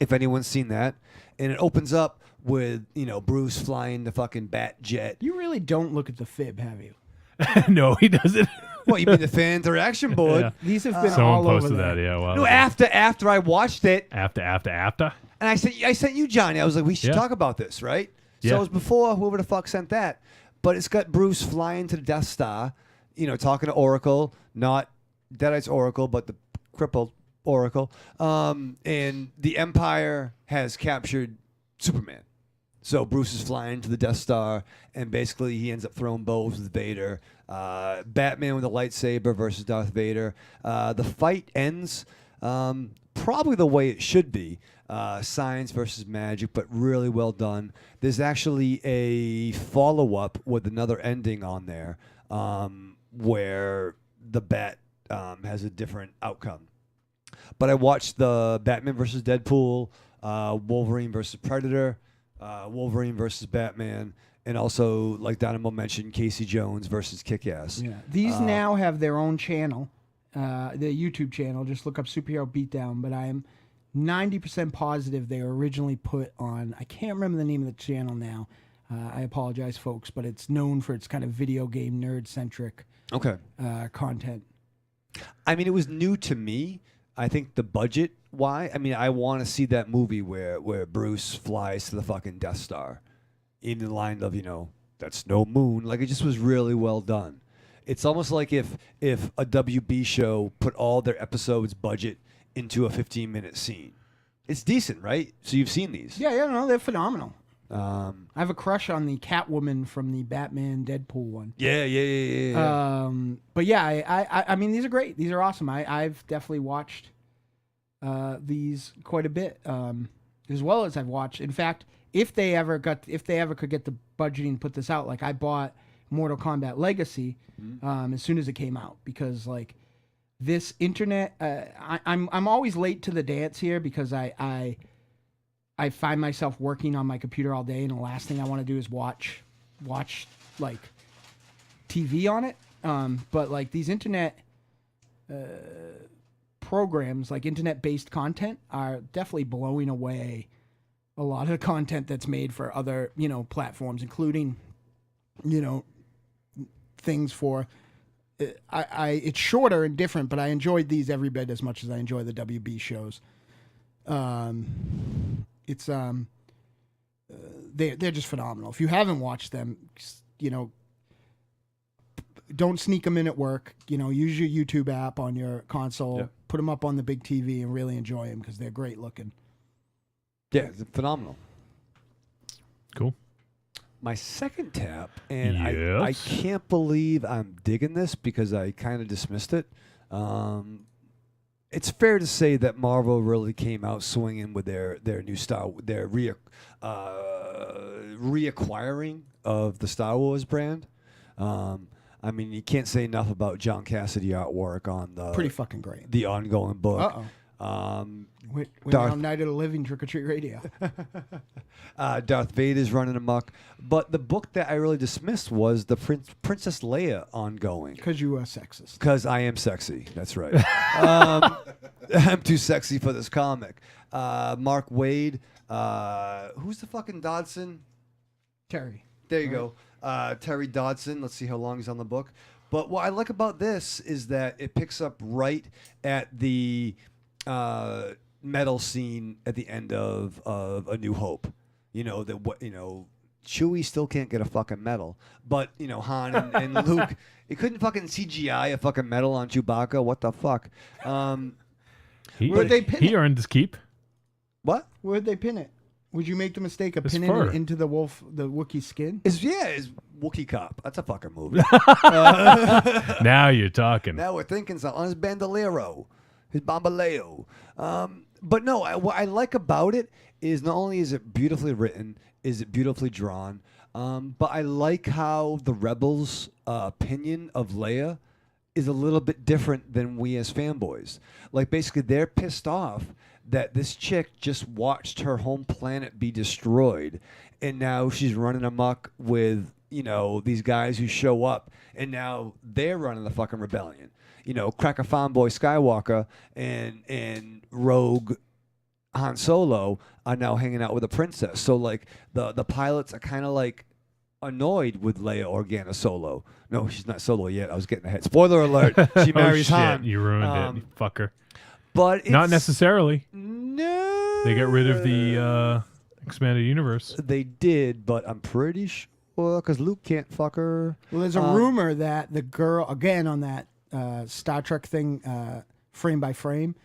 If anyone's seen that, and it opens up with Bruce flying the fucking bat jet. You really don't look at the fib, have you? No, he doesn't. What, you mean the fan interaction board? Yeah. These have been Someone all over posted there. that, yeah. Well, No, after I watched it. After. And I sent you, Johnny. I was like, we should Yeah. talk about this, right? Yeah. So it was before whoever the fuck sent that. But it's got Bruce flying to the Death Star, talking to Oracle, not Deadites Oracle, but the crippled Oracle. And the Empire has captured Superman. So Bruce is flying to the Death Star, and basically he ends up throwing bows with Vader. Batman with a lightsaber versus Darth Vader. The fight ends probably the way it should be. Science versus magic, but really well done. There's actually a follow-up with another ending on there where the Bat has a different outcome. But I watched the Batman versus Deadpool, Wolverine versus Predator, Wolverine versus Batman, and also, like Dynamo mentioned, Casey Jones versus Kick-Ass. Yeah. These now have their own channel, their YouTube channel. Just look up Superhero Beatdown. But I am 90% positive they were originally put on, I can't remember the name of the channel now. I apologize, folks, but it's known for its kind of video game nerd-centric content. I mean, it was new to me. I think the budget, why? I mean, I want to see that movie where Bruce flies to the fucking Death Star in the line of, that's no moon. Like, it just was really well done. It's almost like if a WB show put all their episodes' budget into a 15-minute scene. It's decent, right? So you've seen these. Yeah, no, they're phenomenal. I have a crush on the Catwoman from the Batman Deadpool one. Yeah. But yeah, I mean, these are great. These are awesome. I've definitely watched these quite a bit, as well as I've watched. In fact, if they ever could get the budgeting to put this out, like I bought Mortal Kombat Legacy as soon as it came out, because like this internet, I'm always late to the dance here because I find myself working on my computer all day, and the last thing I want to do is watch like TV on it. But like these internet programs, like internet-based content, are definitely blowing away a lot of the content that's made for other, platforms, including, things for. It's shorter and different, but I enjoyed these every bit as much as I enjoy the WB shows. They're just phenomenal. If you haven't watched them, don't sneak them in at work. Use your YouTube app on your console, put them up on the big TV, and really enjoy them because they're great looking. Yeah, it's phenomenal. Cool. My second tap, and I can't believe I'm digging this because I kind of dismissed it. It's fair to say that Marvel really came out swinging with their new their reacquiring of the Star Wars brand. I mean, you can't say enough about John Cassidy artwork on the pretty fucking great, the ongoing book. We're now Night of the Living Trick or Treat Radio. Darth Vader's running amok, but the book that I really dismissed was the Princess Leia ongoing. Because you are sexist. Because I am sexy. That's right. I'm too sexy for this comic. Mark Waid. Who's the fucking Dodson? Terry. There you go. Terry Dodson. Let's see how long he's on the book. But what I like about this is that it picks up right at the metal scene at the end of A New Hope. Chewie still can't get a fucking medal, but Han and Luke, it couldn't fucking CGI a fucking medal on Chewbacca. What the fuck? Where'd they pin it? He earned his keep. What? Where'd they pin it? Would you make the mistake of His pinning fur. it into the Wookiee skin? Is Wookiee Cop. That's a fucking movie. Now you're talking. Now we're thinking something. On his bandolero, his bambaleo. But no, what I like about it is not only is it beautifully written, is it beautifully drawn, but I like how the Rebels' opinion of Leia is a little bit different than we as fanboys. Like, basically, they're pissed off that this chick just watched her home planet be destroyed, and now she's running amok with, these guys who show up, and now they're running the fucking rebellion. Cracker Fanboy Skywalker and Rogue Han Solo are now hanging out with a princess. So, like, the pilots are kind of, like, annoyed with Leia Organa Solo. No, she's not Solo yet. I was getting ahead. Spoiler alert. She marries Han. You ruined it, you fucker. But not necessarily. No. They got rid of the expanded universe. They did, but I'm pretty sure because Luke can't fuck her. Well, there's a rumor that the girl, again on that Star Trek thing, frame by frame,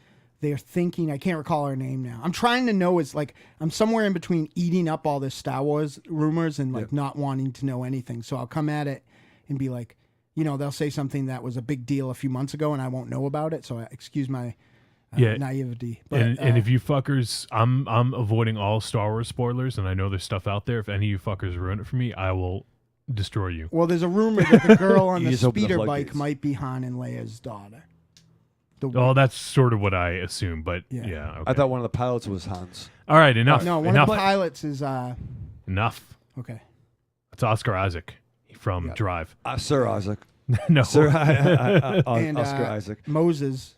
they're thinking, I can't recall her name now. I'm trying to know, is like, I'm somewhere in between eating up all this Star Wars rumors and like not wanting to know anything. So I'll come at it and be like, they'll say something that was a big deal a few months ago and I won't know about it. So excuse my naivety. But, and if you fuckers, I'm avoiding all Star Wars spoilers, and I know there's stuff out there. If any of you fuckers ruin it for me, I will destroy you. Well, there's a rumor that the girl on the speeder bike might be Han and Leia's daughter. That's sort of what I assume, but yeah. Okay. I thought one of the pilots was Hans. All right, enough. No, one of the pilots is... Enough. Okay. It's Oscar Isaac from Drive. Sir Isaac. No. Sir and, Oscar Isaac. Moses.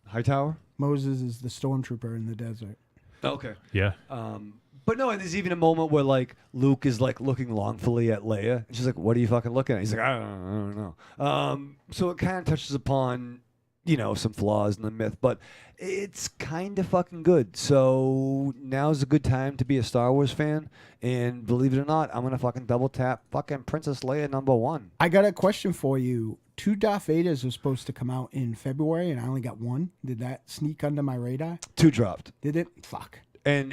Hightower? Moses is the stormtrooper in the desert. Okay. Yeah. But no, and there's even a moment where like Luke is like looking longfully at Leia. And she's like, "What are you fucking looking at?" He's like, "I don't know." So it kind of touches upon, some flaws in the myth, but it's kind of fucking good. So now's a good time to be a Star Wars fan. And believe it or not, I'm gonna fucking double tap fucking Princess Leia #1. I got a question for you. 2 Darth Vaders were supposed to come out in February, and I only got 1. Did that sneak under my radar? 2 dropped. Did it? Fuck. And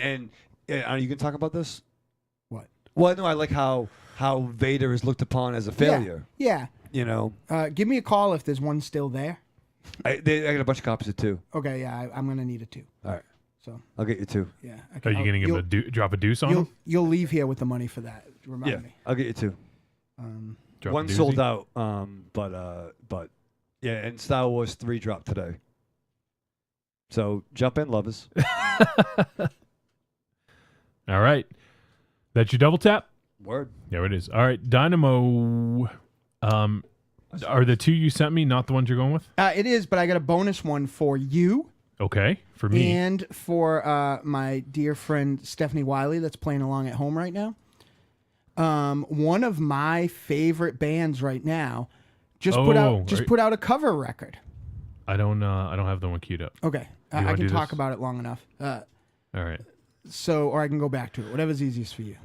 are you gonna talk about this? What? Well, no, I like how Vader is looked upon as a failure. Yeah. Give me a call if there's one still there. I got a bunch of copies of 2. Okay, yeah, I'm gonna need a 2. All right. So I'll get you 2. Yeah. Are you gonna give him drop a deuce on him? You'll leave here with the money for that. Remind me. I'll get you 2. One sold out, but yeah, and Star Wars 3 dropped today. So jump in, lovers. All right, that's your double tap. Word. There it is. All right, Dynamo. Are the 2 you sent me not the ones you're going with? It is, but I got a bonus one for you. Okay, for me and for my dear friend Stephanie Wiley that's playing along at home right now. One of my favorite bands right now just put out a cover record. I don't have the one queued up. Okay, I can talk about it long enough. All right. So, or I can go back to it. Whatever's easiest for you.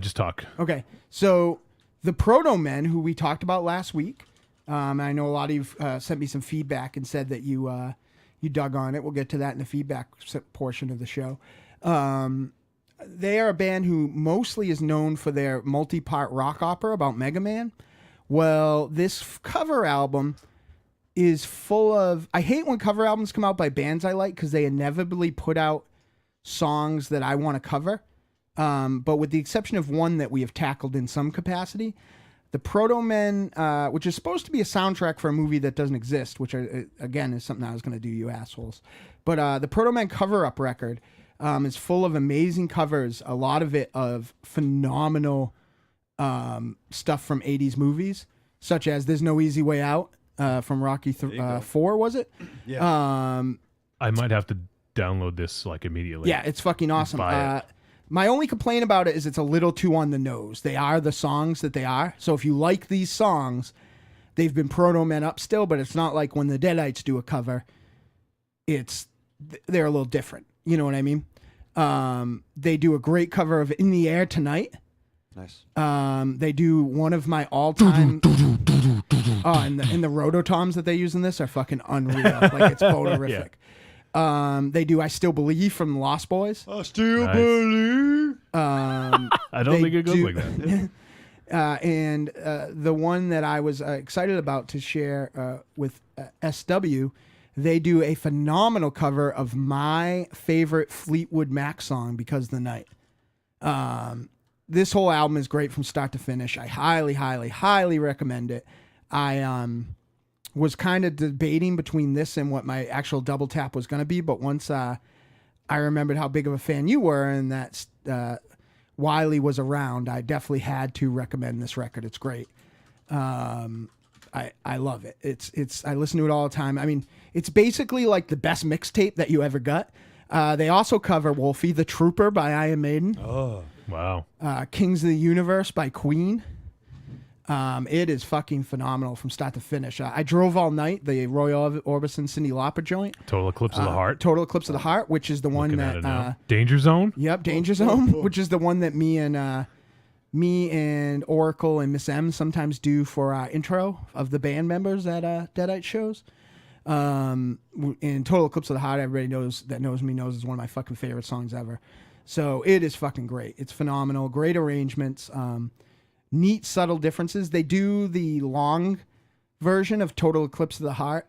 Just talk. Okay, so the Proto Men, who we talked about last week, I know a lot of you sent me some feedback and said that you dug on it. We'll get to that in the feedback portion of the show. They are a band who mostly is known for their multi-part rock opera about Mega Man. Well, this cover album is full of... I hate when cover albums come out by bands I like because they inevitably put out songs that I want to cover. But with the exception of one that we have tackled in some capacity, the Proto Men, which is supposed to be a soundtrack for a movie that doesn't exist, which, again, is something I was going to do, you assholes. But the Proto Men cover-up record... is full of amazing covers, a lot of it of phenomenal stuff from 80s movies, such as There's No Easy Way Out from Rocky 4, was it? Yeah. I might have to download this like immediately. Yeah, it's fucking awesome. My only complaint about it is it's a little too on the nose. They are the songs that they are. So if you like these songs, they've been Proto Men up still, but it's not like when the Deadites do a cover, they're a little different. You know what I mean? They do a great cover of In the Air Tonight. Nice. They do one of my all-time... and the rototoms that they use in this are fucking unreal. Like, it's bonerific. Yeah. They do I Still Believe from the Lost Boys. I still believe. I don't think it goes like that. And the one that I was excited about to share with SW... They do a phenomenal cover of my favorite Fleetwood Mac song, Because the Night. This whole album is great from start to finish. I highly, highly, highly recommend it. I was kind of debating between this and what my actual double tap was going to be, but once I remembered how big of a fan you were and that Wiley was around, I definitely had to recommend this record. It's great. I love it. It's I listen to it all the time. I mean, it's basically like the best mixtape that you ever got. They also cover Wolfie, The Trooper by Iron Maiden. Oh, wow. Kings of the Universe by Queen. It is fucking phenomenal from start to finish. I Drove All Night, the Roy Orbison, Cyndi Lauper joint. Total Eclipse of the Heart. Total Eclipse of the Heart, which is the one that... Danger Zone? Yep, Danger Zone, which is the one that me and Oracle and Miss M sometimes do for our intro of the band members at Deadite shows. In Total Eclipse of the Heart, everybody knows me knows is one of my fucking favorite songs ever. So it is fucking great. It's phenomenal. Great arrangements. Neat, subtle differences. They do the long version of Total Eclipse of the Heart.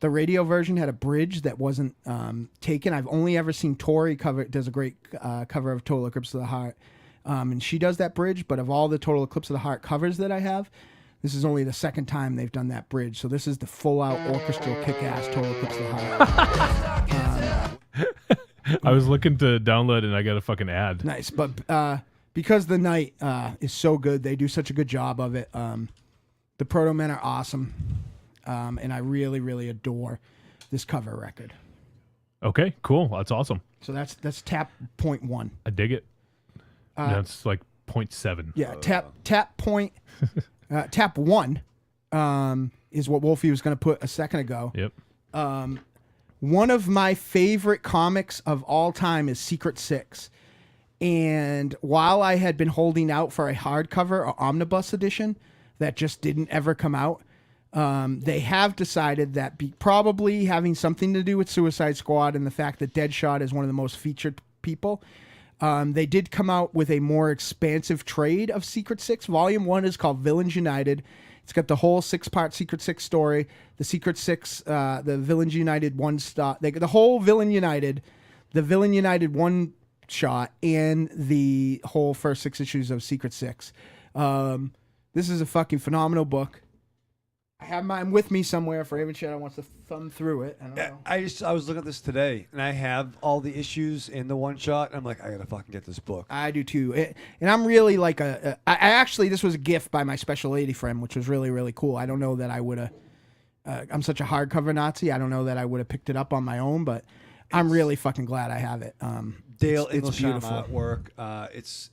The radio version had a bridge that wasn't taken. I've only ever seen Tori does a great cover of Total Eclipse of the Heart. And she does that bridge, but of all the Total Eclipse of the Heart covers that I have, this is only the second time they've done that bridge. So this is the full-out orchestral kick-ass Total Eclipse of the Heart. I was looking to download and I got a fucking ad. Nice, but because the night is so good, they do such a good job of it. The Proto Men are awesome, and I really, really adore this cover record. Okay, cool. That's awesome. So that's tap point 1. I dig it. That's like 0.7. Yeah, tap 1 is what Wolfie was going to put a second ago. Yep. One of my favorite comics of all time is Secret Six. And while I had been holding out for a hardcover or omnibus edition that just didn't ever come out, they have decided that probably having something to do with Suicide Squad and the fact that Deadshot is one of the most featured people, they did come out with a more expansive trade of Secret Six. Volume 1 is called Villains United. It's got the whole 6-part Secret Six story, the Secret Six, the Villains United the whole Villain United, the Villain United one shot, and the whole first 6 issues of Secret Six. This is a fucking phenomenal book. I have mine with me somewhere for Raven Shadow wants to thumb through it. I don't know. I was looking at this today, and I have all the issues in the one shot. And I'm like, I gotta fucking get this book. I do too, and I'm really like I actually, this was a gift by my special lady friend, which was really, really cool. I don't know that I would have. I'm such a hardcover Nazi. I don't know that I would have picked it up on my own, but I'm really fucking glad I have it. Dale it's beautiful artwork.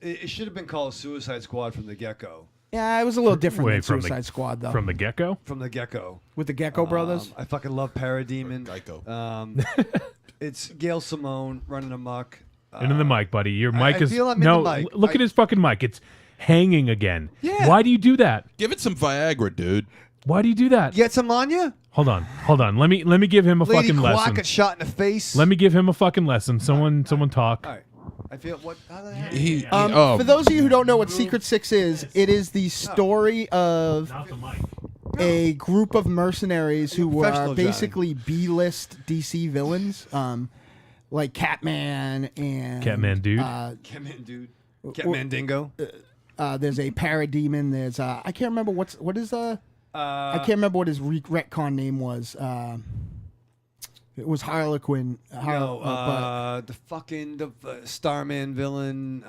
It should have been called Suicide Squad from the get-go. Yeah, it was a little different than Suicide Squad, though. From the get-go? From the get-go. With the Gecko brothers? I fucking love Parademon. It's Gail Simone running amok. Into the mic, buddy. Your mic is... feel I'm in no, the mic. look at his fucking mic. It's hanging again. Yeah. Why do you do that? Give it some Viagra, dude. Why do you do that? Get some on you? Hold on. Let me give him a Lady fucking Quack lesson. got shot in the face. Let me give him a fucking lesson. Someone talk. All right. I feel what? For those of you who don't know what Secret Six is, it is the story of a group of mercenaries who are basically B-list DC villains, like Catman and Catman Dude. Catman Dude. Catman Dingo. There's a Parademon. There's I can't remember what is I can't remember what his retcon name was. It was Harlequin. The Starman villain.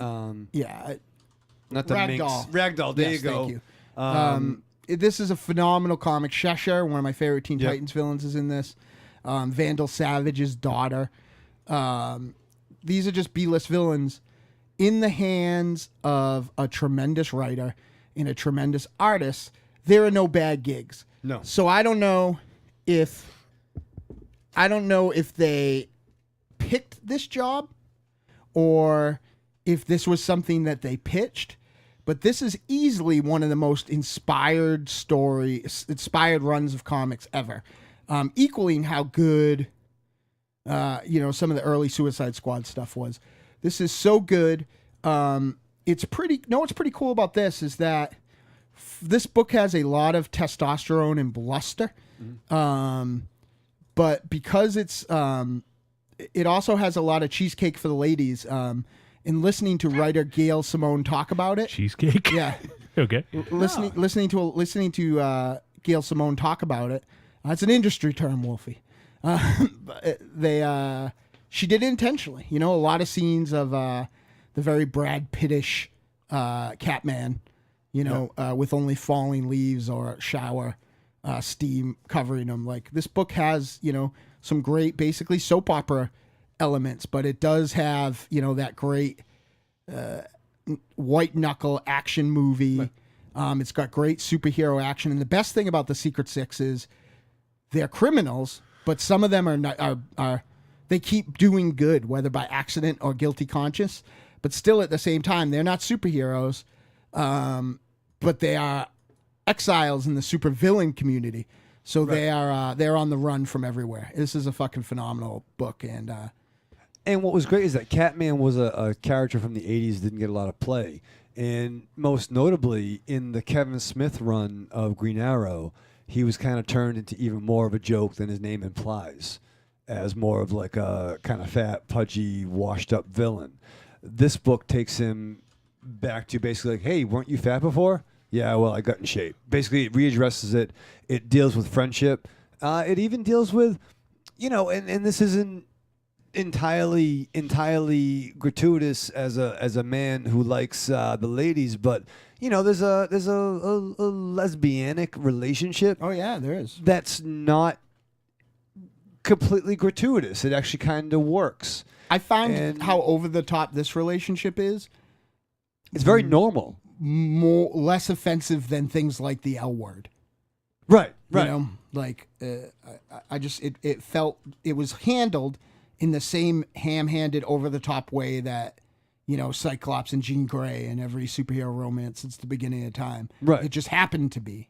Not the Ragdoll. Minx. Ragdoll. There Yes, you go. Thank you. This is a phenomenal comic. Cheshire, one of my favorite Teen Titans villains, is in this. Vandal Savage's daughter. These are just B-list villains in the hands of a tremendous writer and a tremendous artist. There are no bad gigs. No. So I don't know if they picked this job or if this was something that they pitched, but this is easily one of the most inspired runs of comics ever, equaling how good, some of the early Suicide Squad stuff was. This is so good. What's pretty cool about this is that this book has a lot of testosterone and bluster. But because it also has a lot of cheesecake for the ladies, in listening to writer Gail Simone talk about it. Cheesecake? Yeah. Okay. Listening to Gail Simone talk about it. It's an industry term, Wolfie. She did it intentionally. A lot of scenes of the very Brad Pittish Catman, with only falling leaves or shower steam covering them. Like, this book has, some great, basically soap opera elements, but it does have, that great white knuckle action movie. It's got great superhero action. And the best thing about the Secret Six is they're criminals, but some of them are they keep doing good, whether by accident or guilty conscience, but still at the same time, they're not superheroes, but they are exiles in the supervillain community. So they're on the run from everywhere. This is a fucking phenomenal book, And what was great is that Catman was a character from the 80s, didn't get a lot of play. And most notably, in the Kevin Smith run of Green Arrow, he was kind of turned into even more of a joke than his name implies, as more of like a kind of fat, pudgy, washed-up villain. This book takes him back to basically like, hey, weren't you fat before? Yeah, well, I got in shape. Basically, it readdresses it. It deals with friendship. It even deals with, and this isn't entirely gratuitous as a man who likes the ladies, but there's a lesbianic relationship. Oh yeah, there is. That's not completely gratuitous. It actually kind of works. I find how over the top this relationship is. It's very normal. Less offensive than things like the L word. Right. It felt it was handled in the same ham-handed, over-the-top way that, Cyclops and Jean Grey and every superhero romance since the beginning of time. Right. It just happened to be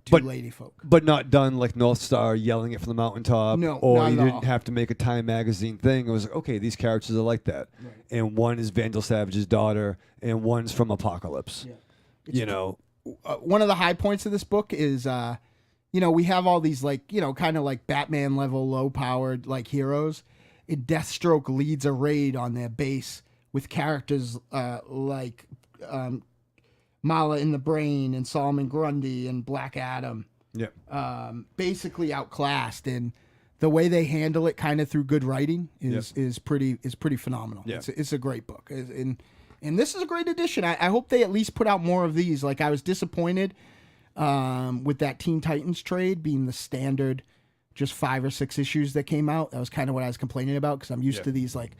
two lady folk. But not done like North Star yelling it from the mountaintop. No, or not you at didn't all. have to make a Time magazine thing. It was like, okay, these characters are like that. Right. And one is Vandal Savage's daughter, and one's from Apocalypse. Yeah. One of the high points of this book is, we have all these kind of like Batman level, low powered like heroes. Deathstroke leads a raid on their base with characters like Mala in the Brain and Solomon Grundy and Black Adam. Yeah. Basically outclassed, and the way they handle it, kind of through good writing, is pretty phenomenal. Yeah. It's a great book, and this is a great edition. I hope they at least put out more of these. Like, I was disappointed with that Teen Titans trade being the standard, just 5 or 6 issues that came out. That was kind of what I was complaining about, because I'm used to these, like,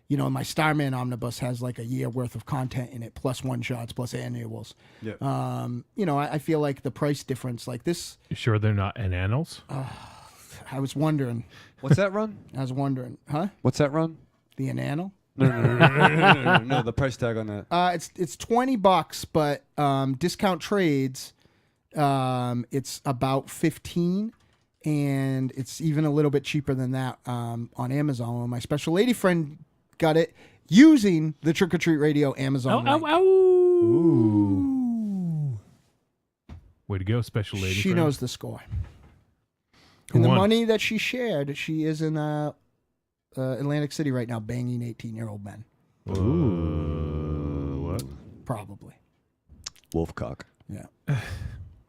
my Starman omnibus has like a year worth of content in it, plus one-shots, plus annuals. Yeah. I feel like the price difference, like this. You sure they're not annuals? I was wondering. What's that run? I was wondering, huh? What's that run? The Enanel? No, the price tag on that. It's $20, but discount trades, it's about $15, and it's even a little bit cheaper than that on Amazon. My special lady friend got it using the Trick or Treat Radio Amazon link. Ooh. Way to go, special lady. She friend. knows the score. Who And the won? money that she shared, she is in Atlantic City right now, banging 18-year-old men. What? Probably. Wolfcock. Yeah.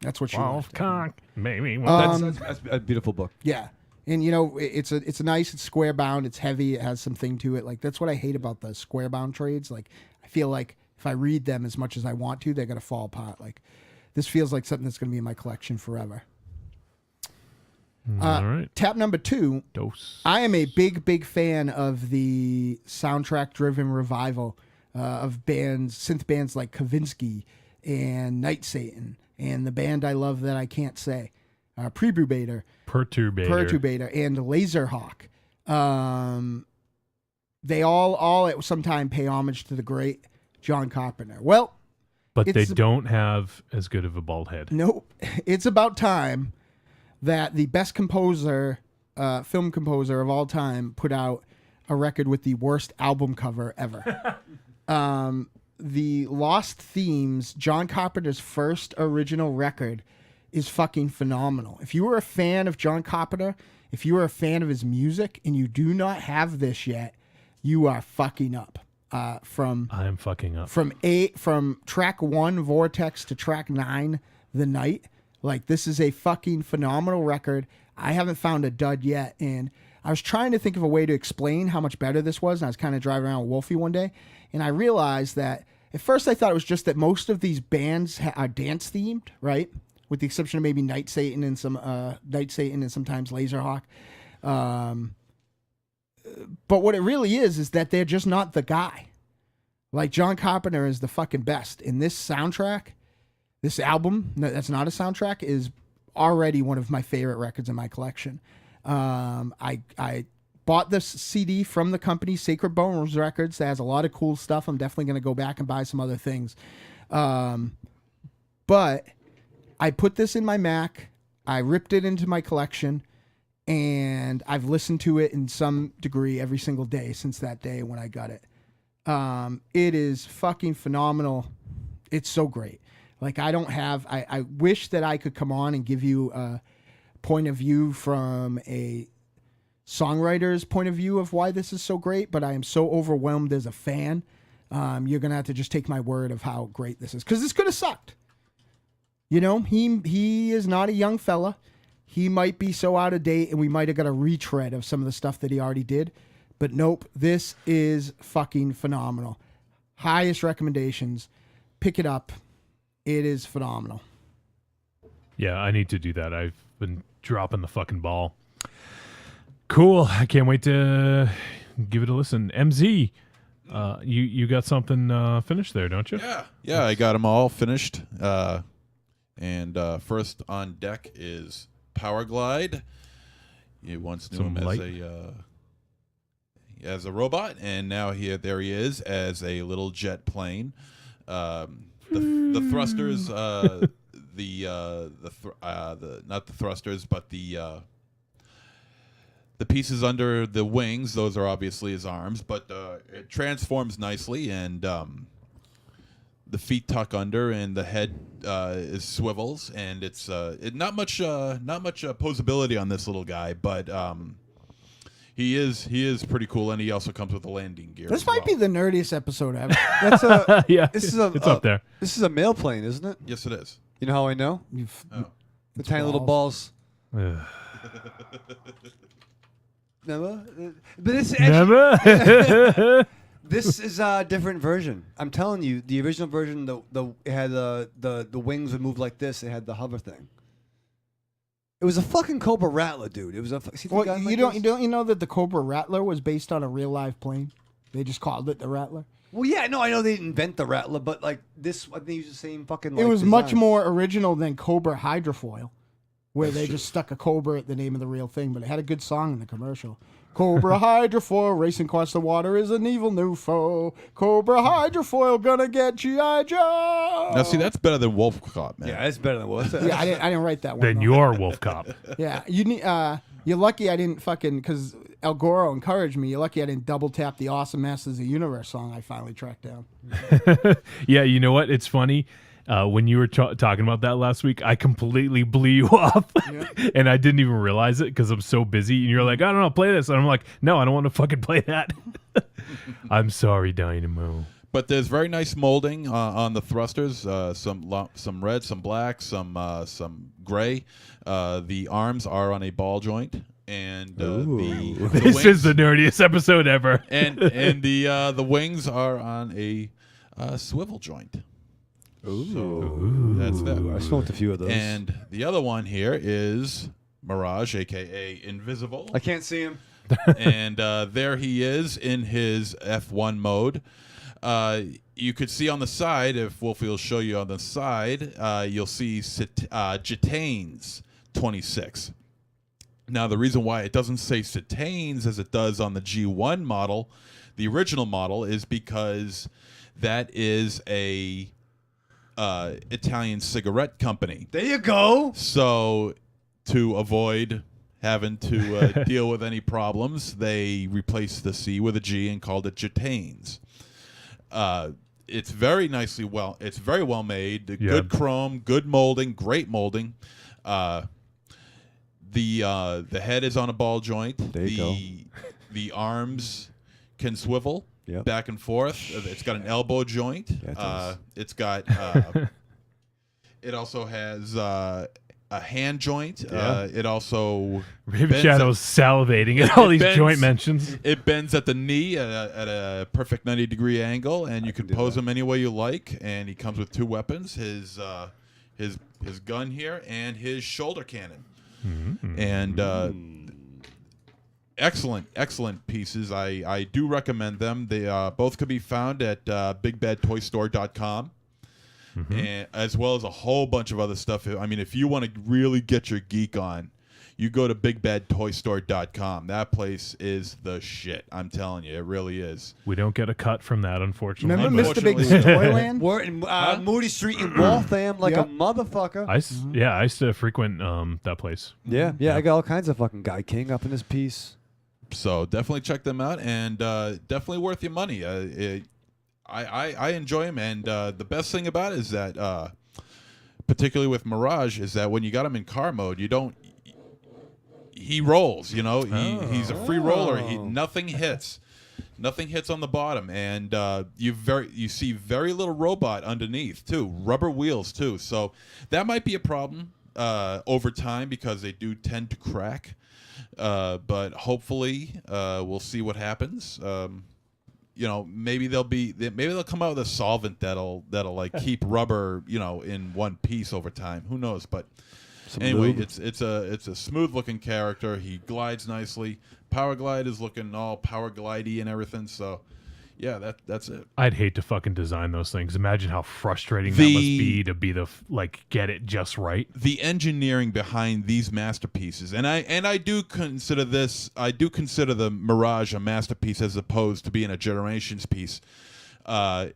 That's what she Wolfcock, baby. That's a beautiful book. Yeah. And it's a nice, it's square bound, it's heavy, it has some thing to it. Like, that's what I hate about the square bound trades. Like, I feel like if I read them as much as I want to, they're gonna fall apart. Like, this feels like something that's gonna be in my collection forever. All right. Tap number 2. Dose. I am a big fan of the soundtrack-driven revival of synth bands like Kavinsky and Night Satan, and the band I love that I can't say, Perturbator, and Laserhawk. They all at some time pay homage to the great John Carpenter. Well, But they don't have as good of a bald head. Nope. It's about time that the best composer, film composer of all time, put out a record with the worst album cover ever. The Lost Themes, John Carpenter's first original record, is fucking phenomenal. If you were a fan of John Carpenter, if you were a fan of his music, and you do not have this yet, you are fucking up. I am fucking up. From track 1, Vortex, to track 9, The Night. Like, this is a fucking phenomenal record. I haven't found a dud yet, and I was trying to think of a way to explain how much better this was, and I was kind of driving around with Wolfie one day, and I realized that at first I thought it was just that most of these bands are dance themed, right? With the exception of maybe Night Satan and sometimes Laserhawk. But what it really is that they're just not the guy. Like, John Carpenter is the fucking best. And this soundtrack, this album, that's not a soundtrack, is already one of my favorite records in my collection. I bought this CD from the company Sacred Bones Records that has a lot of cool stuff. I'm definitely going to go back and buy some other things. But I put this in my Mac. I ripped it into my collection, and I've listened to it in some degree every single day since that day when I got it. It is fucking phenomenal. It's so great. Like, I wish that I could come on and give you a point of view from a songwriter's point of view of why this is so great, but I am so overwhelmed as a fan. You're going to have to just take my word of how great this is, because this could have sucked. You know, he is not a young fella. He might be so out of date, and we might have got a retread of some of the stuff that he already did. But nope, this is fucking phenomenal. Highest recommendations. Pick it up. It is phenomenal. Yeah, I need to do that. I've been dropping the fucking ball. Cool. I can't wait to give it a listen. MZ, you got something finished there, don't you? Yeah, I got them all finished. And first on deck is Powerglide. You once knew him as a robot, and now there he is as a little jet plane. The thrusters, not the thrusters, but the pieces under the wings. Those are obviously his arms, but it transforms nicely, and the feet tuck under, and the head is swivels, and it's not much posability on this little guy, but he is pretty cool, and he also comes with a landing gear. This might be the nerdiest episode ever. That's a yeah. This is it's up there. This is a mail plane, isn't it? Yes, it is. You know how I know? The tiny little balls. Never. But this is Never. This is a different version. I'm telling you, the original version, it had the wings would move like this. It had the hover thing. It was a fucking Cobra Rattler, dude. It was a. Well, you don't know that the Cobra Rattler was based on a real live plane? They just called it the Rattler. Well, yeah, no, I know they didn't invent the Rattler, but like this, I think they used the same fucking. It was design. much more original than Cobra Hydrofoil, where they just stuck a Cobra at the name of the real thing, but it had a good song in the commercial. Cobra Hydrofoil, racing across the water is an evil new foe. Cobra Hydrofoil, gonna get G.I. Joe. Now, see, that's better than Wolfcop, man. Yeah, that's better than Wolf. Yeah, I didn't write that one. Then you're Wolfcop. Yeah, you're lucky I didn't fucking, because El Goro encouraged me. You're lucky I didn't double tap the Awesome Masters of the Universe song I finally tracked down. Yeah, you know what? It's funny. When you were talking about that last week, I completely blew you off, and I didn't even realize it because I'm so busy. And you're like, I don't know, play this, and I'm like, no, I don't want to fucking play that. I'm sorry, Dynamo. But there's very nice molding on the thrusters. Some red, some black, some gray. The arms are on a ball joint, and the this wings, is the nerdiest episode ever. and the wings are on a swivel joint. Ooh. That's that. I smoked a few of those. And the other one here is Mirage, a.k.a. Invisible. I can't see him. And there he is in his F1 mode. You could see on the side, if Wolfie will show you on the side, you'll see Jetanes 26. Now, the reason why it doesn't say Cetanes as it does on the G1 model, the original model, is because that is a Italian cigarette company. There you go. So, to avoid having to deal with any problems, they replaced the C with a G and called it Jetanes. It's very nicely it's very well made. Good chrome, good molding, great molding. The head is on a ball joint. There you go. The arms can swivel back and forth. It's got an elbow joint. It's got. It also has a hand joint. It also Raven Shadow's salivating at all these joint mentions. It bends at the knee at a perfect 90-degree angle, and you can pose him any way you like. And he comes with two weapons: his gun here and his shoulder cannon. And excellent pieces. I do recommend them. They both could be found at bigbadtoystore.com. And as well as a whole bunch of other stuff. I mean, if you want to really get your geek on, you go to bigbadtoystore.com. That place is the shit. I'm telling you, it really is. We don't get a cut from that, unfortunately. Remember Mr. Big Toyland? We're in Moody Street in Waltham like a motherfucker. I used to frequent that place. Yeah, I got all kinds of fucking Guy King up in this piece. So definitely check them out, and definitely worth your money. I enjoy them, and the best thing about it is that, particularly with Mirage, is that when you got him in car mode, he rolls. He's a free roller. Nothing hits on the bottom, and you see very little robot underneath too. Rubber wheels too. So that might be a problem over time because they do tend to crack. But hopefully we'll see what happens. Maybe they'll come out with a solvent that'll like keep rubber, in one piece over time. Who knows? But anyway, it's a smooth looking character. He glides nicely. Power Glide is looking all power glidey and everything. So yeah, that's it. I'd hate to fucking design those things. Imagine how frustrating that must be to be get it just right. The engineering behind these masterpieces, and I do consider the Mirage a masterpiece as opposed to being a Generations piece. Even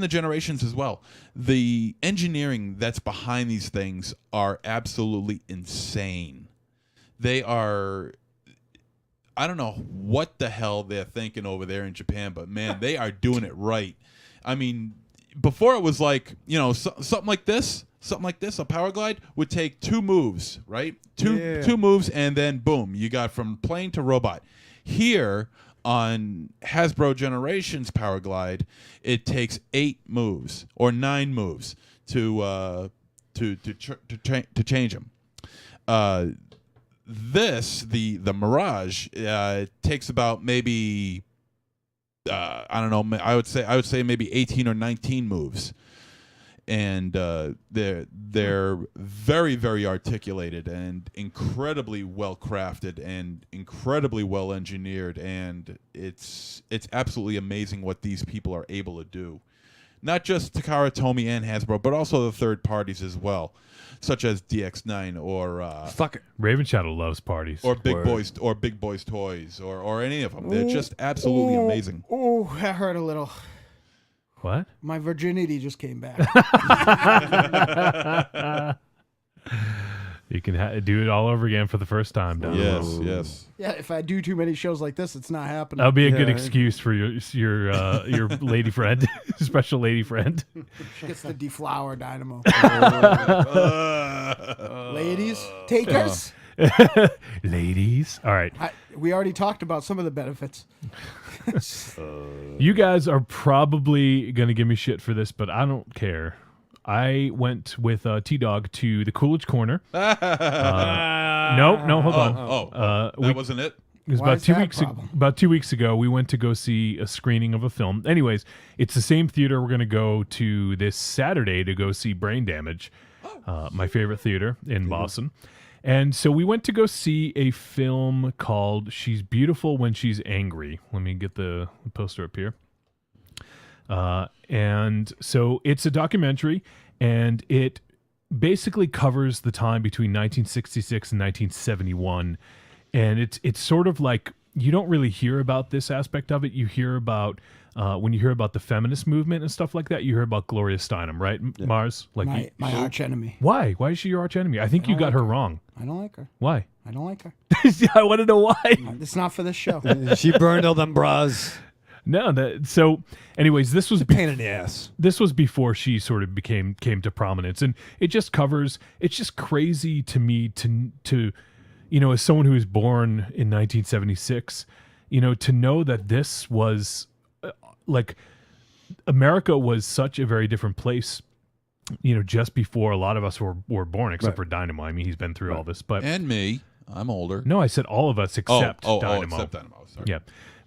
the Generations as well. The engineering that's behind these things are absolutely insane. They are. I don't know what the hell they're thinking over there in Japan, but man, they are doing it right. I mean, before it was like, something like this, a Power Glide would take 2 moves, right? Two moves, and then boom, you got from plane to robot. Here on Hasbro Generations Power Glide, it takes 8 moves or 9 moves to change them. The Mirage takes about maybe I don't know, I would say maybe 18 or 19 moves, and they're very, very articulated and incredibly well crafted and incredibly well engineered, and it's absolutely amazing what these people are able to do. Not just Takara Tomy and Hasbro, but also the third parties as well, such as DX9 or Raven Shadow loves parties, or Big Boys Toys, or any of them. They're just absolutely amazing. Oh, that hurt a little. What? My virginity just came back. You can do it all over again for the first time. Dynamo. Yes. Yeah, if I do too many shows like this, it's not happening. That'll be a good excuse for your lady friend, special lady friend. She gets to deflower Dynamo. Ladies, takers. Ladies, all right. We already talked about some of the benefits. You guys are probably gonna give me shit for this, but I don't care. I went with T-Dog to the Coolidge Corner. No, hold on. That wasn't it? It was about 2 weeks ago. We went to go see a screening of a film. Anyways, it's the same theater we're going to go to this Saturday to go see Brain Damage, my favorite theater in Boston. And so we went to go see a film called She's Beautiful When She's Angry. Let me get the poster up here. And so it's a documentary, and it basically covers the time between 1966 and 1971. And it's sort of like, you don't really hear about this aspect of it. You hear about, when you hear about the feminist movement and stuff like that, you hear about Gloria Steinem, right? Yeah. Marz? Like my arch enemy. Why? Why is she your arch enemy? I think you got her wrong. I don't like her. Why? I don't like her. I want to know why. It's not for this show. She burned all them bras. No, so anyways, this was a pain in the ass. This was before she sort of came to prominence, and it just covers. It's just crazy to me to as someone who was born in 1976, to know that this was like America was such a very different place. Just before a lot of us were born, except for Dynamo. I mean, he's been through all this, but and me, I'm older. No, I said all of us except Dynamo. Except Dynamo. Sorry. Yeah.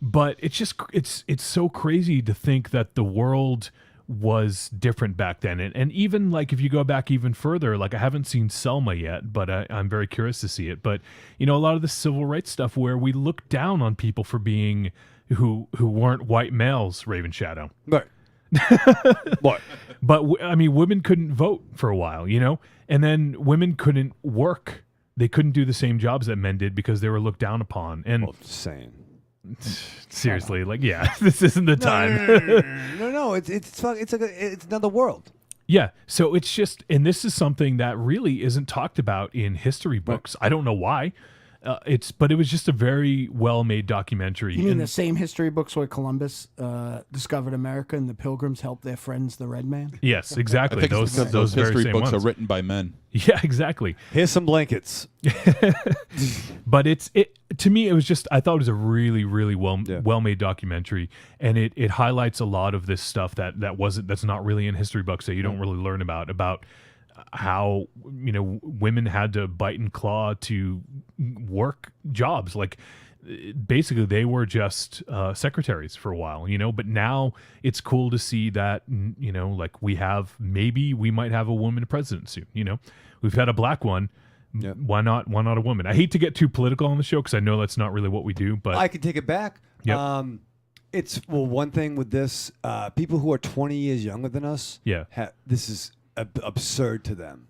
But it's just it's so crazy to think that the world was different back then, and even like if you go back even further, like I haven't seen Selma yet, but I'm very curious to see it. But a lot of the civil rights stuff where we look down on people for being who weren't white males, Raven Shadow. Right. What? But I mean, women couldn't vote for a while, you know, and then women couldn't work. They couldn't do the same jobs that men did because they were looked down upon. And insane. Seriously, like, yeah, this isn't the time. No. It's another world. Yeah, so it's just, and this is something that really isn't talked about in history books. I don't know why. But it was just a very well-made documentary. You mean the same history books where Columbus discovered America and the Pilgrims helped their friends, the Red Man? Yes, exactly. I think it's because those very history same books ones. are written by men. Yeah, exactly. Here's some blankets. But to me, it was just, I thought it was a really, really well-made documentary, and it highlights a lot of this stuff that's not really in history books that you don't really learn about how, you know, women had to bite and claw to work jobs. Like, basically they were just secretaries for a while, you know, but now it's cool to see that, you know, like we might have a woman president soon, you know. We've had a black one. Yep. Why not a woman? I hate to get too political on the show because I know that's not really what we do, but I can take it back. Yep. It's one thing with this, people who are 20 years younger than us, this is absurd to them.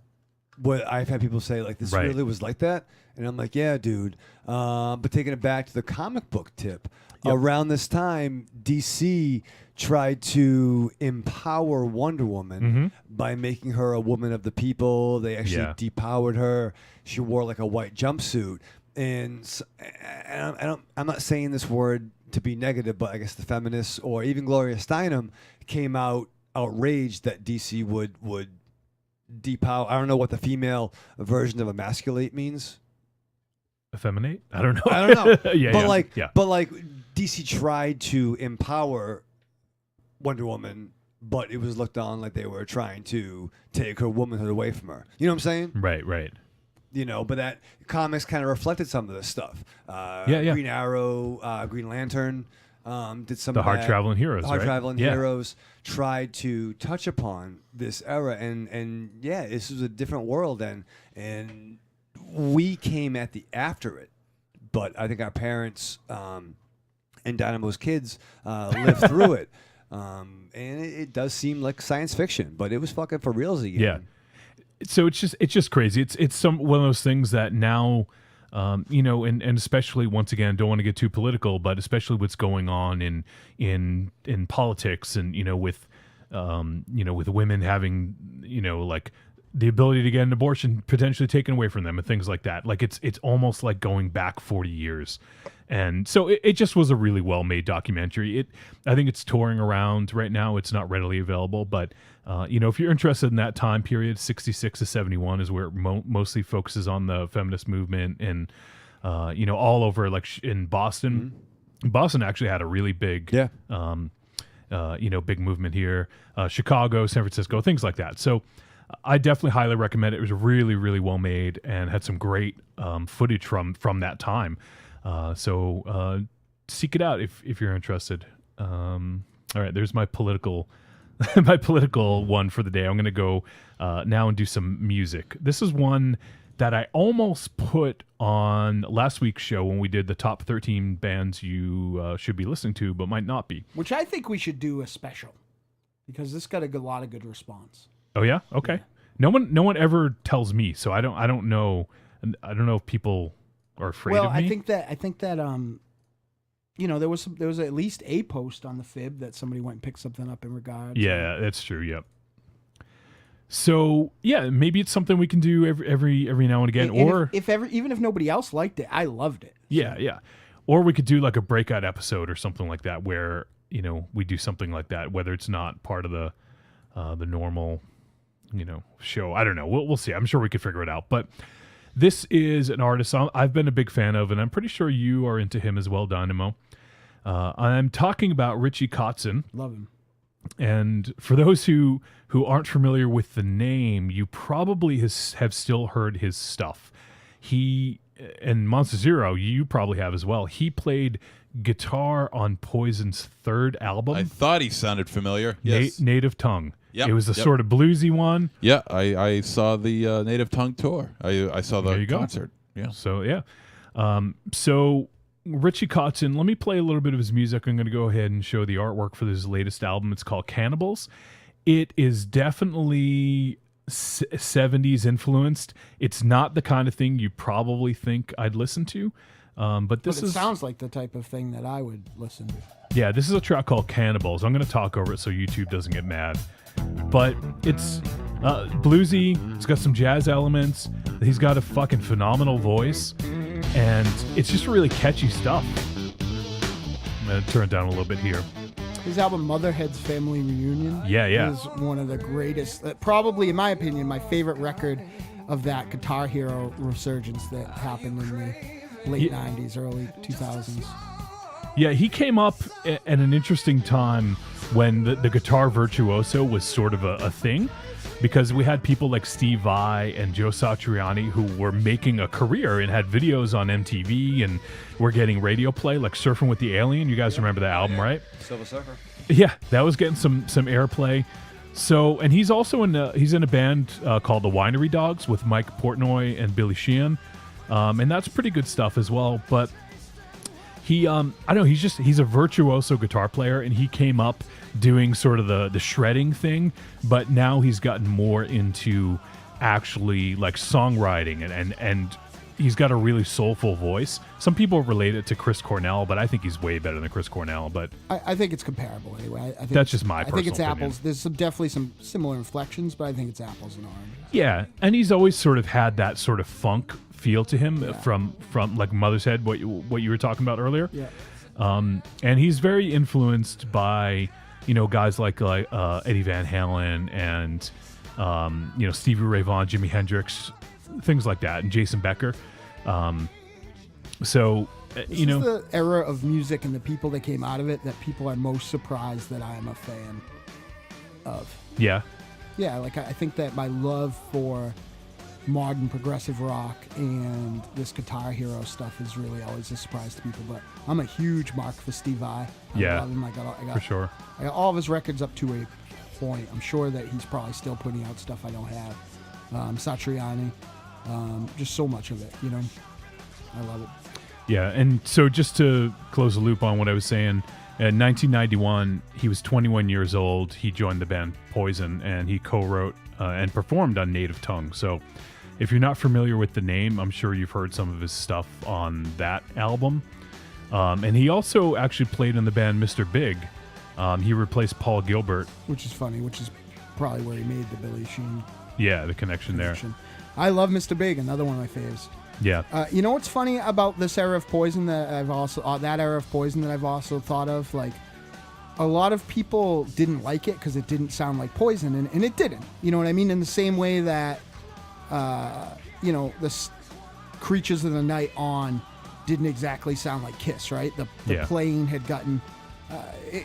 What I've had people say, like, this really was like that, and I'm like, yeah, dude. But taking it back to the comic book tip, around this time, DC tried to empower Wonder Woman by making her a woman of the people. They actually depowered her. She wore like a white jumpsuit, and I'm not saying this word to be negative, but I guess the feminists or even Gloria Steinem came out outraged that DC would depower. I don't know what the female version of emasculate means. Effeminate? I don't know. But like DC tried to empower Wonder Woman, but it was looked on like they were trying to take her womanhood away from her. You know what I'm saying? Right. You know, but that comics kind of reflected some of this stuff. Green Arrow, Green Lantern. Did some the hard traveling heroes. Hard traveling heroes tried to touch upon this era, and this was a different world, and we came at the after it, but I think our parents and Dynamo's kids lived through it, and it does seem like science fiction, but it was fucking for reals again. Yeah. So it's just crazy. It's one of those things that now. You know, and especially, once again, don't want to get too political, but especially what's going on in politics, and you know, with women having, you know, like the ability to get an abortion potentially taken away from them and things like that. Like it's almost like going back 40 years. And so it just was a really well-made documentary. I think it's touring around right now. It's not readily available, but you know, if you're interested in that time period, 66 to 71 is where it mostly focuses on the feminist movement, and you know, all over, like in Boston. Boston actually had a really big, you know, big movement here. Chicago, San Francisco, things like that. So I definitely highly recommend it. It was really, really well made and had some great footage from that time. So seek it out if you're interested. All right, there's my political one for the day. I'm going to go now and do some music. This is one that I almost put on last week's show when we did the top 13 bands you should be listening to, but might not be. Which I think we should do a special, because this got a lot of good response. Oh yeah, okay. Yeah. No one ever tells me, so I don't know. I don't know if people are afraid of me. I think that you know, there was at least a post on the Fib that somebody went and picked something up in regards. Yeah, that's true. Yep. So yeah, maybe it's something we can do every now and again, or even if nobody else liked it, I loved it. Yeah, yeah. Or we could do like a breakout episode or something like that, where, you know, we do something like that, whether it's not part of the normal, you know, show. I don't know. We'll see. I'm sure we could figure it out. But this is an artist I've been a big fan of, and I'm pretty sure you are into him as well, Dynamo. I'm talking about Richie Kotzen. Love him. And for those who aren't familiar with the name, you probably have still heard his stuff. He, and Monster Zero, you probably have as well. He played guitar on Poison's third album. I thought he sounded familiar. Yes. Native Tongue. Yep. It was a sort of bluesy one. Yeah, I saw the Native Tongue tour. I saw the concert. Yeah. So yeah. So Richie Kotzen, let me play a little bit of his music. I'm going to go ahead and show the artwork for his latest album. It's called Cannibals. It is definitely 70s influenced. It's not the kind of thing you probably think I'd listen to. But it sounds like the type of thing that I would listen to. Yeah, this is a track called Cannibals. I'm going to talk over it so YouTube doesn't get mad. But it's bluesy. It's got some jazz elements. He's got a fucking phenomenal voice. And it's just really catchy stuff. I'm going to turn it down a little bit here. His album Motherhead's Family Reunion is one of the greatest, probably in my opinion, my favorite record of that Guitar Hero resurgence that happened in the late 90s, early 2000s. Yeah, he came up at an interesting time when the guitar virtuoso was sort of a thing, because we had people like Steve Vai and Joe Satriani who were making a career and had videos on MTV and were getting radio play, like Surfing with the Alien. You guys remember that album, right? Silver Surfer. Yeah, that was getting some airplay. So, and he's also in a band called the Winery Dogs with Mike Portnoy and Billy Sheehan, and that's pretty good stuff as well. But he, I don't know, he's a virtuoso guitar player, and he came up doing sort of the shredding thing, but now he's gotten more into actually like songwriting and he's got a really soulful voice. Some people relate it to Chris Cornell, but I think he's way better than Chris Cornell. But I think it's comparable anyway. I think that's just my personal I think it's opinion. apples. There's definitely some similar inflections, but I think it's apples and oranges. Yeah, and he's always sort of had that sort of funk feel to him from like Mother's Head, what you were talking about earlier. Yeah. And he's very influenced by guys like Eddie Van Halen and Stevie Ray Vaughan, Jimi Hendrix, things like that, and Jason Becker. This is the era of music and the people that came out of it that people are most surprised that I am a fan of. Yeah. Yeah, like I think that my love for modern progressive rock and this Guitar Hero stuff is really always a surprise to people. But I'm a huge mark for Steve Vai. I love him. I got for sure. I got all of his records up to a point. I'm sure that he's probably still putting out stuff I don't have. Satriani, just so much of it, I love it. Yeah, and so just to close the loop on what I was saying, in 1991, he was 21 years old. He joined the band Poison, and he co-wrote and performed on Native Tongue. So if you're not familiar with the name, I'm sure you've heard some of his stuff on that album. And he also actually played in the band Mr. Big. He replaced Paul Gilbert. Which is funny, which is probably where he made the Billy Sheen. Yeah, the connection there. I love Mr. Big, another one of my faves. Yeah. You know what's funny about this era of Poison that I've also thought of? Like, a lot of people didn't like it because it didn't sound like Poison, and it didn't. You know what I mean? In the same way that, the Creatures of the Night on didn't exactly sound like Kiss, right? The playing had gotten...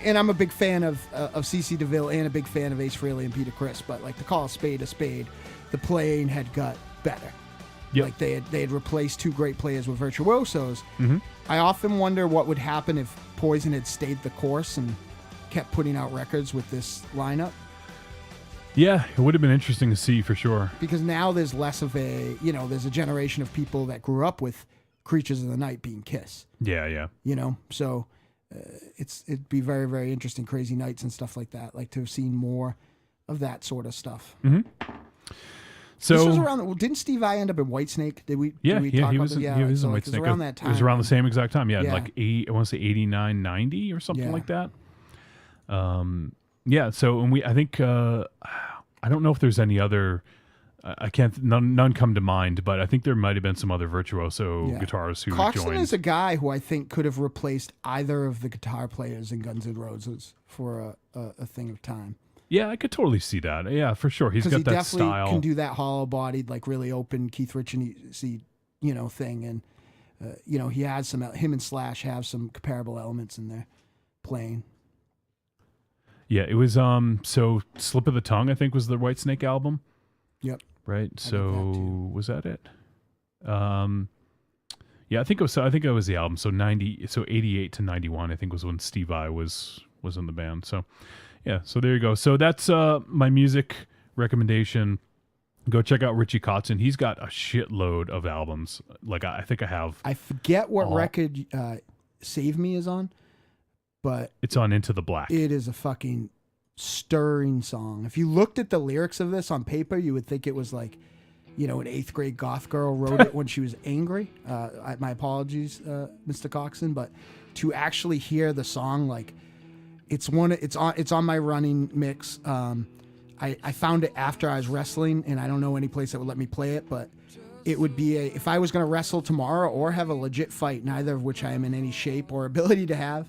and I'm a big fan of C.C. DeVille and a big fan of Ace Frehley and Peter Criss, but like to call a spade, the playing had got better. Yep. Like they had replaced two great players with virtuosos. Mm-hmm. I often wonder what would happen if Poison had stayed the course and kept putting out records with this lineup. Yeah, it would have been interesting to see for sure. Because now there's less of there's a generation of people that grew up with Creatures of the Night being Kiss. Yeah. So it'd be very, very interesting, Crazy Nights and stuff like that, like to have seen more of that sort of stuff. Mm-hmm. So this was around. Didn't Steve Vai end up in Whitesnake? Did we? Yeah, did we talk he about was. that? Yeah, he was in It Whitesnake. was around that time. It was around the same exact time. Yeah, Yeah. like I want to say 89, 90 or something Yeah. like that. Yeah. So, and I think I don't know if there's any other. I can't. None come to mind, but I think there might have been some other virtuoso guitarists who Coxon joined. is a guy who I think could have replaced either of the guitar players in Guns N' Roses for a thing of time. Yeah, I could totally see that. Yeah, for sure. He's got he that definitely style. can do that hollow-bodied, like really open Keith Richards, thing, and he has him and Slash have some comparable elements in their playing. Yeah, it was so Slip of the Tongue, I think, was the Whitesnake album. Yep. Right. So was that it? Yeah, I think it was the album. So 88 to 91, I think, was when Steve Vai was in the band. So yeah, so there you go. So that's my music recommendation. Go check out Richie Kotzen. He's got a shitload of albums. Like I think I have. I forget what record Save Me is on, but it's on Into the Black. It is a fucking stirring song. If you looked at the lyrics of this on paper, you would think it was like, an 8th grade goth girl wrote it when she was angry. My apologies, Mr. Coxon, but to actually hear the song, like it's on my running mix. I found it after I was wrestling, and I don't know any place that would let me play it, but it would be if I was going to wrestle tomorrow or have a legit fight, neither of which I am in any shape or ability to have,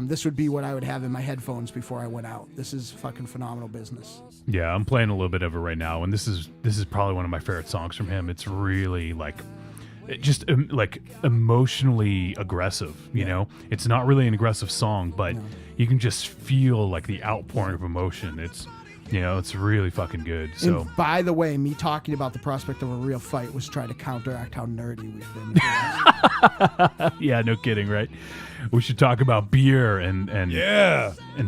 this would be what I would have in my headphones before I went out. This is fucking phenomenal business. Yeah, I'm playing a little bit of it right now, and this is probably one of my favorite songs from him. It's really just emotionally aggressive, you know? It's not really an aggressive song, but you can just feel like the outpouring of emotion. It's really fucking good. So, and by the way, me talking about the prospect of a real fight was trying to counteract how nerdy we've been. Yeah, no kidding, right? We should talk about beer and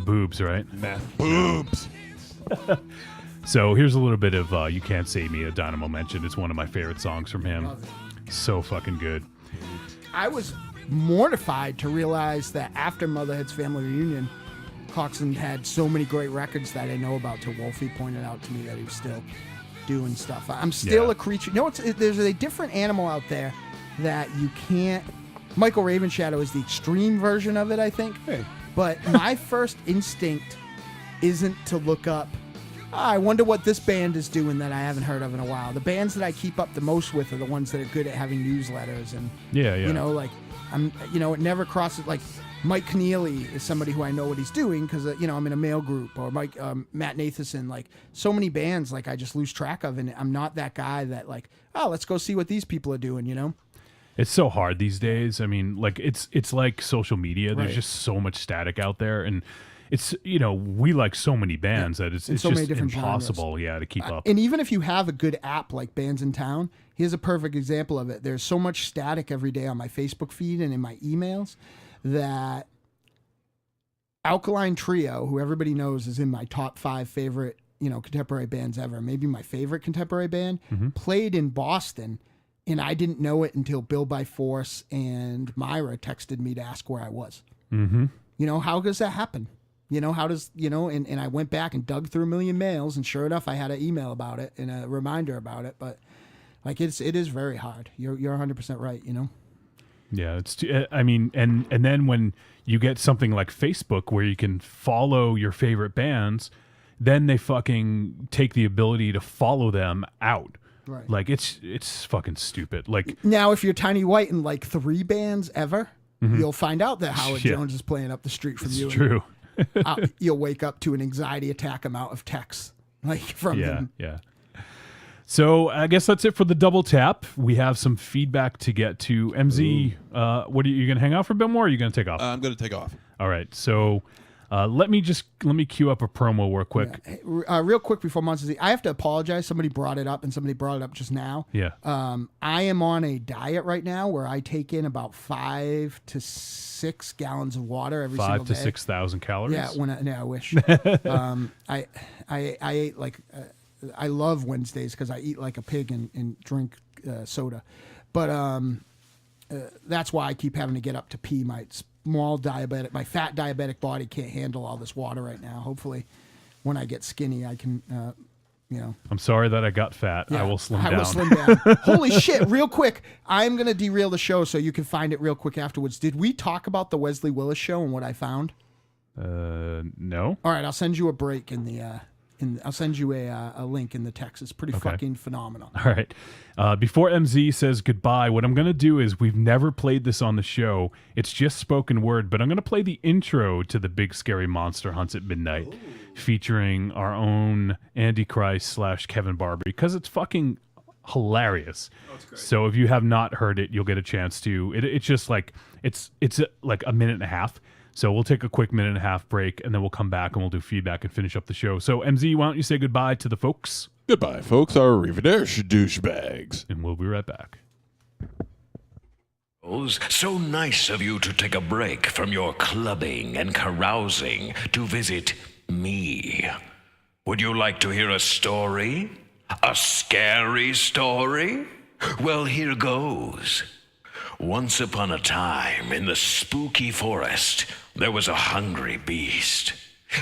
boobs, right? Boobs. So here's a little bit of "You Can't Save Me," a Dynamo mentioned. It's one of my favorite songs from him. So fucking good. I was mortified to realize that after Motherhead's family reunion, Coxon had so many great records that I know about. Till Wolfie pointed out to me that he was still doing stuff. I'm still a creature. There's a different animal out there that you can't. Michael Ravenshadow is the extreme version of it, I think. Hey. But my first instinct isn't to look up, I wonder what this band is doing that I haven't heard of in a while. The bands that I keep up the most with are the ones that are good at having newsletters and it never crosses. Like Mike Keneally is somebody who I know what he's doing because I'm in a male group, or Matt Nathanson. Like so many bands, like I just lose track of, and I'm not that guy that like, let's go see what these people are doing. It's so hard these days. I mean, like it's like social media. There's just so much static out there, and it's we like so many bands that it's so just impossible, to keep up. And even if you have a good app like Bands in Town, here's a perfect example of it. There's so much static every day on my Facebook feed and in my emails that Alkaline Trio, who everybody knows is in my top 5 favorite contemporary bands ever, maybe my favorite contemporary band, played in Boston. And I didn't know it until Bill by Force and Myra texted me to ask where I was. Mm-hmm. How does that happen? How does, and I went back and dug through a million mails, and sure enough, I had an email about it and a reminder about it. But like, it is very hard. You're 100% right, Yeah, and then when you get something like Facebook where you can follow your favorite bands, then they fucking take the ability to follow them out. Right. Like it's fucking stupid. Like now, if you're Tiny White and like 3 bands ever, you'll find out that Howard Jones is playing up the street from you. It's true. You'll wake up to an anxiety attack amount of texts from him. Yeah. So I guess that's it for the double tap. We have some feedback to get to. MZ, what are you going to hang out for a bit more, or are you going to take off? I'm going to take off. All right. So let me cue up a promo real quick. Yeah. Real quick before Monsters Inc., I have to apologize. Somebody brought it up, and somebody brought it up just now. Yeah. I am on a diet right now where I take in about 5 to 6 gallons of water every single day. 5 to 6,000 calories. Yeah. I wish. I ate I love Wednesdays because I eat like a pig and drink soda, but that's why I keep having to get up to pee. My fat diabetic body can't handle all this water right now. Hopefully, when I get skinny, I can. I'm sorry that I got fat. Yeah, I will slim down. I will slim down. Holy shit! Real quick, I'm gonna derail the show so you can find it real quick afterwards. Did we talk about the Wesley Willis show and what I found? No. All right, I'll send you a break in the. I'll send you a link in the text. It's pretty fucking phenomenal. All right. Before MZ says goodbye, what I'm going to do is, we've never played this on the show. It's just spoken word, but I'm going to play the intro to the Big Scary Monster Hunts at Midnight, featuring our own Andy Christ / Kevin Barber, because it's fucking hilarious. Oh, it's great. So if you have not heard it, you'll get a chance to. It's just like, it's like a minute and a half. So we'll take a quick 1.5 minute break, and then we'll come back and we'll do feedback and finish up the show. So, MZ, why don't you say goodbye to the folks? Goodbye, folks. Arrivederci, douchebags. And we'll be right back. So nice of you to take a break from your clubbing and carousing to visit me. Would you like to hear a story? A scary story? Well, here goes. Once upon a time, in the spooky forest, there was a hungry beast.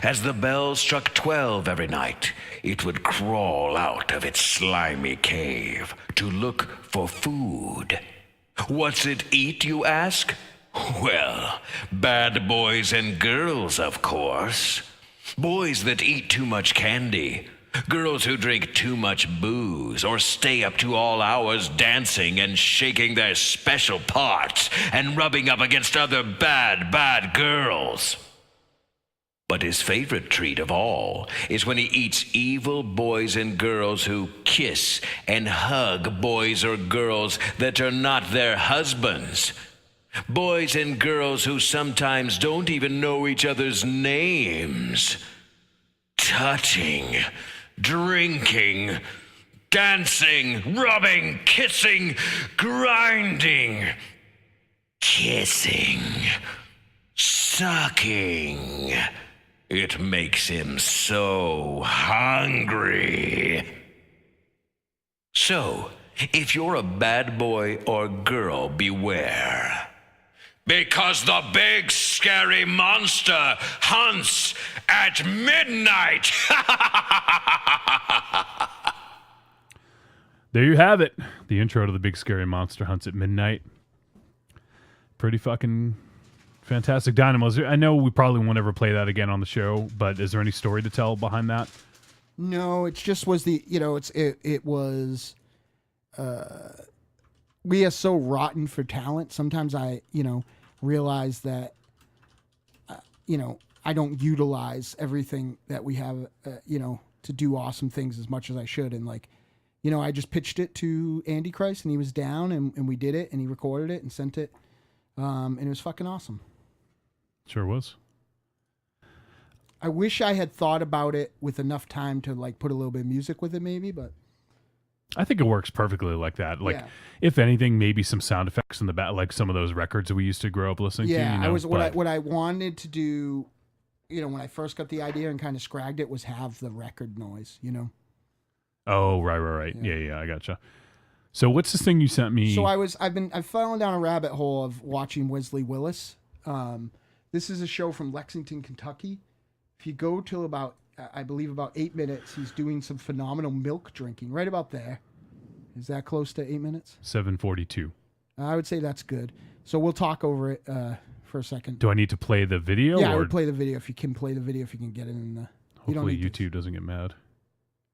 As the bell struck 12 every night, it would crawl out of its slimy cave to look for food. What's it eat, you ask? Well, bad boys and girls, of course. Boys that eat too much candy. Girls who drink too much booze or stay up to all hours dancing and shaking their special parts and rubbing up against other bad girls. But his favorite treat of all is when he eats evil boys and girls who kiss and hug boys or girls that are not their husbands. Boys and girls who sometimes don't even know each other's names. Touching, drinking, dancing, rubbing, kissing, grinding, kissing, sucking. It makes him so hungry. So, if you're a bad boy or girl, beware. Because the big scary monster hunts at midnight. There you have it. The intro to the big scary monster hunts at midnight. Pretty fucking fantastic. Dynamos. I know we probably won't ever play that again on the show, but is there any story to tell behind that? No, it just was the, it was, we are so rotten for talent. Sometimes I, realize that, I don't utilize everything that we have, to do awesome things as much as I should. And I just pitched it to Andy Christ and he was down and we did it and he recorded it and sent it. And it was fucking awesome. Sure was. I wish I had thought about it with enough time to put a little bit of music with it maybe, but I think it works perfectly like that. If anything, maybe some sound effects in the back, like some of those records that we used to grow up listening to. Yeah, what I wanted to do, when I first got the idea and kind of scragged it, was have the record noise, Oh, right. Yeah, I gotcha. So what's this thing you sent me? So I've fallen down a rabbit hole of watching Wesley Willis. This is a show from Lexington, Kentucky. If you go till about 8 minutes, he's doing some phenomenal milk drinking right about there. Is that close to 8 minutes? 7:42. I would say that's good. So we'll talk over it for a second. Do I need to play the video? Yeah, I would play the video if you can play the video, if you can get it in the... Hopefully YouTube doesn't get mad.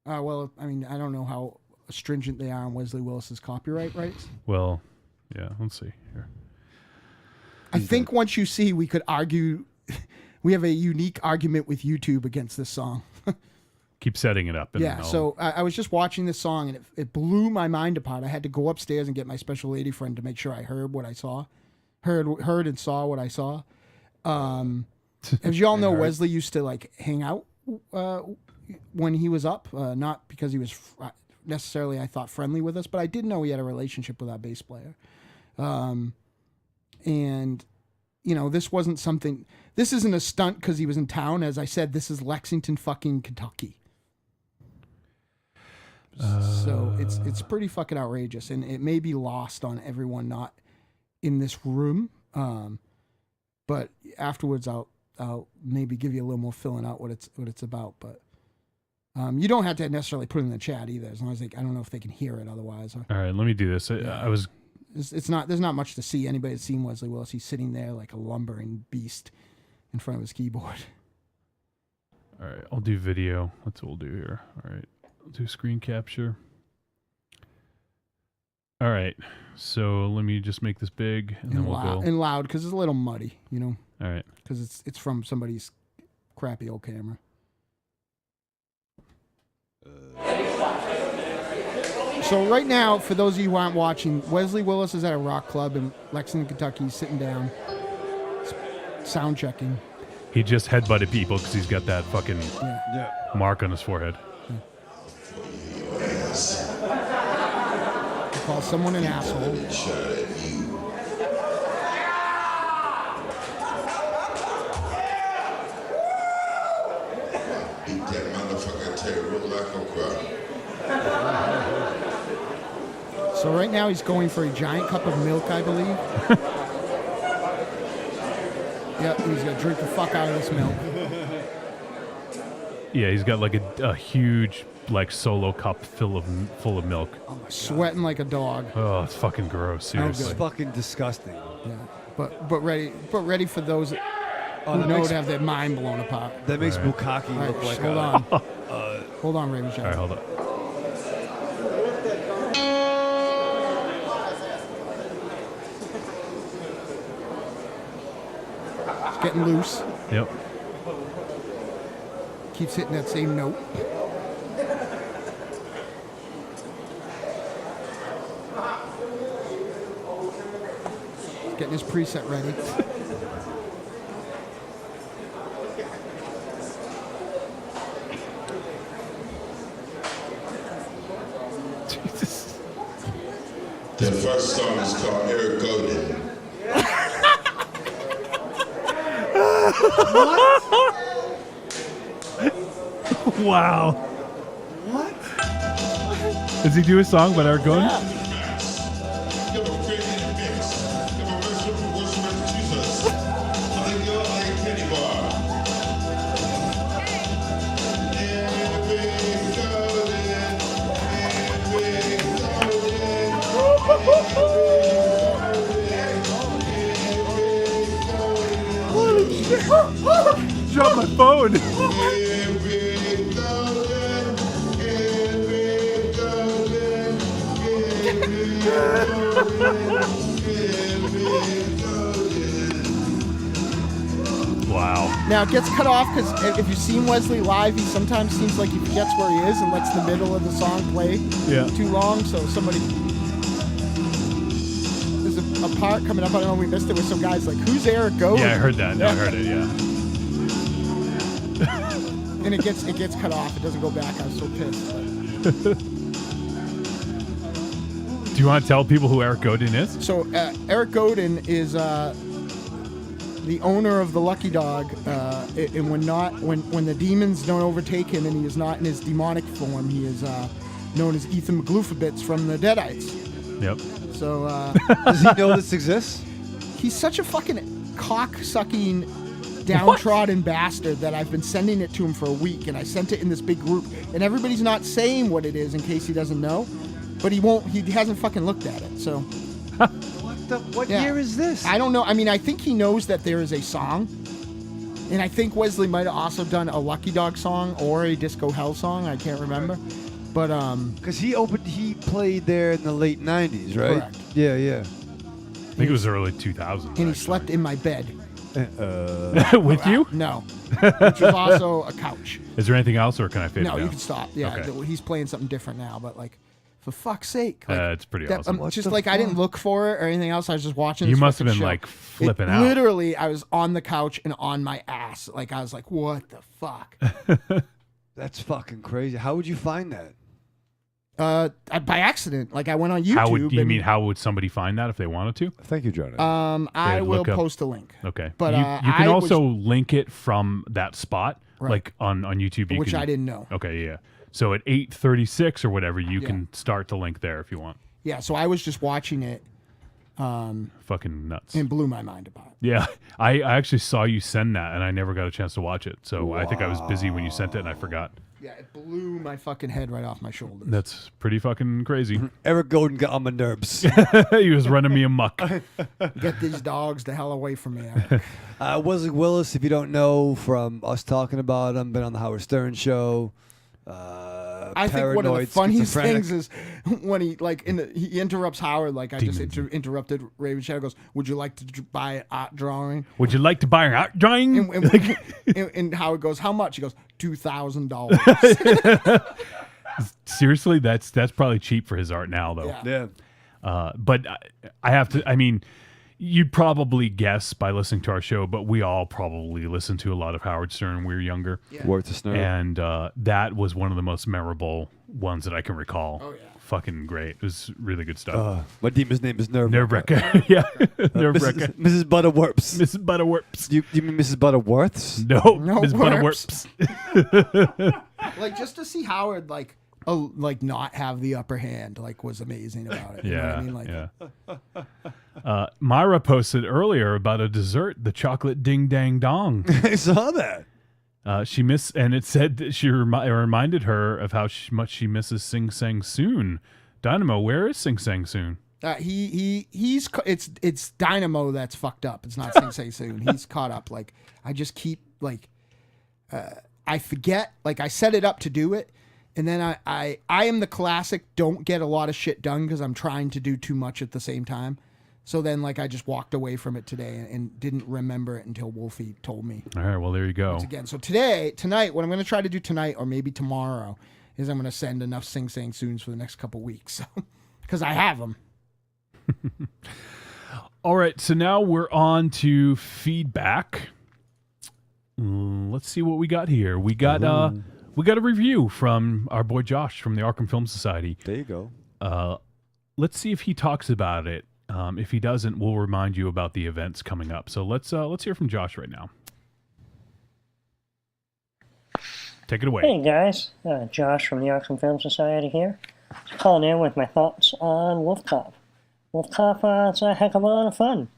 Well, I don't know how stringent they are on Wesley Willis's copyright rights. Well, yeah, let's see here. I think once you see, we could argue... We have a unique argument with YouTube against this song. Keep setting it up. Yeah, so I was just watching this song, and it blew my mind apart. I had to go upstairs and get my special lady friend to make sure I heard what I saw. Heard and saw what I saw. As you all know, Wesley used to hang out when he was up. Not because he was necessarily, I thought, friendly with us, but I did know he had a relationship with our bass player. And... this wasn't something... This isn't a stunt because he was in town. As I said, this is Lexington fucking Kentucky. So it's pretty fucking outrageous, and it may be lost on everyone not in this room. But afterwards, I'll maybe give you a little more filling out what it's about. But you don't have to necessarily put it in the chat either, as long as I don't know if they can hear it otherwise. All right, let me do this. It's not. There's not much to see. Anybody that's seen Wesley Willis, he's sitting there like a lumbering beast in front of his keyboard. All right, I'll do video. That's what we'll do here. All right, I'll do screen capture. All right, so let me just make this big, and then we'll go and loud because it's a little muddy, All right, because it's from somebody's crappy old camera. So right now, for those of you who aren't watching, Wesley Willis is at a rock club in Lexington, Kentucky. He's sitting down, sound checking. He just headbutted people because he's got that fucking mark on his forehead. He calls someone an asshole. Beat that motherfucker till you look like a crowd. So right now he's going for a giant cup of milk, I believe. Yep, he's gonna drink the fuck out of this milk. Yeah, he's got like a huge like solo cup full of milk. Oh, sweating like a dog. Oh, it's fucking gross. Seriously, It's fucking disgusting. Yeah, but ready for those who know to have their mind blown apart. That makes Bukkake All right, look like hold on. Hold on, Raven. All right, hold on. It's getting loose. Yep. Keeps hitting that same note. Getting his preset ready. Jesus. The first song is called Eric Godin. Wow. What? Does he do a song about our gun? Holy shit! Drop my phone. Wow. Now it gets cut off because if you've seen Wesley live, he sometimes seems like he forgets where he is and lets the middle of the song play too long. So there's a part coming up. I don't know if we missed it. Where some guys like, "Who's Eric Godin?" Yeah, I heard that. No, I heard it. Yeah. And it gets cut off. It doesn't go back. I was so pissed. Do you want to tell people who Eric Godin is? So Eric Godin is the owner of the Lucky Dog, and when the demons don't overtake him and he is not in his demonic form, he is known as Ethan McGloofabits from the Deadites. Yep. So does he know this exists? He's such a fucking cock-sucking, downtrodden bastard that I've been sending it to him for a week, and I sent it in this big group, and everybody's not saying what it is in case he doesn't know, but he hasn't fucking looked at it, so. What year is this? I don't know. I mean, I think he knows that there is a song, and I think Wesley might have also done a Lucky Dog song or a Disco Hell song. I can't remember, but because he played there in the late '90s, right? Correct. Yeah. I think it was early 2000s. And he slept in my bed. With you? No, which was also a couch. Is there anything else, or can I fade it No, down? you can stop. Yeah, Okay. he's playing something different now, but like, for fuck's sake, like, It's pretty awesome. Just like I didn't look for it or anything else. I was just watching. You this must have fucking been show. like flipping out. Literally, I was on the couch and on my ass. Like I was like, what the fuck? That's fucking crazy. How would you find that? By accident. Like I went on YouTube. How would somebody find that if they wanted to? Thank you, Johnny. I will post a link. Okay. But you can also link it from that spot, Right. like on YouTube. Which I didn't know. Okay, yeah. So at 8:36 or whatever, you can start to link there if you want. Yeah, so I was just watching it. Fucking nuts. And blew my mind about it. Yeah, I actually saw you send that, and I never got a chance to watch it. So I think I was busy when you sent it, and I forgot. Yeah, it blew my fucking head right off my shoulders. That's pretty fucking crazy. Eric Godin got on my nerves. He was running me amok. Get these dogs the hell away from me, Eric. Wesley Willis, if you don't know from us talking about him, been on the Howard Stern show. I think one of the paranoid, funniest schizophrenic. things is when he he interrupts Howard. Like I just interrupted Raven Shadow. Goes, would you like to buy an art drawing? Would you like to buy an art drawing? And Howard goes, how much? He goes, $2,000. Seriously, that's probably cheap for his art now, though. Yeah. But I have to. I mean, you'd probably guess by listening to our show, but we all probably listened to a lot of Howard Stern when we were younger. Yeah. Worth a snare. And that was one of the most memorable ones that I can recall. Oh, yeah. Fucking great. It was really good stuff. My demon's name is Nerve-wrecker. Yeah. Nerve-wrecker. Mrs. Butterworps. Mrs. Butterworps. Do you mean Mrs. Butterworths? No, Mrs. Butterworps. Like just to see Howard like like not have the upper hand like was amazing about it. You know what I mean? Like, Myra posted earlier about a dessert, the chocolate ding dang dong. I saw that. She missed, and it said that it reminded her of how much she misses Sing Sang Soon. Dynamo, where is Sing Sang Soon? It's Dynamo that's fucked up. It's not Sing Sang Soon. He's caught up. Like I just keep like I forget. Like I set it up to do it, and then I am the classic. Don't get a lot of shit done because I'm trying to do too much at the same time. So then, like, I just walked away from it today and didn't remember it until Wolfie told me. All right, well, there you go. Once again, so tonight, what I'm going to try to do tonight or maybe tomorrow is I'm going to send enough Sing Sang Soons for the next couple weeks. Because I have them. All right, so now we're on to feedback. Let's see what we got here. We got a review from our boy Josh from the Arkham Film Society. There you go. Let's see if he talks about it. If he doesn't, we'll remind you about the events coming up. So let's hear from Josh right now. Take it away. Hey guys, Josh from the Arkham Film Society here. Just calling in with my thoughts on Wolfcop. Wolfcop, it's a heck of a lot of fun.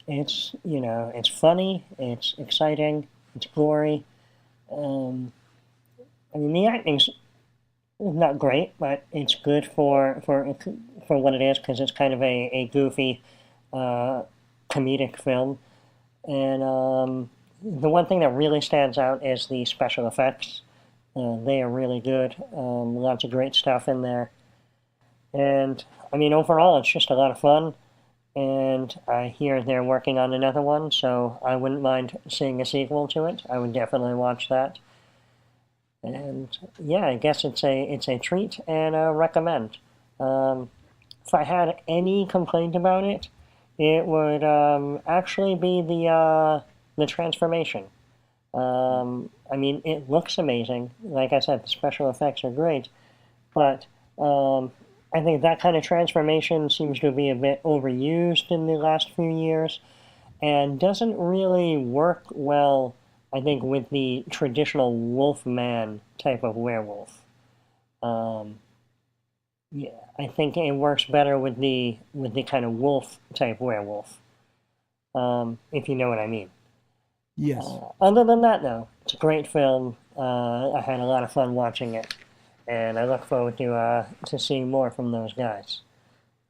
It's it's funny, it's exciting, it's gory. The acting's not great, but it's good for what it is because it's kind of a goofy, comedic film. And the one thing that really stands out is the special effects. They are really good. Lots of great stuff in there. And overall, it's just a lot of fun. And I hear they're working on another one, so I wouldn't mind seeing a sequel to it. I would definitely watch that. And yeah, I guess it's a treat and a recommend. If I had any complaint about it, it would actually be the transformation. It looks amazing. Like I said, the special effects are great, but I think that kind of transformation seems to be a bit overused in the last few years and doesn't really work well, I think, with the traditional Wolfman type of werewolf. I think it works better with the kind of wolf type werewolf, if you know what I mean. Yes. Other than that, though, it's a great film. I had a lot of fun watching it, and I look forward to seeing more from those guys.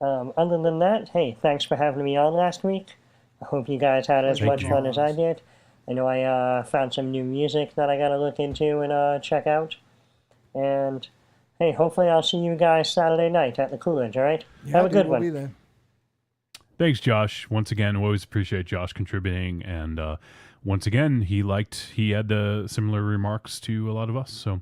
Other than that, hey, thanks for having me on last week. I hope you guys had as much fun as I did. I know I found some new music that I got to look into and check out. And, hey, hopefully I'll see you guys Saturday night at the Coolidge, all right? Yeah, have a good we'll one. be there. Thanks, Josh. Once again, we always appreciate Josh contributing. And once again, he had the similar remarks to a lot of us. So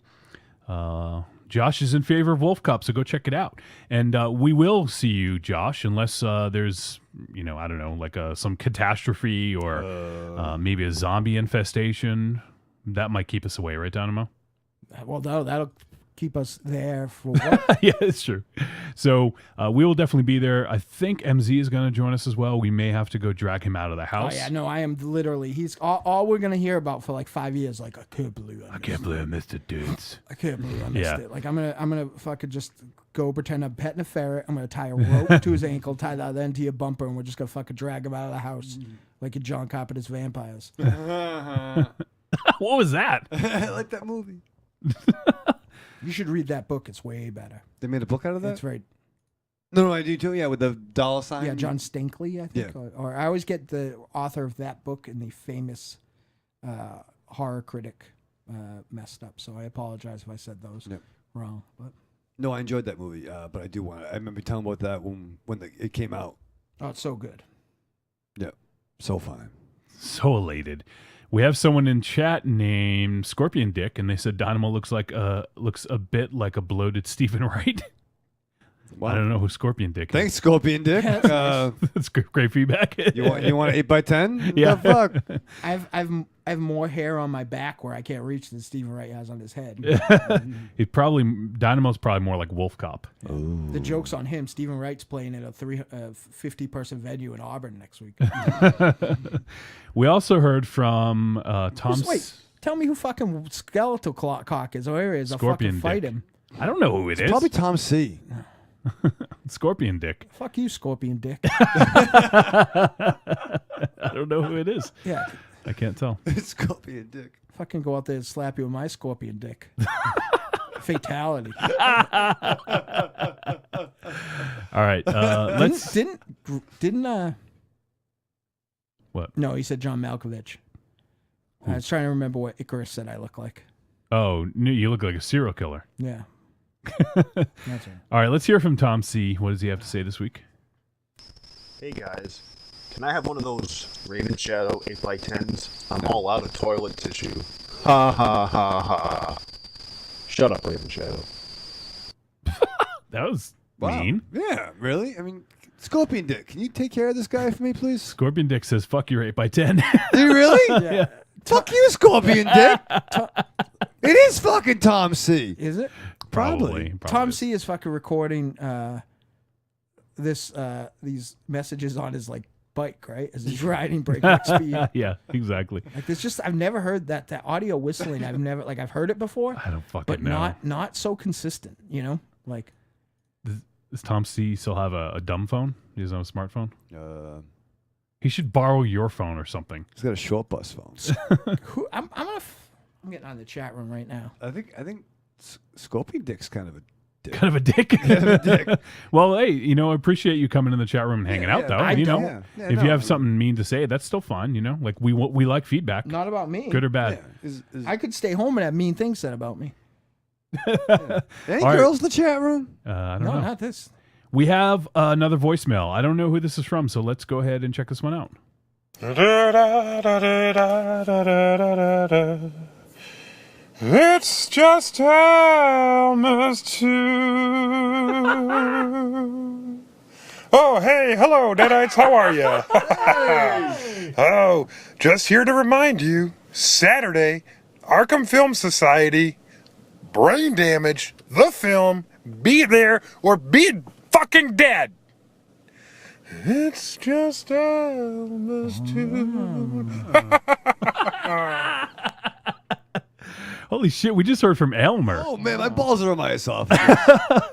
Josh is in favor of Wolfcop, so go check it out. And we will see you, Josh, unless there's, I don't know, like some catastrophe or maybe a zombie infestation. That might keep us away, right, Dynamo? Well, no, that'll keep us there for what? Yeah, it's true. So we will definitely be there. I think MZ is going to join us as well. We may have to go drag him out of the house. Oh, yeah, no, I am literally, he's all we're going to hear about for like 5 years. Like, I can't believe I missed it, dudes. I can't believe I missed it. Like, I'm gonna fucking just go pretend I'm petting a ferret. I'm gonna tie a rope to his ankle, tie the other end to your bumper, and we're just gonna fucking drag him out of the house like a John Carpenter's Vampires. What was that? I like that movie. You should read that book. It's way better. They made a book out of that? That's right. No, I do too. Yeah, with the dollar sign. Yeah, John Stinkley, I think. Yeah. Or I always get the author of that book and the famous horror critic messed up. So I apologize if I said those wrong. But no, I enjoyed that movie. But I do want to. I remember telling about that when it came out. Oh, it's so good. Yeah, so fine. So elated. We have someone in chat named Scorpion Dick, and they said Dynamo looks a bit like a bloated Stephen Wright. Wow. I don't know who Scorpion Dick is. Thanks, Scorpion Dick. That's great feedback. You want an 8x10? Yeah. The fuck? I have more hair on my back where I can't reach than Stephen Wright has on his head. Dynamo's probably more like Wolfcop. The joke's on him. Stephen Wright's playing at a 50-person venue in Auburn next week. We also heard from Tom. tell me who fucking Skeletal Cock is, or is. I'll Scorpion fucking fight Dick. him. I don't know who it is. Probably Tom C. Scorpion Dick. Fuck you, Scorpion Dick. I don't know who it is. Yeah. I can't tell. Scorpion Dick. Fucking go out there and slap you with my Scorpion Dick. Fatality. All right. Let's. Didn't What? No, he said John Malkovich. I was trying to remember what Icarus said I look like. Oh, no, you look like a serial killer. Yeah. That's right. All right, let's hear from Tom C. What does he have to say this week? Hey guys, can I have one of those Raven Shadow 8x10s? I'm all out of toilet tissue. Ha ha ha ha. Shut up, Raven Shadow. That was Wow. mean. Yeah, really? I mean, Scorpion Dick, can you take care of this guy for me, please? Scorpion Dick says, fuck your 8x10. Do you really? Yeah. Fuck you, Scorpion Dick. It is fucking Tom C. Is it? Probably. Tom C is fucking recording these messages on his like bike, right? As he's riding breakneck speed. Yeah, exactly. Like there's just I've never heard that audio whistling. I've heard it before. I don't fucking but know. not so consistent, you know? Like Does Tom C still have a dumb phone? He doesn't have a smartphone? He should borrow your phone or something. He's got a short bus phone. I'm getting on the chat room right now. I think Scorpion Dick's kind of a dick. Kind of a dick. Kind of a dick. Well, hey, I appreciate you coming in the chat room and hanging out, though. If you have something mean to say, that's still fine. Like we like feedback. Not about me. Good or bad. I could stay home and have mean things said about me. Any All right. girls in the chat room? I don't No, know. not this. We have another voicemail. I don't know who this is from, so let's go ahead and check this one out. It's just Elmer's too. Oh, hey, hello, Deadites, how are you? Oh, just here to remind you, Saturday, Arkham Film Society, Brain Damage, the film, be there or be fucking dead. It's just Elmer's too. Holy shit, we just heard from Aylmer. Oh man, my balls are on my esophagus.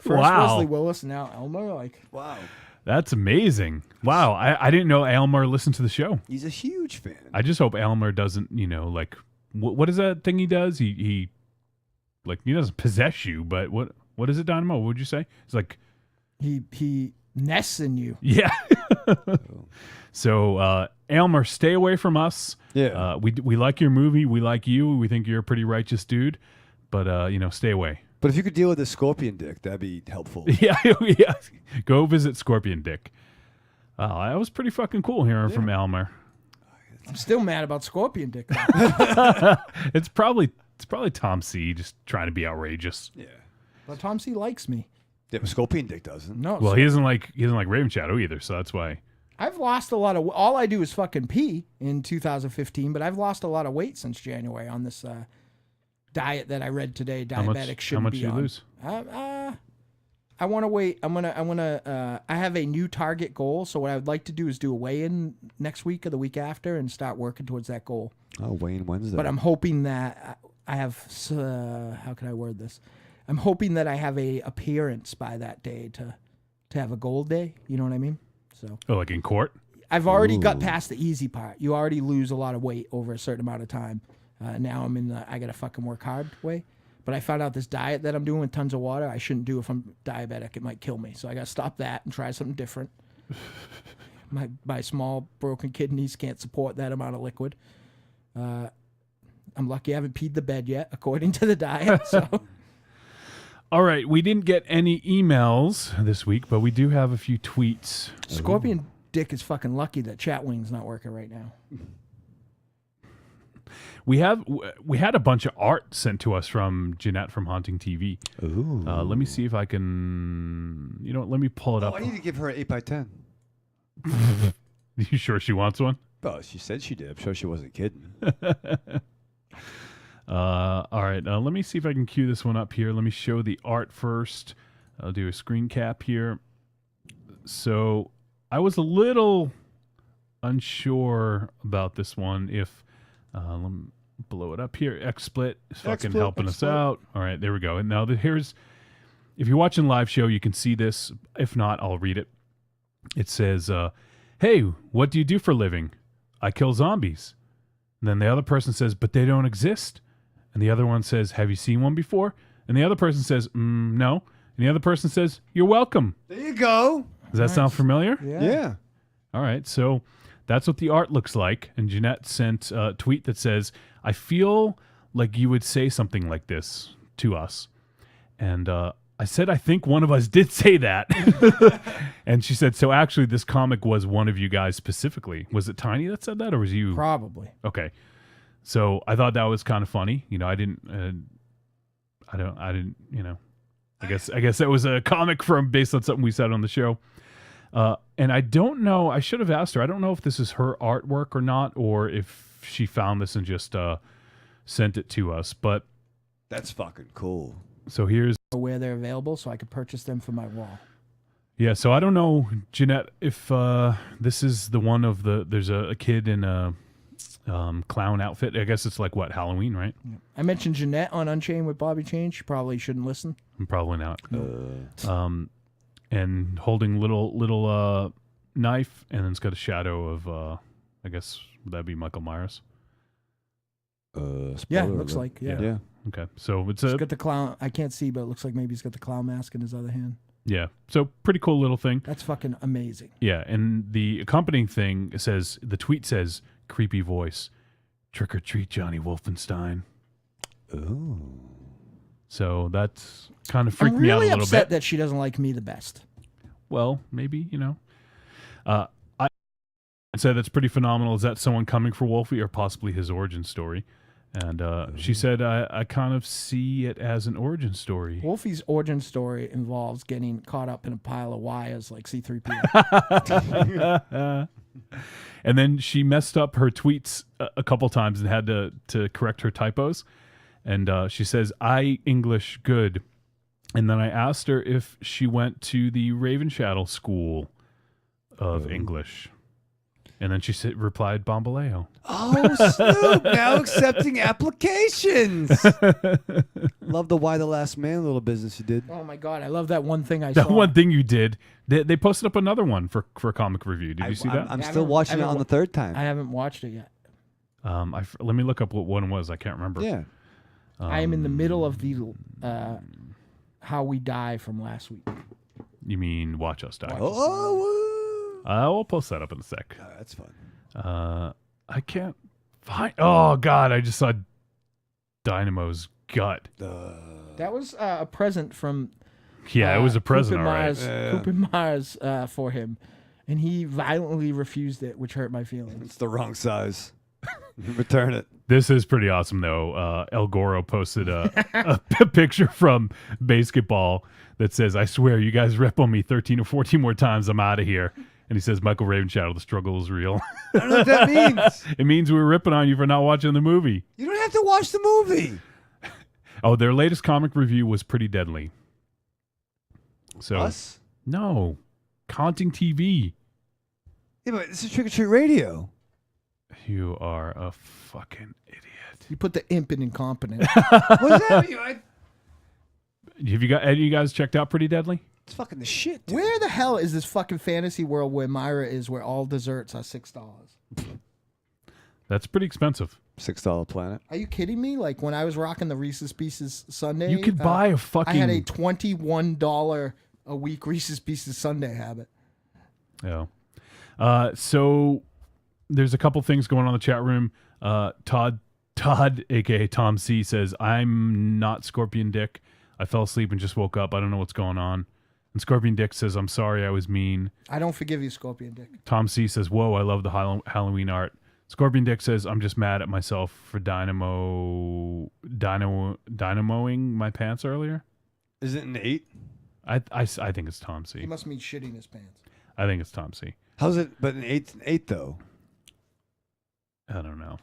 First Wow. Wesley Willis, now Elmer. Like, wow. That's amazing. Wow, I didn't know Aylmer listened to the show. He's a huge fan. I just hope Aylmer doesn't, like, what is that thing he does? He doesn't possess you, but what is it, Dynamo? What would you say? It's like he nests in you. Yeah. So, Aylmer, stay away from us. Yeah. We like your movie. We like you. We think you're a pretty righteous dude. But, stay away. But if you could deal with the Scorpion Dick, that'd be helpful. Yeah. Go visit Scorpion Dick. That was pretty fucking cool hearing from Aylmer. I'm still mad about Scorpion Dick. It's probably Tom C. just trying to be outrageous. Yeah. But Tom C likes me. Yeah, but Scorpion Dick doesn't. No. Well, he doesn't like Raven Shadow either, so that's why. I've lost a lot of. All I do is fucking pee in 2015, but I've lost a lot of weight since January on this diet that I read today. Diabetic shouldn't be on. How much do you lose? I want to wait. I have a new target goal. So what I would like to do is do a weigh-in next week or the week after and start working towards that goal. Oh, weigh-in Wednesday. But I'm hoping that I have. How can I word this? I'm hoping that I have a appearance by that day to have a gold day. You know what I mean? So. Oh, like in court? I've already got past the easy part. You already lose a lot of weight over a certain amount of time. Now I'm in the I gotta fucking work hard way. But I found out this diet that I'm doing with tons of water, I shouldn't do if I'm diabetic. It might kill me. So I gotta stop that and try something different. My small broken kidneys can't support that amount of liquid. I'm lucky I haven't peed the bed yet, according to the diet. So. All right, we didn't get any emails this week, but we do have a few tweets. Scorpion Dick is fucking lucky that Chatwing's not working right now. We had a bunch of art sent to us from Jeanette from Haunting TV. Ooh. Let me see if I can. Let me pull it up. I need to give her an 8x10. You sure she wants one? Well, she said she did. I'm sure she wasn't kidding. All right, let me see if I can cue this one up here. Let me show the art first. I'll do a screen cap here. So I was a little unsure about this one. If blow it up here. XSplit is fucking XSplit, helping us XSplit. out. All right, there we go. And now here's, if you're watching live show, you can see this. If not, I'll read it. It says, hey, what do you do for a living? I kill zombies. And then the other person says, but they don't exist. And the other one says, have you seen one before? And the other person says, no. And the other person says, you're welcome. There you go. Does that sound familiar? Yeah. All right, so that's what the art looks like. And Jeanette sent a tweet that says, I feel like you would say something like this to us. And I said, I think one of us did say that. And she said, so actually this comic was one of you guys specifically. Was it Tiny that said that, or was you? Probably. Okay. So I thought that was kind of funny. You know, I didn't, you know, I guess that was a comic based on something we said on the show. And I don't know, I should have asked her. I don't know if this is her artwork or not, or if she found this and just sent it to us. But that's fucking cool. So here's where they're available, so I could purchase them for my wall. Yeah, so I don't know, Jeanette, if this is the one of there's a kid in a clown outfit. I guess it's like, what, Halloween, right? Yeah. I mentioned Jeanette on Unchained with Bobby Chain. She probably shouldn't listen. Probably not. And holding little knife, and then it's got a shadow of, I guess, would that be Michael Myers? Yeah, it looks like, yeah. Okay, so it's he's got the clown. I can't see, but it looks like maybe he's got the clown mask in his other hand. Yeah, so pretty cool little thing. That's fucking amazing. Yeah, and the accompanying thing says, the tweet says, creepy voice, trick or treat Johnny Wolfenstein. Oh. So that's kind of freaked I'm me out a really little upset bit. that she doesn't like me the best. Well, maybe, you know. I said that's pretty phenomenal. Is that someone coming for Wolfie or possibly his origin story? And she said, I kind of see it as an origin story. Wolfie's origin story involves getting caught up in a pile of wires like C-3PO. And then she messed up her tweets a couple times and had to correct her typos. And she says, I English good. And then I asked her if she went to the Raven Shadow School of English. And then she replied, Bombaleo. Oh, Snoop, now accepting applications. Love the Why the Last Man little business you did. Oh, my God. I love that one thing I That saw. one thing you did. They posted up another one for a comic review. Did you see that? I'm still watching it on the third time. I haven't watched it yet. Let me look up what one was. I can't remember. Yeah. I am in the middle of the How We Die from last week. You mean Watch Us Die? Oh, we'll post that up in a sec. That's fun. I can't find. Oh God! I just saw Dynamo's gut. That was a present from. Yeah, it was a present, all right. Coop and Marz for him, and he violently refused it, which hurt my feelings. It's the wrong size. Return it. This is pretty awesome, though. El Goro posted a picture from basketball that says, I swear, you guys rep on me 13 or 14 more times, I'm out of here. And he says, Michael Ravenshadow, the struggle is real. I don't know what that means. It means we were ripping on you for not watching the movie. You don't have to watch the movie. Oh, their latest comic review was pretty deadly. So Us? No. Haunting TV. Yeah, but this is Trick or Treat Radio. You are a fucking idiot. You put the imp in incompetent. What does that mean? Have you got any of you guys checked out Pretty Deadly? It's fucking the shit, dude. Where the hell is this fucking fantasy world where Myra is, where all desserts are $6? That's pretty expensive. $6 Planet. Are you kidding me? Like when I was rocking the Reese's Pieces Sunday, You could buy a fucking. I had a $21 a week Reese's Pieces Sunday habit. Yeah. So there's a couple things going on in the chat room. Todd, aka Tom C, says, I'm not Scorpion Dick. I fell asleep and just woke up. I don't know what's going on. And Scorpion Dick says, I'm sorry I was mean. I don't forgive you, Scorpion Dick. Tom C says, whoa, I love the Halloween art. Scorpion Dick says, I'm just mad at myself for dynamoing my pants earlier. Is it an 8? I think it's Tom C. He must mean shitting his pants. I think it's Tom C. How's it? But an 8's an 8, though. I don't know.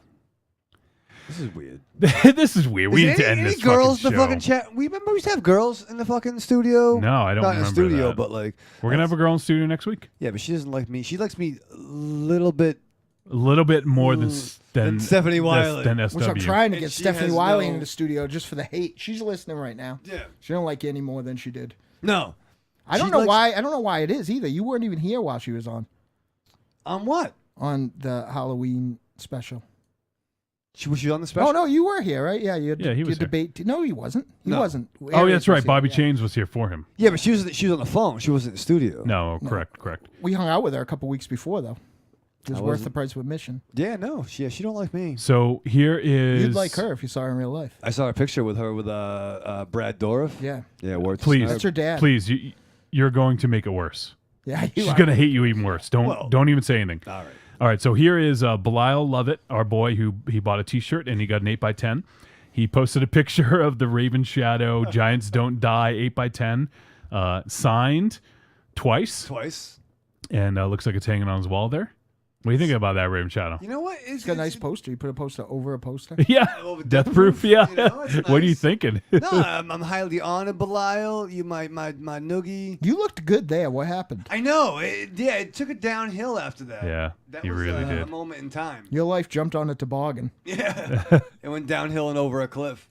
This is weird. This is weird. We need to end any this girls fucking in show. the fucking chat? We remember we used to have girls in the fucking studio. No, I don't Not remember in the studio, that. but like We're gonna have a girl in studio next week. Yeah, but she doesn't like me. She likes me a little bit A little bit more than Stephanie Wiley. Than SW. Which I'm trying to And get she Stephanie has Wiley no- in the studio just for the hate. She's listening right now. Yeah. She don't like you any more than she did. No. I don't She know likes- why. I don't know why it is either. You weren't even here while she was on. On what? On the Halloween special. Was she on the special? Oh no, you were here, right? Yeah, you had, Yeah, he you was here. debate. No, he wasn't. He No. wasn't. Oh, Arias that's right. was here, Bobby yeah. Chains was here for him. Yeah, but she was on the phone. She wasn't in the studio. No, correct. We hung out with her a couple weeks before though. It was I worth wasn't. the price of admission. Yeah, no. She don't like me. So here is. You'd like her if you saw her in real life. I saw a picture with her with Brad Dorff. Yeah. Yeah, worth the Please, snub. That's her dad. Please, you're going to make it worse. Yeah, you She's are. going to hate you even worse. Don't even say anything. All right. All right, so here is Belial Lovett, our boy, who he bought a T-shirt and he got an 8x10. He posted a picture of the Raven Shadow Giants Don't Die 8x10 signed twice. And looks like it's hanging on his wall there. What do you think about that, Raven Shadow? You know what? It's got a nice poster. You put a poster over a poster. Yeah, death proof. Yeah. You know, it's What are you nice. thinking? No, I'm highly honored, Belial. You my noogie. You looked good there. What happened? I know. It took it downhill after that. Yeah, that you was really a did. moment in time. Your life jumped on a toboggan. Yeah, it went downhill and over a cliff.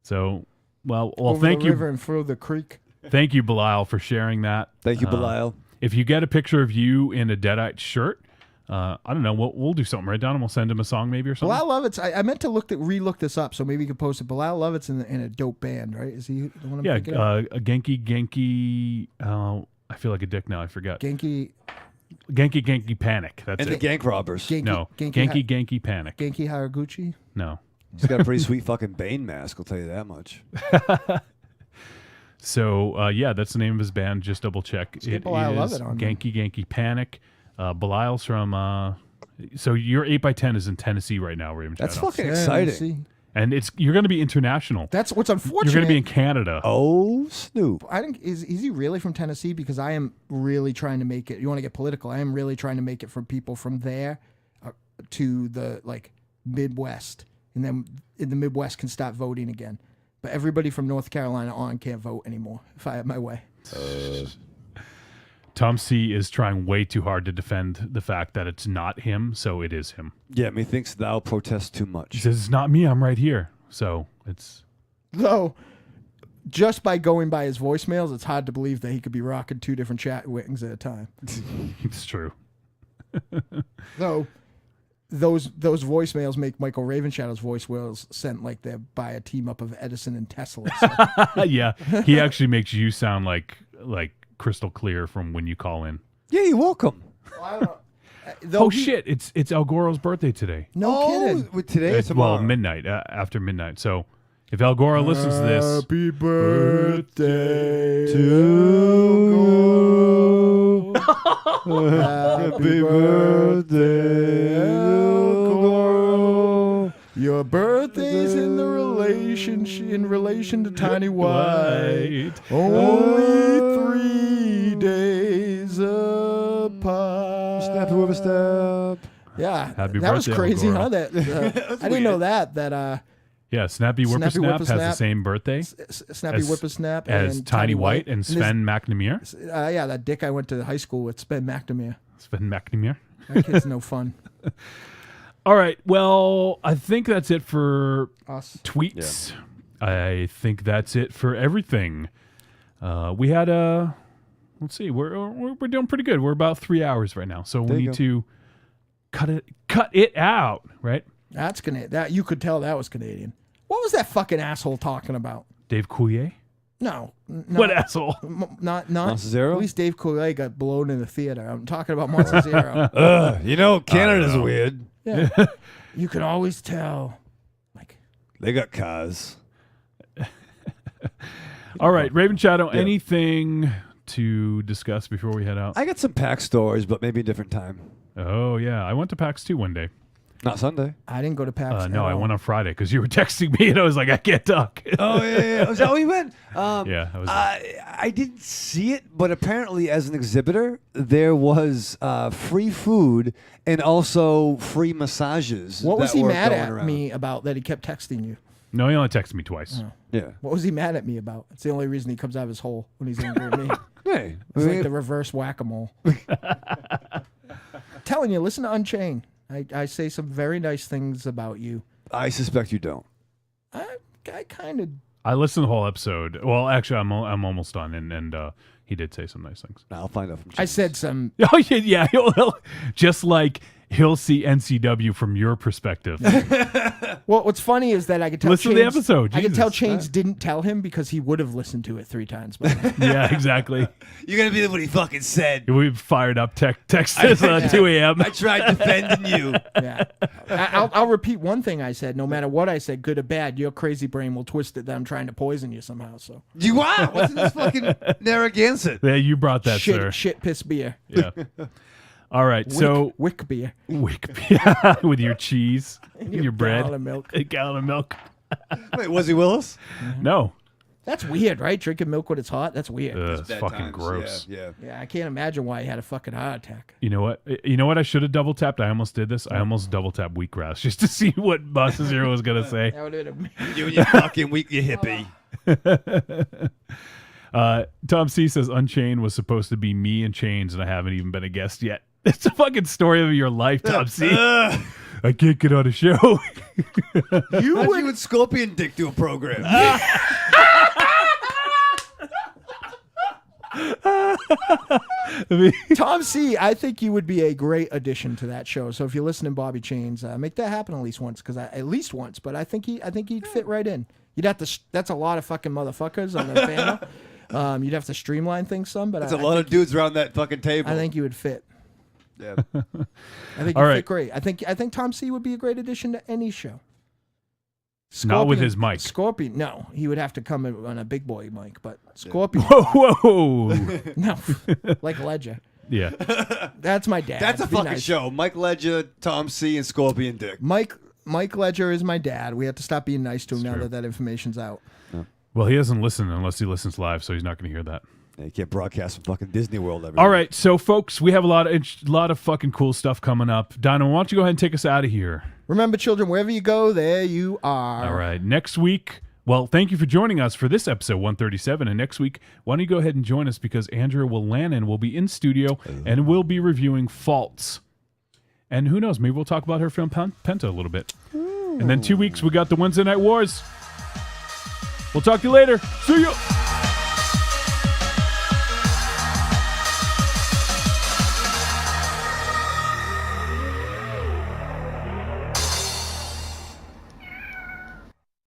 So, well, over thank the you. river and through the creek. Thank you, Belial, for sharing that. Thank you, Belial. If you get a picture of you in a Deadite shirt, I don't know. We'll do something right down, and we'll send him a song maybe or something. Belial Lovett's. I meant to re-look this up, so maybe you could post it. Belial Lovett's in a dope band, right? Is he the one I'm Yeah, thinking of? a Genki. I feel like a dick now. I forgot. Genki Panic. That's And it. the Gank Robbers. No, Genki Panic. Genki Haraguchi. No. He's got a pretty sweet fucking Bane mask. I'll tell you that much. So yeah, that's the name of his band. Just double check. Let's get It Belial is Lovett on Genki Panic. Belial's from. So your 8x10 is in Tennessee right now, Raven That's Shadow. fucking exciting. Tennessee. And you're going to be international. That's what's unfortunate. You're going to be in Canada. Oh, Snoop. I think is he really from Tennessee? Because I am really trying to make it. You want to get political? I am really trying to make it for people from there to the Midwest, and then in the Midwest can start voting again. But everybody from North Carolina on can't vote anymore if I have my way. Tom C is trying way too hard to defend the fact that it's not him, so it is him. Yeah, methinks thou protest too much. He says it's not me. I'm right here. So it's. Though, just by going by his voicemails, it's hard to believe that he could be rocking two different chat wings at a time. It's true. Though, those voicemails make Michael Ravenshadow's voicemails sent like they're by a team up of Edison and Tesla. So. Yeah, he actually makes you sound like crystal clear from when you call in. Yeah, you're welcome. Oh shit! It's El Goro's birthday today. No kidding. With today or It's, tomorrow? well, midnight after midnight. So if El Goro listens to this, Happy birthday to Happy birthday, El Goro. Your birthday's in relation to Tiny White. Only 3 days apart. Snap with a step. Yeah, Happy that was birthday, crazy, El Goro. huh? That I didn't know that. yeah, Snappy Whippersnap has the Whippersnap, same birthday. Snappy Whippersnap as and Tiny White and his- Sven McNamara. Yeah, that dick I went to high school with, Sven McNamara. Sven McNamara. That kid's no fun. All right. Well, I think that's it for Us. tweets. Yeah. I think that's it for everything. We had a. Let's see. We're doing pretty good. We're about 3 hours right now, so There we you need to cut it out. Right. That's Canadian. That you could tell that was Canadian. What was that fucking asshole talking about? Dave Coulier. No. What asshole? Not Monster Zero? At least Dave Coulier got blown in the theater. I'm talking about Monster Zero. You know, Canada's weird. Yeah. You can always tell. They got cars. All right, Raven Shadow. Anything to discuss before we head out? I got some PAX stories, but maybe a different time. Oh yeah, I went to PAX 2 one day. Not Sunday. I didn't go to PAX. No, at I all. went on Friday because you were texting me and I was like, I can't talk. Oh yeah. Was that where you went? Yeah, I was. I didn't see it, but apparently, as an exhibitor, there was free food and also free massages. What was that he were mad going at around. me about that he kept texting you? No, he only texted me twice. Oh. Yeah. What was he mad at me about? It's the only reason he comes out of his hole when he's angry at me. Hey, It's like the reverse whack-a-mole. Telling you, listen to Unchained. I say some very nice things about you. I suspect you don't. I kind of. I listened to the whole episode. Well, actually, I'm almost done, and he did say some nice things. I'll find out from. I said some. Oh yeah. Just like he'll see NCW from your perspective. Well, what's funny is that I could tell. Listen to the episode. I could tell Jesus. Chains didn't tell him because he would have listened to it 3 times. By now. Yeah, exactly. You're gonna be what he fucking said. We fired up text at 2 a.m. I tried defending you. Yeah. I'll repeat one thing I said. No matter what I said, good or bad, your crazy brain will twist it that I'm trying to poison you somehow. So you are. What's in this fucking Narragansett? Yeah, you brought that, sir. Shit, piss beer. Yeah. All right, Wick beer. Wick beer with your cheese, and your bread, gallon of milk. a gallon of milk. Wait, was he Willis? No. That's weird, right? Drinking milk when it's hot. That's weird. It's fucking gross. Yeah. Yeah, I can't imagine why he had a fucking heart attack. You know what? I should have double tapped. I almost did this. I almost double tapped wheatgrass just to see what Boss's Hero was gonna say. That would have been You and your fucking weak, you hippie. Tom C says Unchained was supposed to be me and Chains, and I haven't even been a guest yet. It's a fucking story of your life, Tom C. I can't get on a show. You and Scorpion Dick do a program. Tom C, I think you would be a great addition to that show. So if you're listening, Bobby Chains, make that happen at least once, But I think he'd fit right in. You'd have to. That's a lot of fucking motherfuckers on the panel. You'd have to streamline things some, but There's a lot of dudes around that fucking table. I think you would fit. Yeah. I think you'd fit great. I think Tom C would be a great addition to any show. Not with his mic. Scorpion, no, he would have to come in on a big boy mic, but Scorpion. Whoa. No, like Ledger. Yeah. That's my dad. That's a Be fucking nice. show. Mike Ledger, Tom C, and Scorpion Dick. Mike Ledger is my dad. We have to stop being nice to him now that information's out. Well, he doesn't listen unless he listens live, so he's not going to hear that. Yeah, you can't broadcast from fucking Disney World every All week. right, so folks, we have a lot of fucking cool stuff coming up. Dino, why don't you go ahead and take us out of here? Remember, children, wherever you go, there you are. All right, next week. Well, thank you for joining us for this episode 137. And next week, why don't you go ahead and join us because Andrea Lannon will be in studio and we'll be reviewing Faults. And who knows, maybe we'll talk about her film Penta a little bit. And then 2 weeks, we got the Wednesday Night Wars. We'll talk to you later. See ya.